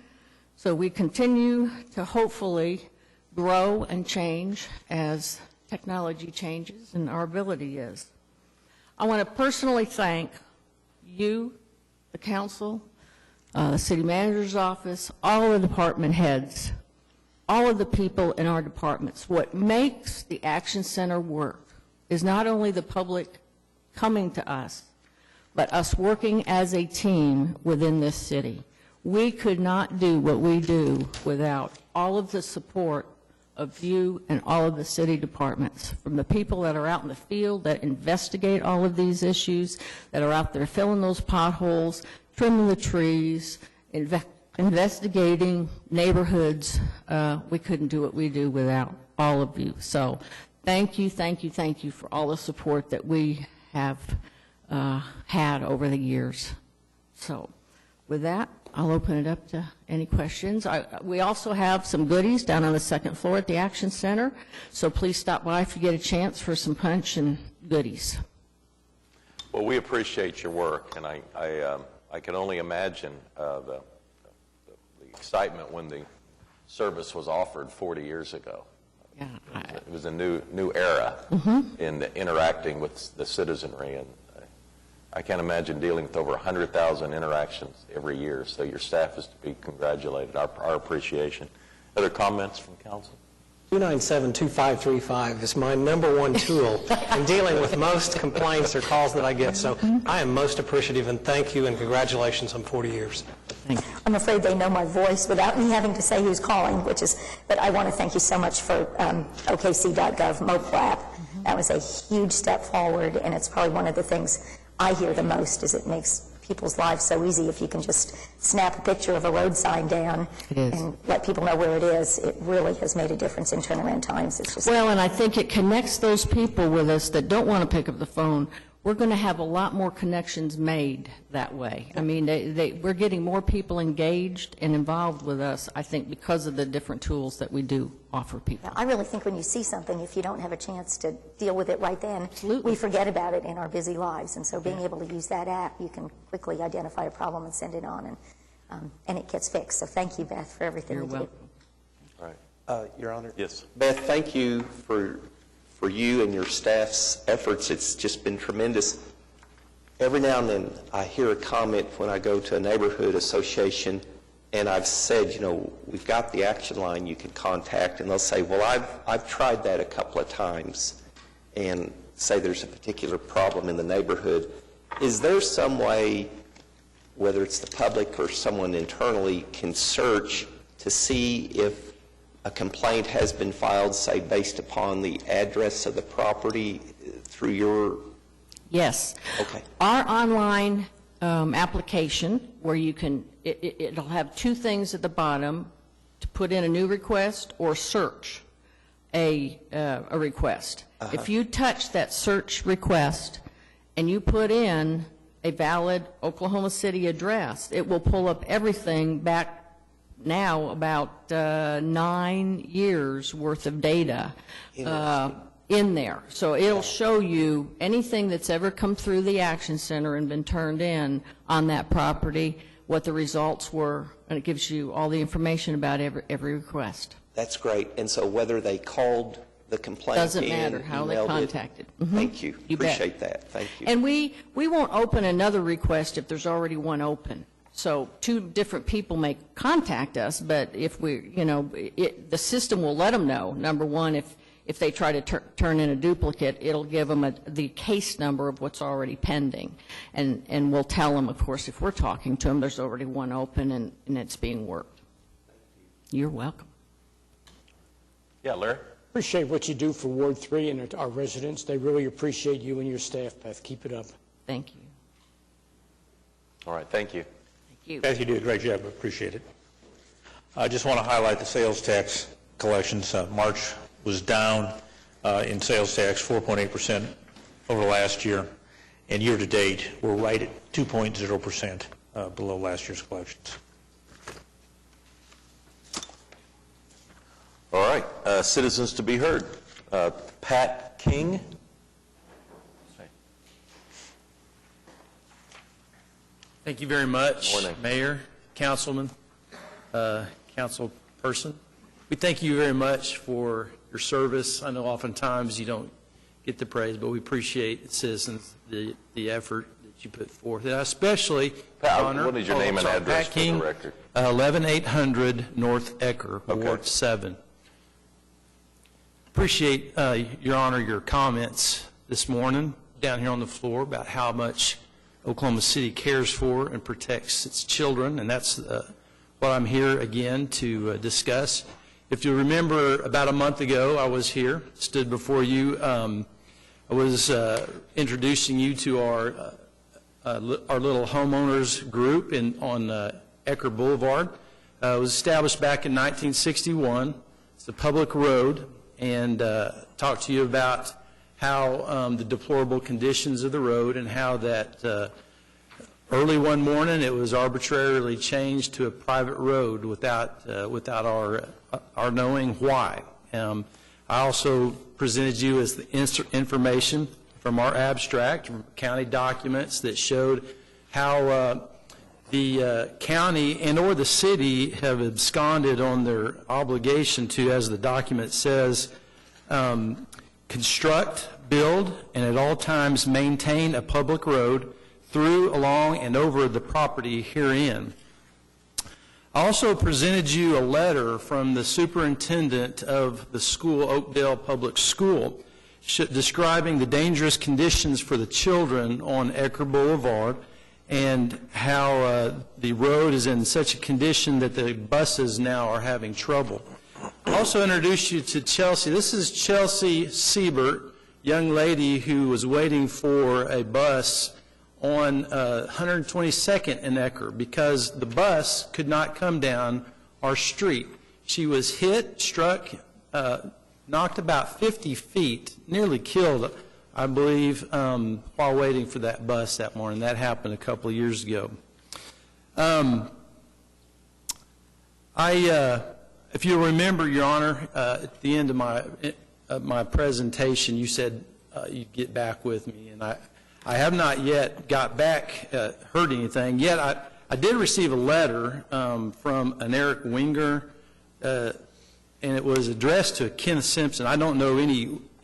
So we continue to hopefully grow and change as technology changes and our ability is. I want to personally thank you, the council, the city manager's office, all the department heads, all of the people in our departments. What makes the Action Center work is not only the public coming to us, but us working as a team within this city. We could not do what we do without all of the support of you and all of the city departments, from the people that are out in the field that investigate all of these issues, that are out there filling those potholes, trimming the trees, investigating neighborhoods. We couldn't do what we do without all of you. So thank you, thank you, thank you for all the support that we have had over the years. So with that, I'll open it up to any questions. We also have some goodies down on the second floor at the Action Center, so please stop by if you get a chance for some punch and goodies. Well, we appreciate your work, and I can only imagine the excitement when the service was offered 40 years ago. Yeah, it was a new era in the interacting with the citizenry, and I can't imagine dealing with over 100,000 interactions every year, so your staff is to be congratulated. Our appreciation. Other comments from council? 297-2535 is my #1 tool in dealing with most complaints or calls that I get, so I am most appreciative, and thank you and congratulations on 40 years. I'm afraid they know my voice without me having to say who's calling, but I want to thank you so much for OKC.gov mobile app. That was a huge step forward, and it's probably one of the things I hear the most is it makes people's lives so easy if you can just snap a picture of a road sign down and let people know where it is. It really has made a difference in turnaround times. It's just well, and I think it connects those people with us that don't want to pick up the phone. We're going to have a lot more connections made that way. I mean, we're getting more people engaged and involved with us, I think, because of the different tools that we do offer people. I really think when you see something, if you don't have a chance to deal with it right then, we forget about it in our busy lives. And so being able to use that app, you can quickly identify a problem and send it on, and it gets fixed. So thank you, Beth, for everything you did. All right. Your Honor. Yes. Beth, thank you for you and your staff's efforts. It's just been tremendous. Every now and then I hear a comment when I go to a neighborhood association and I've said, we've got the action line you can contact, and they'll say, well, I've tried that a couple of times, and say there's a particular problem in the neighborhood. Is there some way, whether it's the public or someone internally, can search to see if a complaint has been filed, say, based upon the address of the property through your... Yes. Okay. Our online application, where you can, it'll have two things at the bottom, to put in a new request or search a request. If you touch that search request and you put in a valid Oklahoma City address, it will pull up everything back now about 9 years worth of data in there. So it'll show you anything that's ever come through the Action Center and been turned in on that property, what the results were, and it gives you all the information about every request. That's great. And so whether they called the complaint doesn't matter how they contacted. Thank you. You bet. Appreciate that. Thank you. And we won't open another request if there's already one open. So two different people may contact us, but if the system will let them know, number one, if they try to turn in a duplicate, it'll give them the case number of what's already pending. And we'll tell them, of course, if we're talking to them, there's already one open and it's being worked. You're welcome. Yeah, Larry? Appreciate what you do for Ward 3 and our residents. They really appreciate you and your staff, Beth. Keep it up. Thank you. All right, thank you. Beth, you do a great job. I appreciate it. I just want to highlight the sales tax collections. March was down in sales tax 4.8% over last year, and year to date we're right at 2.0% below last year's collections. All right, citizens to be heard. Pat King. Thank you very much, Morning. Mayor, Councilman, Councilperson. We thank you very much for your service. I know oftentimes you don't get the praise, but we appreciate, citizens, the effort that you put forth. And I especially honor... What is your name and address for the record? 11800 North Ecker, Ward 7. Appreciate, Your Honor, your comments this morning down here on the floor about how much Oklahoma City cares for and protects its children, and that's what I'm here again to discuss. If you remember, about a month ago, I was here, stood before you. I was introducing you to our little homeowners group on Ecker Boulevard. It was established back in 1961. It's a public road, and talked to you about how the deplorable conditions of the road and how that early one morning it was arbitrarily changed to a private road without our knowing why. I also presented you as the information from our abstract, from county documents that showed how the county and or the city have absconded on their obligation to, as the document says, construct, build, and at all times maintain a public road through, along, and over the property herein. I also presented you a letter from the superintendent of the school, Oakdale Public School, describing the dangerous conditions for the children on Ecker Boulevard and how the road is in such a condition that the buses now are having trouble. I also introduced you to Chelsea. This is Chelsea Siebert, young lady who was waiting for a bus on 122nd and Ecker because the bus could not come down our street. She was hit, struck, knocked about 50 feet, nearly killed, I believe, while waiting for that bus that morning. That happened a couple of years ago. If you remember, Your Honor, at the end of my presentation, you said you'd get back with me, and I have not yet got back, heard anything. Yet I did receive a letter from an Eric Winger, and it was addressed to Kenneth Simpson. I don't know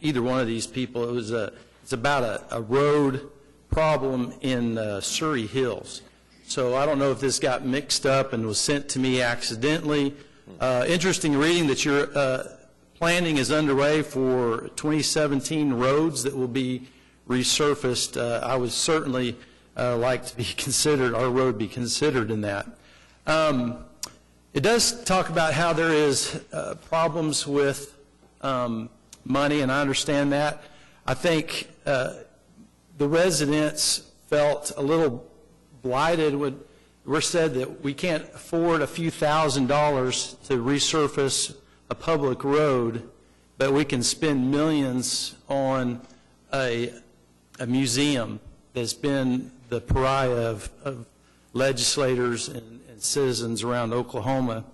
either one of these people. It's about a road problem in Surrey Hills. So I don't know if this got mixed up and was sent to me accidentally. Interesting reading that your planning is underway for 2017 roads that will be resurfaced. I would certainly like to be considered, our road be considered in that. It does talk about how there is problems with money, and I understand that. I think the residents felt a little blighted when we're said that we can't afford a few $1,000s to resurface a public road, but we can spend millions on a museum that's been the pariah of legislators and citizens around Oklahoma.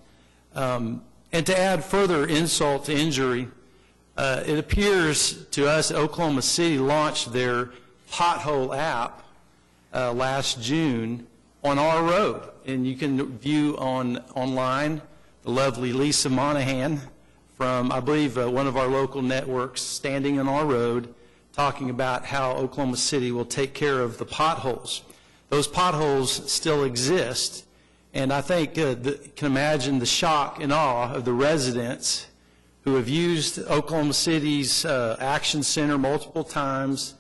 And to add further insult to injury, it appears to us that Oklahoma City launched their pothole app last June on our road. And you can view online the lovely Lisa Monahan from, I believe, one of our local networks standing on our road talking about how Oklahoma City will take care of the potholes. Those potholes still exist, and I think you can imagine the shock and awe of the residents who have used Oklahoma City's Action Center multiple times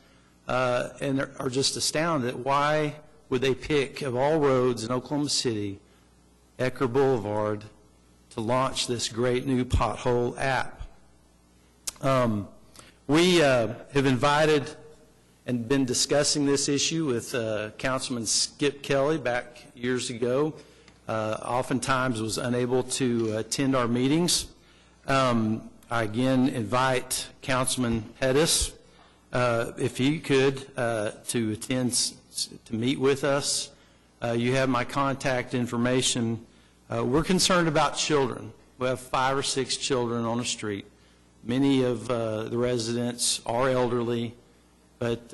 and are just astounded. Why would they pick, of all roads in Oklahoma City, Ecker Boulevard, to launch this great new pothole app? We have invited and been discussing this issue with Councilman Skip Kelly back years ago. Oftentimes was unable to attend our meetings. I again invite Councilman Pettis, if he could, to attend, to meet with us. You have my contact information. We're concerned about children. We have 5 or 6 children on the street. Many of the residents are elderly, but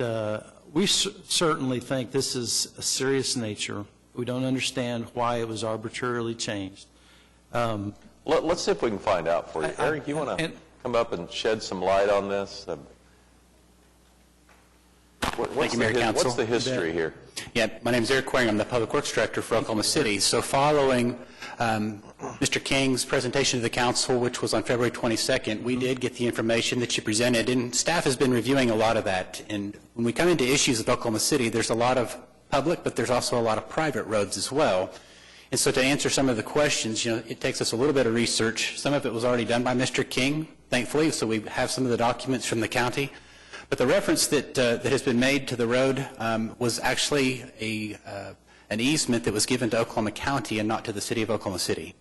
we certainly think this is a serious nature. We don't understand why it was arbitrarily changed. Let's see if we can find out for you. Eric, you want to? come up and shed some light on this? Thank you, Mayor Council. What's the history here? Yeah, my name is Eric Quang. I'm the Public Works Director for Oklahoma City. So following Mr. King's presentation to the council, which was on February 22nd, we did get the information that you presented, and staff has been reviewing a lot of that. And when we come into issues with Oklahoma City, there's a lot of public, but there's also a lot of private roads as well. And so to answer some of the questions, it takes us a little bit of research. Some of it was already done by Mr. King, thankfully, so we have some of the documents from the county. But the reference that has been made to the road was actually an easement that was given to Oklahoma County and not to the city of Oklahoma City.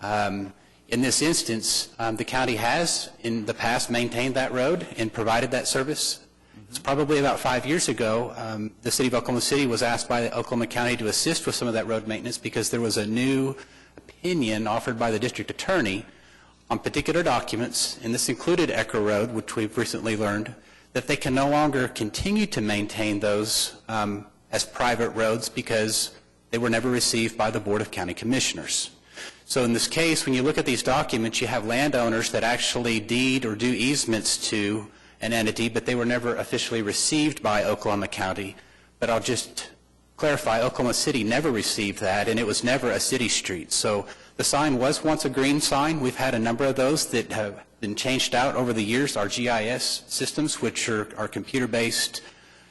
In this instance, the county has, in the past, maintained that road and provided that service. It's probably about 5 years ago, the city of Oklahoma City was asked by Oklahoma County to assist with some of that road maintenance because there was a new opinion offered by the district attorney on particular documents, and this included Echo Road, which we've recently learned, that they can no longer continue to maintain those as private roads because they were never received by the Board of County Commissioners. So in this case, when you look at these documents, you have landowners that actually deed or do easements to an entity, but they were never officially received by Oklahoma County. But I'll just clarify, Oklahoma City never received that, and it was never a city street. So the sign was once a green sign. We've had a number of those that have been changed out over the years, our GIS systems, which are our computer-based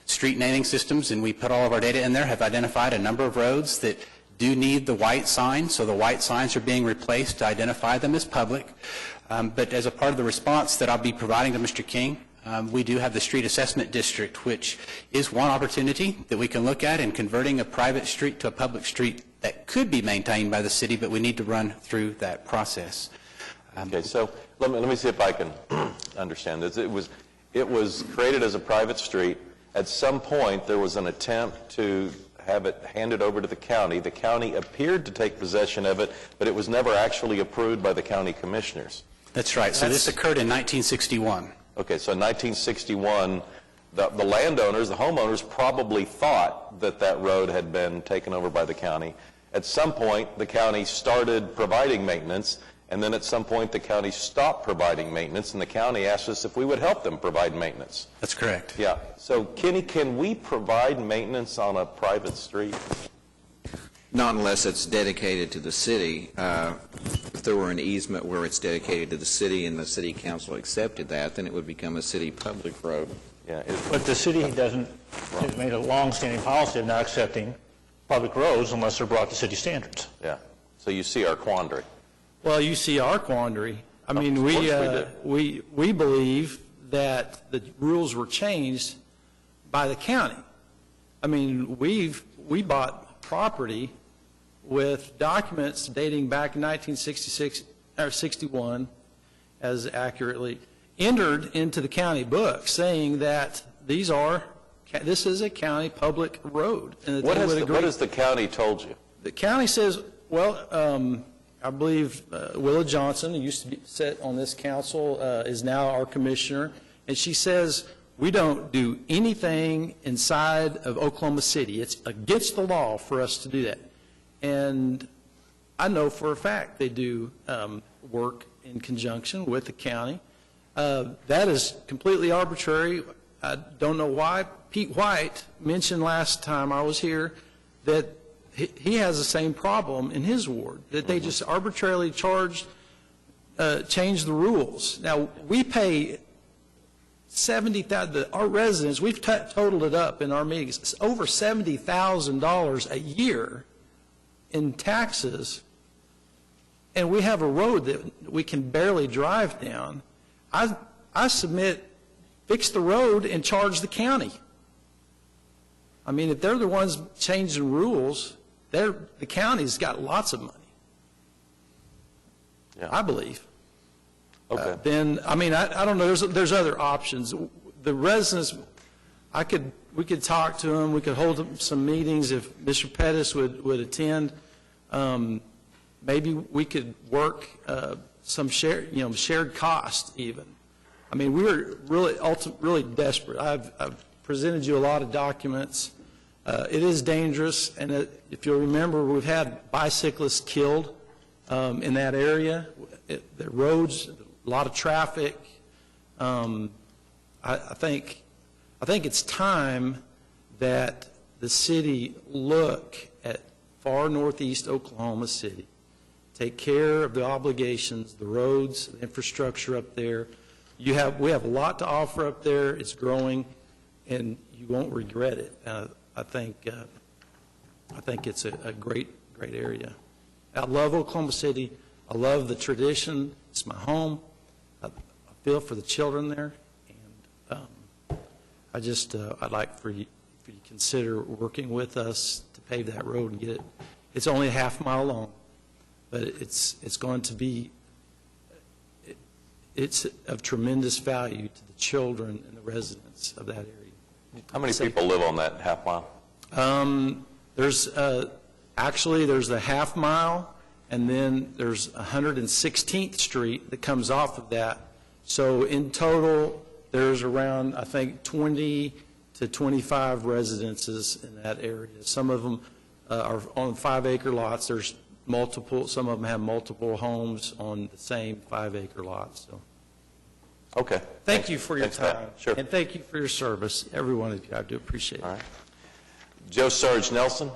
street naming systems, and we put all of our data in there, have identified a number of roads that do need the white sign, so the white signs are being replaced to identify them as public. But as a part of the response that I'll be providing to Mr. King, we do have the Street Assessment District, which is one opportunity that we can look at in converting a private street to a public street that could be maintained by the city, but we need to run through that process. Okay, so let me see if I can understand this. It was created as a private street. At some point, there was an attempt to have it handed over to the county. The county appeared to take possession of it, but it was never actually approved by the county commissioners. That's right. So this occurred in 1961. Okay, so in 1961, the landowners, the homeowners, probably thought that that road had been taken over by the county. At some point, the county started providing maintenance, and then at some point, the county stopped providing maintenance, and the county asked us if we would help them provide maintenance. That's correct. Yeah. So, Kenny, can we provide maintenance on a private street? Not unless it's dedicated to the city. If there were an easement where it's dedicated to the city and the city council accepted that, then it would become a city public road. Yeah. But the city hasn't made a long-standing policy of not accepting public roads unless they're brought to city standards. Yeah. So you see our quandary. Well, you see our quandary. I mean, we believe that the rules were changed by the county. I mean, we bought property with documents dating back in 1966 or 61, as accurately entered into the county book, saying that this is a county public road. And What has the county told you? The county says, well, I believe Willa Johnson, who used to sit on this council, is now our commissioner, and she says we don't do anything inside of Oklahoma City. It's against the law for us to do that. And I know for a fact they do work in conjunction with the county. That is completely arbitrary. I don't know why. Pete White mentioned last time I was here that he has the same problem in his ward, that they just arbitrarily change the rules. Now, we pay $70,000, our residents, we've totaled it up in our meetings, it's over $70,000 a year in taxes, and we have a road that we can barely drive down. I submit, fix the road and charge the county. I mean, if they're the ones changing rules, the county's got lots of money, I believe. Okay. Then, I mean, I don't know, there's other options. The residents, we could talk to them, we could hold some meetings if Mr. Pettis would attend. Maybe we could work some shared cost even. I mean, we're really desperate. I've presented you a lot of documents. It is dangerous, and if you'll remember, we've had bicyclists killed in that area. The roads, a lot of traffic. I think it's time that the city look at far northeast Oklahoma City, take care of the obligations, the roads, the infrastructure up there. We have a lot to offer up there. It's growing, and you won't regret it. I think it's a great area. I love Oklahoma City. I love the tradition. It's my home. I feel for the children there, and I'd like for you to consider working with us to pave that road and get it. It's only a half-mile long, but it's going to be. It's of tremendous value to the children and the residents of that area. How many people live on that half mile? There's there's a half mile, and then there's 116th Street that comes off of that. So in total, there's around, I think, 20 to 25 residences in that area. Some of them are on 5-acre lots. There's multiple. Some of them have multiple homes on the same 5-acre lots. So. Okay. Thank you for your Thanks, Pat. time. Sure. And thank you for your service, every one of you. I do appreciate it. All right. Joe Sarge Nelson.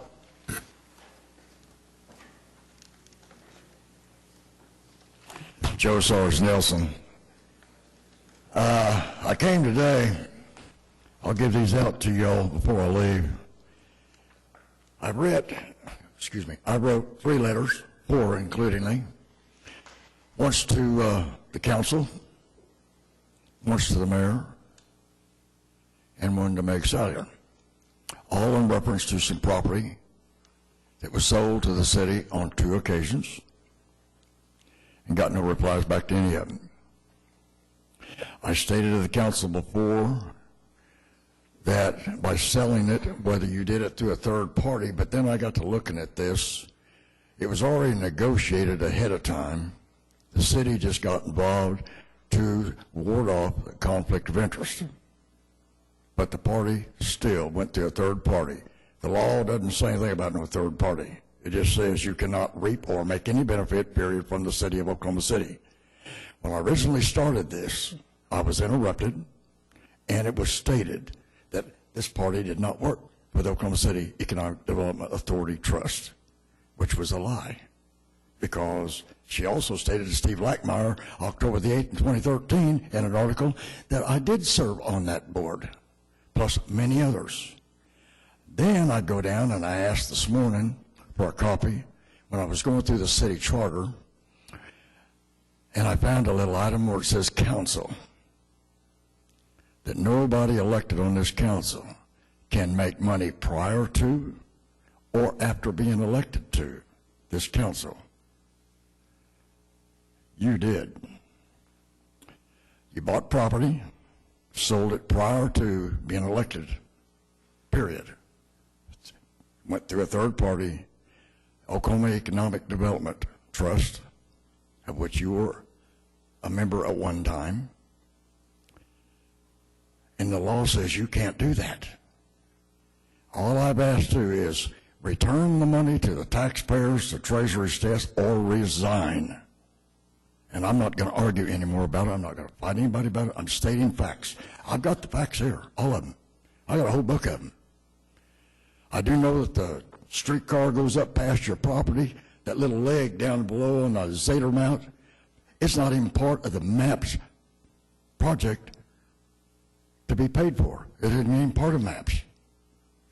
Joe Sarge Nelson. I came today. I'll give these out to y'all before I leave. I wrote 3 letters, 4 includingly. Once to the council, once to the mayor, and one to Meg Salyer, all in reference to some property that was sold to the city on 2 occasions, and got no replies back to any of them. I stated to the council before that by selling it, whether you did it through a third party, but then I got to looking at this, it was already negotiated ahead of time. The city just got involved to ward off a conflict of interest. But the party still went to a third party. The law doesn't say anything about no third party. It just says you cannot reap or make any benefit, period, from the city of Oklahoma City. When I originally started this, I was interrupted, and it was stated that this party did not work for the Oklahoma City Economic Development Authority Trust, which was a lie, because she also stated to Steve Lackmeyer, October the 8th, 2013, in an article, that I did serve on that board, plus many others. Then I go down and I asked this morning for a copy when I was going through the city charter, and I found a little item where it says council, that nobody elected on this council can make money prior to or after being elected to this council. You did. You bought property, sold it prior to being elected, period. Went through a third party, Oklahoma Economic Development Trust, of which you were a member at one time. And the law says you can't do that. All I've asked to is return the money to the taxpayers, the treasury's desk, or resign. And I'm not going to argue anymore about it. I'm not going to fight anybody about it. I'm stating facts. I've got the facts here, all of them. I got a whole book of them. I do know that the streetcar goes up past your property, that little leg down below on the Zader Mount. It's not even part of the MAPS project to be paid for. It isn't even part of MAPS.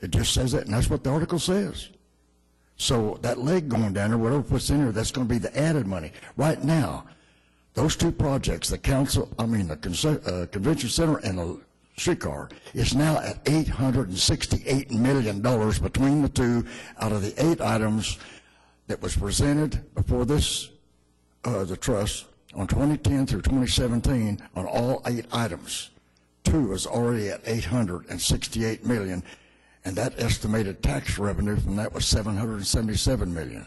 It just says that, and that's what the article says. So that leg going down there, whatever puts in there, that's going to be the added money. Right now, those 2 projects, the convention center and the streetcar, is now at $868 million between the 2 out of the 8 items that was presented before this, the trust, on 2010 through 2017 on all 8 items. 2 is already at $868 million, and that estimated tax revenue from that was $777 million.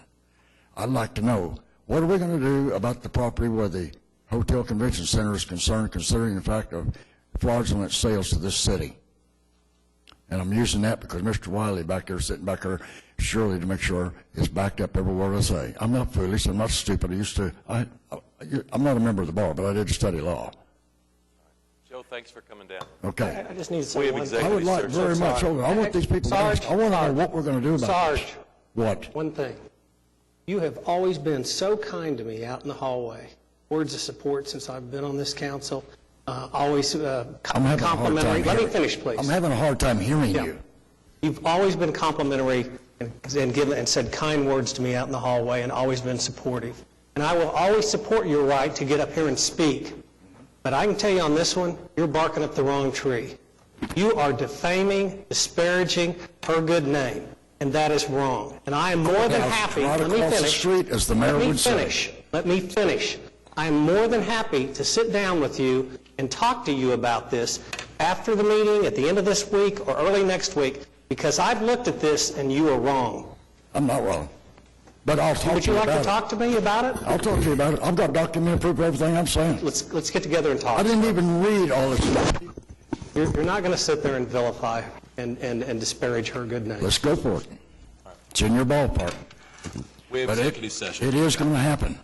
I'd like to know, what are we going to do about the property where the Hotel Convention Center is concerned, considering the fact of fraudulent sales to this city? And I'm using that because Mr. Wiley back there, sitting back there, surely to make sure it's backed up every word I say. I'm not foolish. I'm not stupid. I I'm not a member of the bar, but I did study law. Joe, thanks for coming down. Okay. I just need to say We have one executive I would like session. very much, I want these people, Sarge, I want to know what we're going to do about this. Sarge. What? One thing. You have always been so kind to me out in the hallway. Words of support since I've been on this council. Always I'm having a hard complimentary. time Let me hearing- finish, please. I'm having a hard time hearing Yeah. you. You've always been complimentary and said kind words to me out in the hallway and always been supportive. And I will always support your right to get up here and speak. But I can tell you on this one, you're barking up the wrong tree. You are defaming, disparaging her good name, and that is wrong. And I am more than happy, Right let me across the finish. street, as the mayor would say. Let me finish. I am more than happy to sit down with you and talk to you about this after the meeting, at the end of this week, or early next week, because I've looked at this and you are wrong. I'm not wrong. But I'll talk Would to you you like to about it. talk to me about it? I'll talk to you about it. I've got documented proof of everything I'm saying. Let's get together and talk. I didn't even read all this stuff. You're not going to sit there and vilify and disparage her good name. Let's go for it. It's in your ballpark. We have But executive session. it is going to happen.